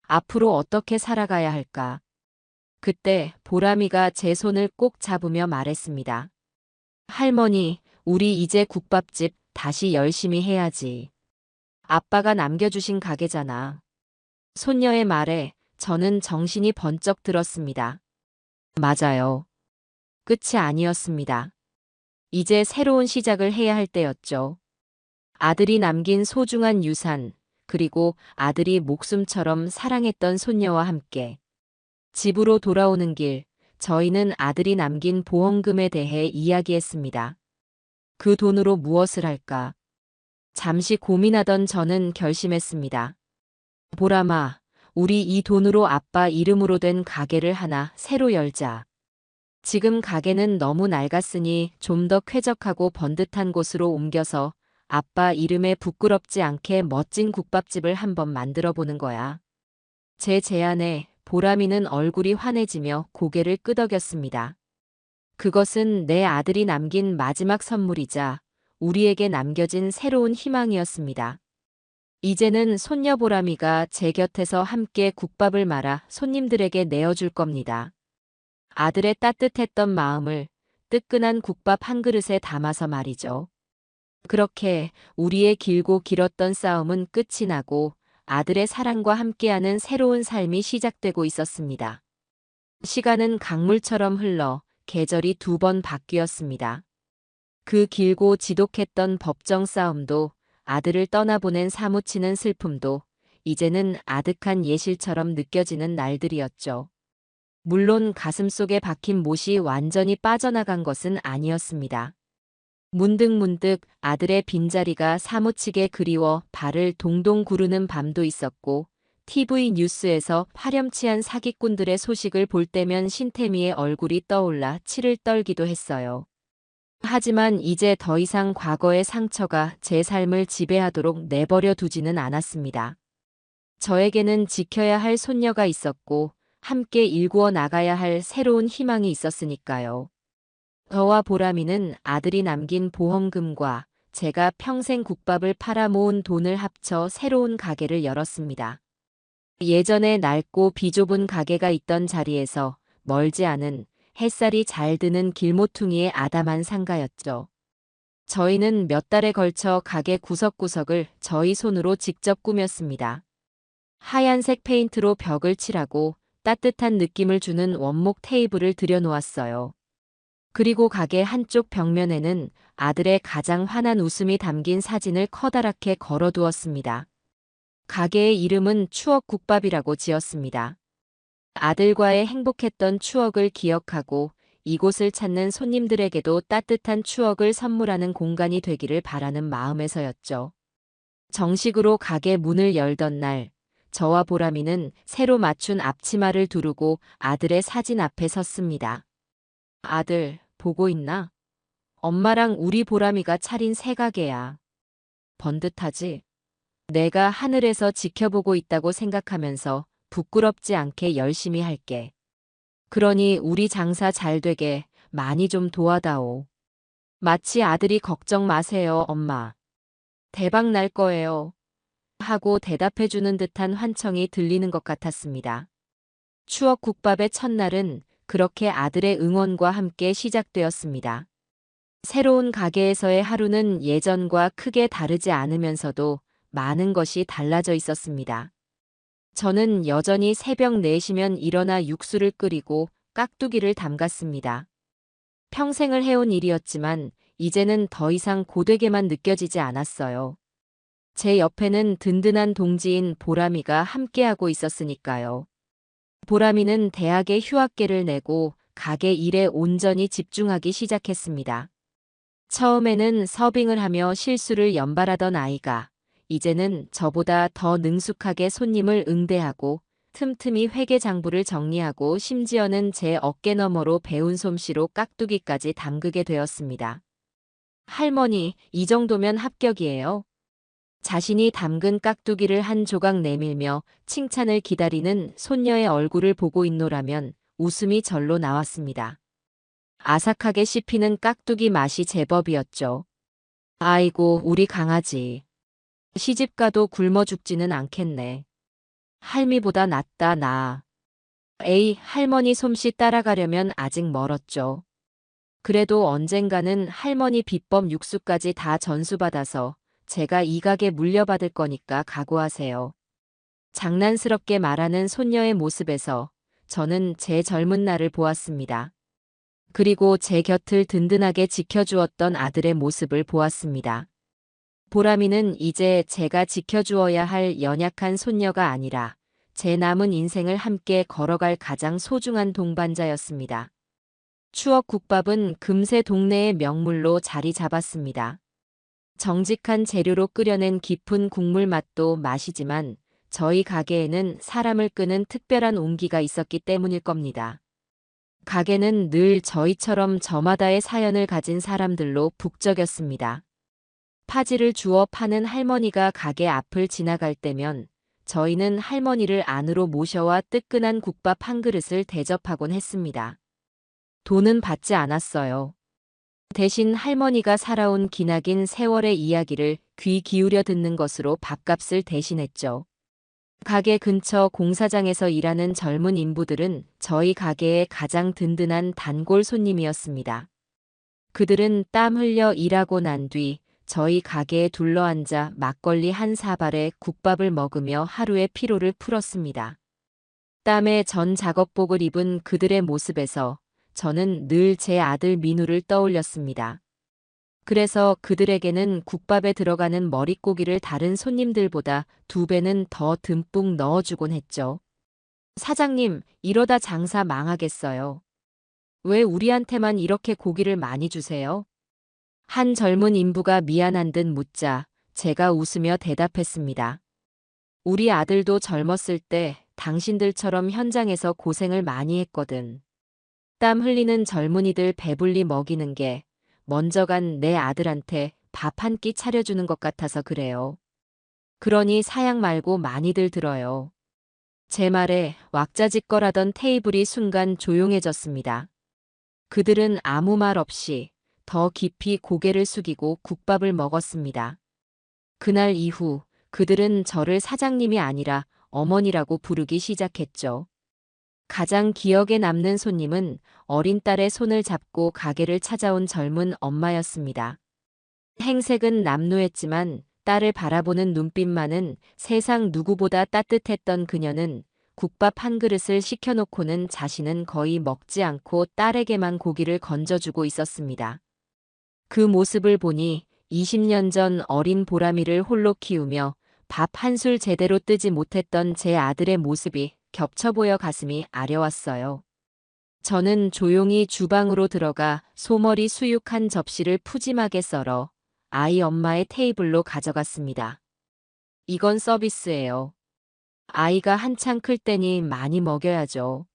앞으로 어떻게 살아가야 할까? 그때 보람이가 제 손을 꼭 잡으며 말했습니다. 할머니, 우리 이제 국밥집 다시 열심히 해야지. 아빠가 남겨주신 가게잖아. 손녀의 말에 저는 정신이 번쩍 들었습니다. 맞아요. 끝이 아니었습니다. 이제 새로운 시작을 해야 할 때였죠. 아들이 남긴 소중한 유산, 그리고 아들이 목숨처럼 사랑했던 손녀와 함께 집으로 돌아오는 길, 저희는 아들이 남긴 보험금에 대해 이야기했습니다. 그 돈으로 무엇을 할까? 잠시 고민하던 저는 결심했습니다. 보람아, 우리 이 돈으로 아빠 이름으로 된 가게를 하나 새로 열자. 지금 가게는 너무 낡았으니 좀 더 쾌적하고 번듯한 곳으로 옮겨서 아빠 이름에 부끄럽지 않게 멋진 국밥집을 한번 만들어 보는 거야. 제 제안에 보람이는 얼굴이 환해지며 고개를 끄덕였습니다. 그것은 내 아들이 남긴 마지막 선물이자 우리에게 남겨진 새로운 희망이었습니다. 이제는 손녀 보람이가 제 곁에서 함께 국밥을 말아 손님들에게 내어줄 겁니다. 아들의 따뜻했던 마음을 뜨끈한 국밥 한 그릇에 담아서 말이죠. 그렇게 우리의 길고 길었던 싸움은 끝이 나고 아들의 사랑과 함께하는 새로운 삶이 시작되고 있었습니다. 시간은 강물처럼 흘러 계절이 2번 바뀌었습니다. 그 길고 지독했던 법정 싸움도 아들을 떠나보낸 사무치는 슬픔도 이제는 아득한 예실처럼 느껴지는 날들이었죠. 물론 가슴속에 박힌 못이 완전히 빠져나간 것은 아니었습니다. 문득문득 아들의 빈자리가 사무치게 그리워 발을 동동 구르는 밤도 있었고 TV 뉴스에서 파렴치한 사기꾼들의 소식을 볼 때면 신태미의 얼굴이 떠올라 치를 떨기도 했어요. 하지만 이제 더 이상 과거의 상처가 제 삶을 지배하도록 내버려 두지는 않았습니다. 저에게는 지켜야 할 손녀가 있었고 함께 일구어 나가야 할 새로운 희망이 있었으니까요. 저와 보람이는 아들이 남긴 보험금과 제가 평생 국밥을 팔아 모은 돈을 합쳐 새로운 가게를 열었습니다. 예전에 낡고 비좁은 가게가 있던 자리에서 멀지 않은 햇살이 잘 드는 길모퉁이의 아담한 상가였죠. 저희는 몇 달에 걸쳐 가게 구석구석을 저희 손으로 직접 꾸몄습니다. 하얀색 페인트로 벽을 칠하고 따뜻한 느낌을 주는 원목 테이블을 들여놓았어요. 그리고 가게 한쪽 벽면에는 아들의 가장 환한 웃음이 담긴 사진을 커다랗게 걸어두었습니다. 가게의 이름은 추억국밥이라고 지었습니다. 아들과의 행복했던 추억을 기억하고 이곳을 찾는 손님들에게도 따뜻한 추억을 선물하는 공간이 되기를 바라는 마음에서였죠. 정식으로 가게 문을 열던 날, 저와 보람이는 새로 맞춘 앞치마를 두르고 아들의 사진 앞에 섰습니다. 아들, 보고 있나? 엄마랑 우리 보람이가 차린 새 가게야. 번듯하지? 내가 하늘에서 지켜보고 있다고 생각하면서 부끄럽지 않게 열심히 할게. 그러니 우리 장사 잘 되게 많이 좀 도와다오. 마치 아들이 걱정 마세요, 엄마. 대박 날 거예요. 하고 대답해주는 듯한 환청이 들리는 것 같았습니다. 추억 국밥의 첫날은 그렇게 아들의 응원과 함께 시작되었습니다. 새로운 가게에서의 하루는 예전과 크게 다르지 않으면서도 많은 것이 달라져 있었습니다. 저는 여전히 새벽 4시면 일어나 육수를 끓이고 깍두기를 담갔습니다. 평생을 해온 일이었지만 이제는 더 이상 고되게만 느껴지지 않았어요. 제 옆에는 든든한 동지인 보람이가 함께하고 있었으니까요. 보람이는 대학에 휴학계를 내고 가게 일에 온전히 집중하기 시작했습니다. 처음에는 서빙을 하며 실수를 연발하던 아이가 이제는 저보다 더 능숙하게 손님을 응대하고 틈틈이 회계 장부를 정리하고 심지어는 제 어깨 너머로 배운 솜씨로 깍두기까지 담그게 되었습니다. 할머니, 이 정도면 합격이에요. 자신이 담근 깍두기를 한 조각 내밀며 칭찬을 기다리는 손녀의 얼굴을 보고 있노라면 웃음이 절로 나왔습니다. 아삭하게 씹히는 깍두기 맛이 제법이었죠. 아이고, 우리 강아지. 시집가도 굶어 죽지는 않겠네. 할미보다 낫다, 나. 에이, 할머니 솜씨 따라가려면 아직 멀었죠. 그래도 언젠가는 할머니 비법 육수까지 다 전수받아서 제가 이 가게 물려받을 거니까 각오하세요. 장난스럽게 말하는 손녀의 모습에서 저는 제 젊은 날을 보았습니다. 그리고 제 곁을 든든하게 지켜주었던 아들의 모습을 보았습니다. 보람이는 이제 제가 지켜주어야 할 연약한 손녀가 아니라 제 남은 인생을 함께 걸어갈 가장 소중한 동반자였습니다. 추억 국밥은 금세 동네의 명물로 자리 잡았습니다. 정직한 재료로 끓여낸 깊은 국물 맛도 맛이지만 저희 가게에는 사람을 끄는 특별한 온기가 있었기 때문일 겁니다. 가게는 늘 저희처럼 저마다의 사연을 가진 사람들로 북적였습니다. 파지를 주워 파는 할머니가 가게 앞을 지나갈 때면 저희는 할머니를 안으로 모셔와 뜨끈한 국밥 한 그릇을 대접하곤 했습니다. 돈은 받지 않았어요. 대신 할머니가 살아온 기나긴 세월의 이야기를 귀 기울여 듣는 것으로 밥값을 대신했죠. 가게 근처 공사장에서 일하는 젊은 인부들은 저희 가게의 가장 든든한 단골 손님이었습니다. 그들은 땀 흘려 일하고 난 뒤 저희 가게에 둘러앉아 막걸리 한 사발에 국밥을 먹으며 하루의 피로를 풀었습니다. 땀에 전 작업복을 입은 그들의 모습에서 저는 늘 제 아들 민우를 떠올렸습니다. 그래서 그들에게는 국밥에 들어가는 머릿고기를 다른 손님들보다 2배는 더 듬뿍 넣어주곤 했죠. 사장님, 이러다 장사 망하겠어요. 왜 우리한테만 이렇게 고기를 많이 주세요? 한 젊은 인부가 미안한 듯 묻자 제가 웃으며 대답했습니다. 우리 아들도 젊었을 때 당신들처럼 현장에서 고생을 많이 했거든. 땀 흘리는 젊은이들 배불리 먹이는 게 먼저 간 내 아들한테 밥 한 끼 차려주는 것 같아서 그래요. 그러니 사양 말고 많이들 들어요. 제 말에 왁자지껄하던 테이블이 순간 조용해졌습니다. 그들은 아무 말 없이 더 깊이 고개를 숙이고 국밥을 먹었습니다. 그날 이후 그들은 저를 사장님이 아니라 어머니라고 부르기 시작했죠. 가장 기억에 남는 손님은 어린 딸의 손을 잡고 가게를 찾아온 젊은 엄마였습니다. 행색은 남루했지만 딸을 바라보는 눈빛만은 세상 누구보다 따뜻했던 그녀는 국밥 한 그릇을 시켜놓고는 자신은 거의 먹지 않고 딸에게만 고기를 건져주고 있었습니다. 그 모습을 보니 20년 전 어린 보람이를 홀로 키우며 밥 한술 제대로 뜨지 못했던 제 아들의 모습이 겹쳐 보여 가슴이 아려왔어요. 저는 조용히 주방으로 들어가 소머리 수육한 접시를 푸짐하게 썰어 아이 엄마의 테이블로 가져갔습니다. 이건 서비스예요. 아이가 한창 클 때니 많이 먹여야죠.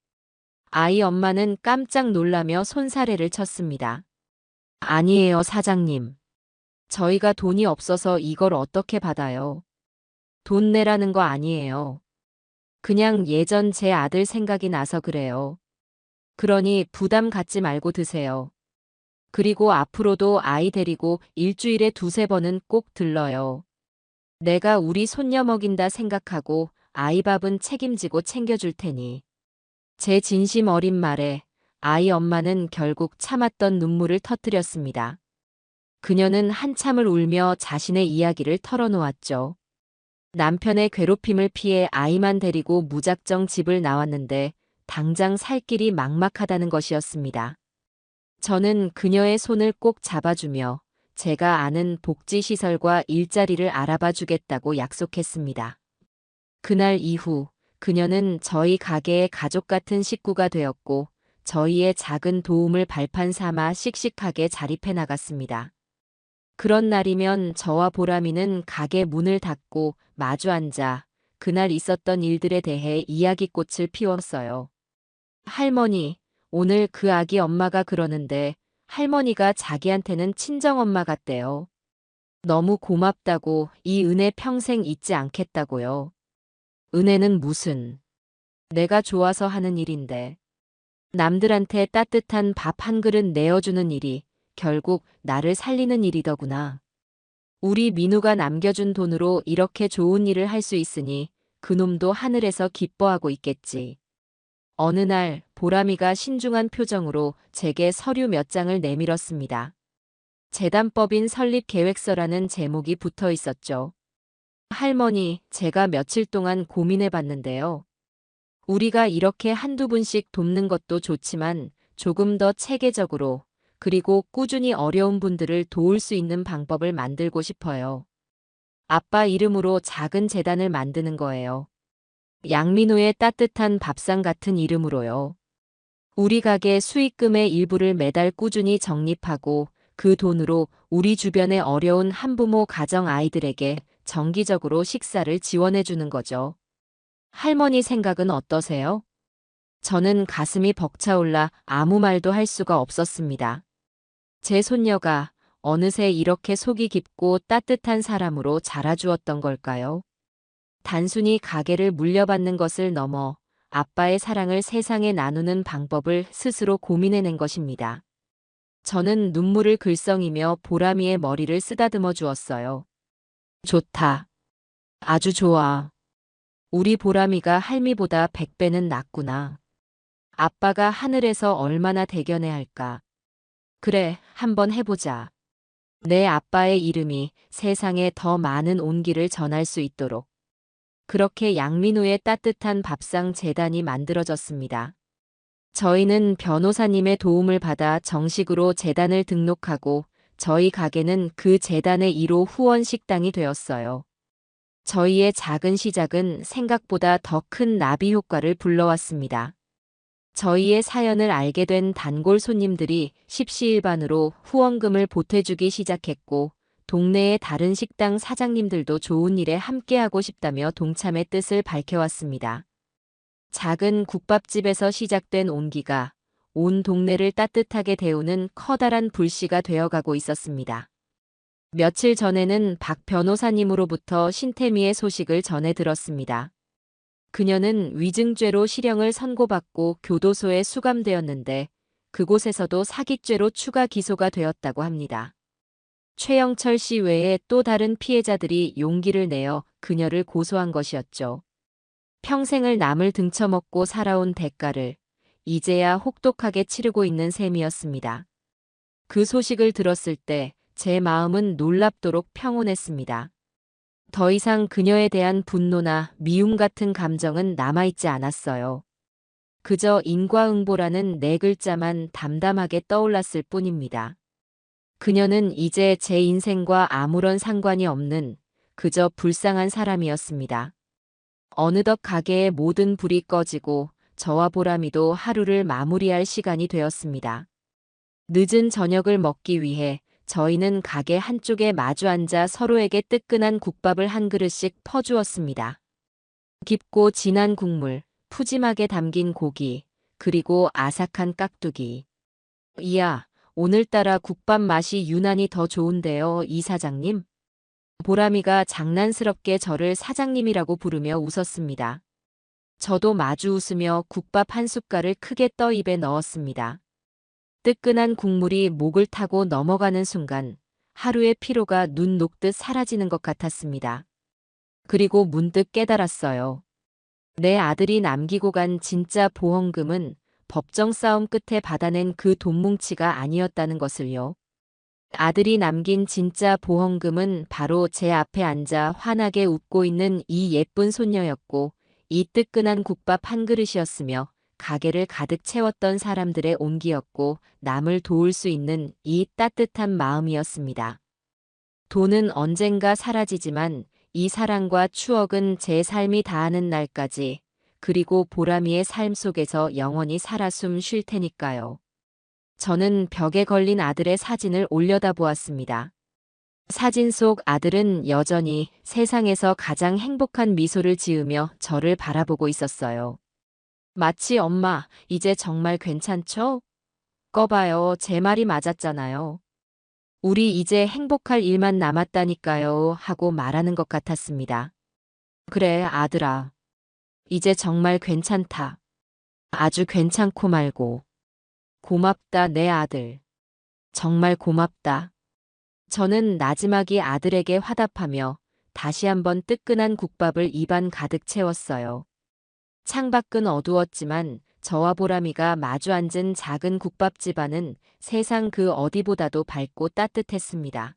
아이 엄마는 깜짝 놀라며 손사래를 쳤습니다. 아니에요, 사장님. 저희가 돈이 없어서 이걸 어떻게 받아요? 돈 내라는 거 아니에요. 그냥 예전 제 아들 생각이 나서 그래요. 그러니 부담 갖지 말고 드세요. 그리고 앞으로도 아이 데리고 일주일에 2~3번은 꼭 들러요. 내가 우리 손녀 먹인다 생각하고 아이 밥은 책임지고 챙겨줄 테니. 제 진심 어린 말에 아이 엄마는 결국 참았던 눈물을 터뜨렸습니다. 그녀는 한참을 울며 자신의 이야기를 털어놓았죠. 남편의 괴롭힘을 피해 아이만 데리고 무작정 집을 나왔는데 당장 살 길이 막막하다는 것이었습니다. 저는 그녀의 손을 꼭 잡아주며 제가 아는 복지시설과 일자리를 알아봐 주겠다고 약속했습니다. 그날 이후 그녀는 저희 가게의 가족 같은 식구가 되었고 저희의 작은 도움을 발판 삼아 씩씩하게 자립해 나갔습니다. 그런 날이면 저와 보람이는 가게 문을 닫고 마주 앉아 그날 있었던 일들에 대해 이야기꽃을 피웠어요. 할머니, 오늘 그 아기 엄마가 그러는데 할머니가 자기한테는 친정엄마 같대요. 너무 고맙다고 이 은혜 평생 잊지 않겠다고요. 은혜는 무슨? 내가 좋아서 하는 일인데. 남들한테 따뜻한 밥 한 그릇 내어주는 일이 결국 나를 살리는 일이더구나. 우리 민우가 남겨준 돈으로 이렇게 좋은 일을 할 수 있으니 그놈도 하늘에서 기뻐하고 있겠지. 어느 날 보람이가 신중한 표정으로 제게 서류 몇 장을 내밀었습니다. 재단법인 설립 계획서라는 제목이 붙어 있었죠. 할머니, 제가 며칠 동안 고민해 봤는데요. 우리가 이렇게 한두 분씩 돕는 것도 좋지만 조금 더 체계적으로 그리고 꾸준히 어려운 분들을 도울 수 있는 방법을 만들고 싶어요. 아빠 이름으로 작은 재단을 만드는 거예요. 양민호의 따뜻한 밥상 같은 이름으로요. 우리 가게 수익금의 일부를 매달 꾸준히 적립하고 그 돈으로 우리 주변의 어려운 한부모 가정 아이들에게 정기적으로 식사를 지원해 주는 거죠. 할머니 생각은 어떠세요? 저는 가슴이 벅차올라 아무 말도 할 수가 없었습니다. 제 손녀가 어느새 이렇게 속이 깊고 따뜻한 사람으로 자라주었던 걸까요? 단순히 가게를 물려받는 것을 넘어 아빠의 사랑을 세상에 나누는 방법을 스스로 고민해낸 것입니다. 저는 눈물을 글썽이며 보람이의 머리를 쓰다듬어 주었어요. 좋다. 아주 좋아. 우리 보람이가 할미보다 100배는 낫구나. 아빠가 하늘에서 얼마나 대견해 할까. 그래, 한번 해보자. 내 아빠의 이름이 세상에 더 많은 온기를 전할 수 있도록. 그렇게 양민우의 따뜻한 밥상 재단이 만들어졌습니다. 저희는 변호사님의 도움을 받아 정식으로 재단을 등록하고 저희 가게는 그 재단의 1호 후원 식당이 되었어요. 저희의 작은 시작은 생각보다 더 큰 나비 효과를 불러왔습니다. 저희의 사연을 알게 된 단골 손님들이 십시일반으로 후원금을 보태주기 시작했고 동네의 다른 식당 사장님들도 좋은 일에 함께하고 싶다며 동참의 뜻을 밝혀왔습니다. 작은 국밥집에서 시작된 온기가 온 동네를 따뜻하게 데우는 커다란 불씨가 되어가고 있었습니다. 며칠 전에는 박 변호사님으로부터 신태미의 소식을 전해 들었습니다. 그녀는 위증죄로 실형을 선고받고 교도소에 수감되었는데 그곳에서도 사기죄로 추가 기소가 되었다고 합니다. 최영철 씨 외에 또 다른 피해자들이 용기를 내어 그녀를 고소한 것이었죠. 평생을 남을 등쳐먹고 살아온 대가를 이제야 혹독하게 치르고 있는 셈이었습니다. 그 소식을 들었을 때 제 마음은 놀랍도록 평온했습니다. 더 이상 그녀에 대한 분노나 미움 같은 감정은 남아있지 않았어요. 그저 인과응보라는 네 글자만 담담하게 떠올랐을 뿐입니다. 그녀는 이제 제 인생과 아무런 상관이 없는 그저 불쌍한 사람이었습니다. 어느덧 가게의 모든 불이 꺼지고 저와 보람이도 하루를 마무리할 시간이 되었습니다. 늦은 저녁을 먹기 위해 저희는 가게 한쪽에 마주 앉아 서로에게 뜨끈한 국밥을 한 그릇씩 퍼주었습니다. 깊고 진한 국물, 푸짐하게 담긴 고기, 그리고 아삭한 깍두기. 이야, 오늘따라 국밥 맛이 유난히 더 좋은데요, 이 사장님? 보람이가 장난스럽게 저를 사장님이라고 부르며 웃었습니다. 저도 마주 웃으며 국밥 한 숟갈을 크게 떠 입에 넣었습니다. 뜨끈한 국물이 목을 타고 넘어가는 순간 하루의 피로가 눈 녹듯 사라지는 것 같았습니다. 그리고 문득 깨달았어요. 내 아들이 남기고 간 진짜 보험금은 법정 싸움 끝에 받아낸 그 돈뭉치가 아니었다는 것을요. 아들이 남긴 진짜 보험금은 바로 제 앞에 앉아 환하게 웃고 있는 이 예쁜 손녀였고 이 뜨끈한 국밥 한 그릇이었으며 가게를 가득 채웠던 사람들의 온기였고 남을 도울 수 있는 이 따뜻한 마음이었습니다. 돈은 언젠가 사라지지만 이 사랑과 추억은 제 삶이 다하는 날까지 그리고 보람이의 삶 속에서 영원히 살아 숨 쉴 테니까요. 저는 벽에 걸린 아들의 사진을 올려다보았습니다. 사진 속 아들은 여전히 세상에서 가장 행복한 미소를 지으며 저를 바라보고 있었어요. 마치 엄마, 이제 정말 괜찮죠? 꺼봐요. 제 말이 맞았잖아요. 우리 이제 행복할 일만 남았다니까요. 하고 말하는 것 같았습니다. 그래, 아들아. 이제 정말 괜찮다. 아주 괜찮고 말고. 고맙다, 내 아들. 정말 고맙다. 저는 나지막이 아들에게 화답하며 다시 한번 뜨끈한 국밥을 입안 가득 채웠어요. 창밖은 어두웠지만 저와 보람이가 마주 앉은 작은 국밥집 안은 세상 그 어디보다도 밝고 따뜻했습니다.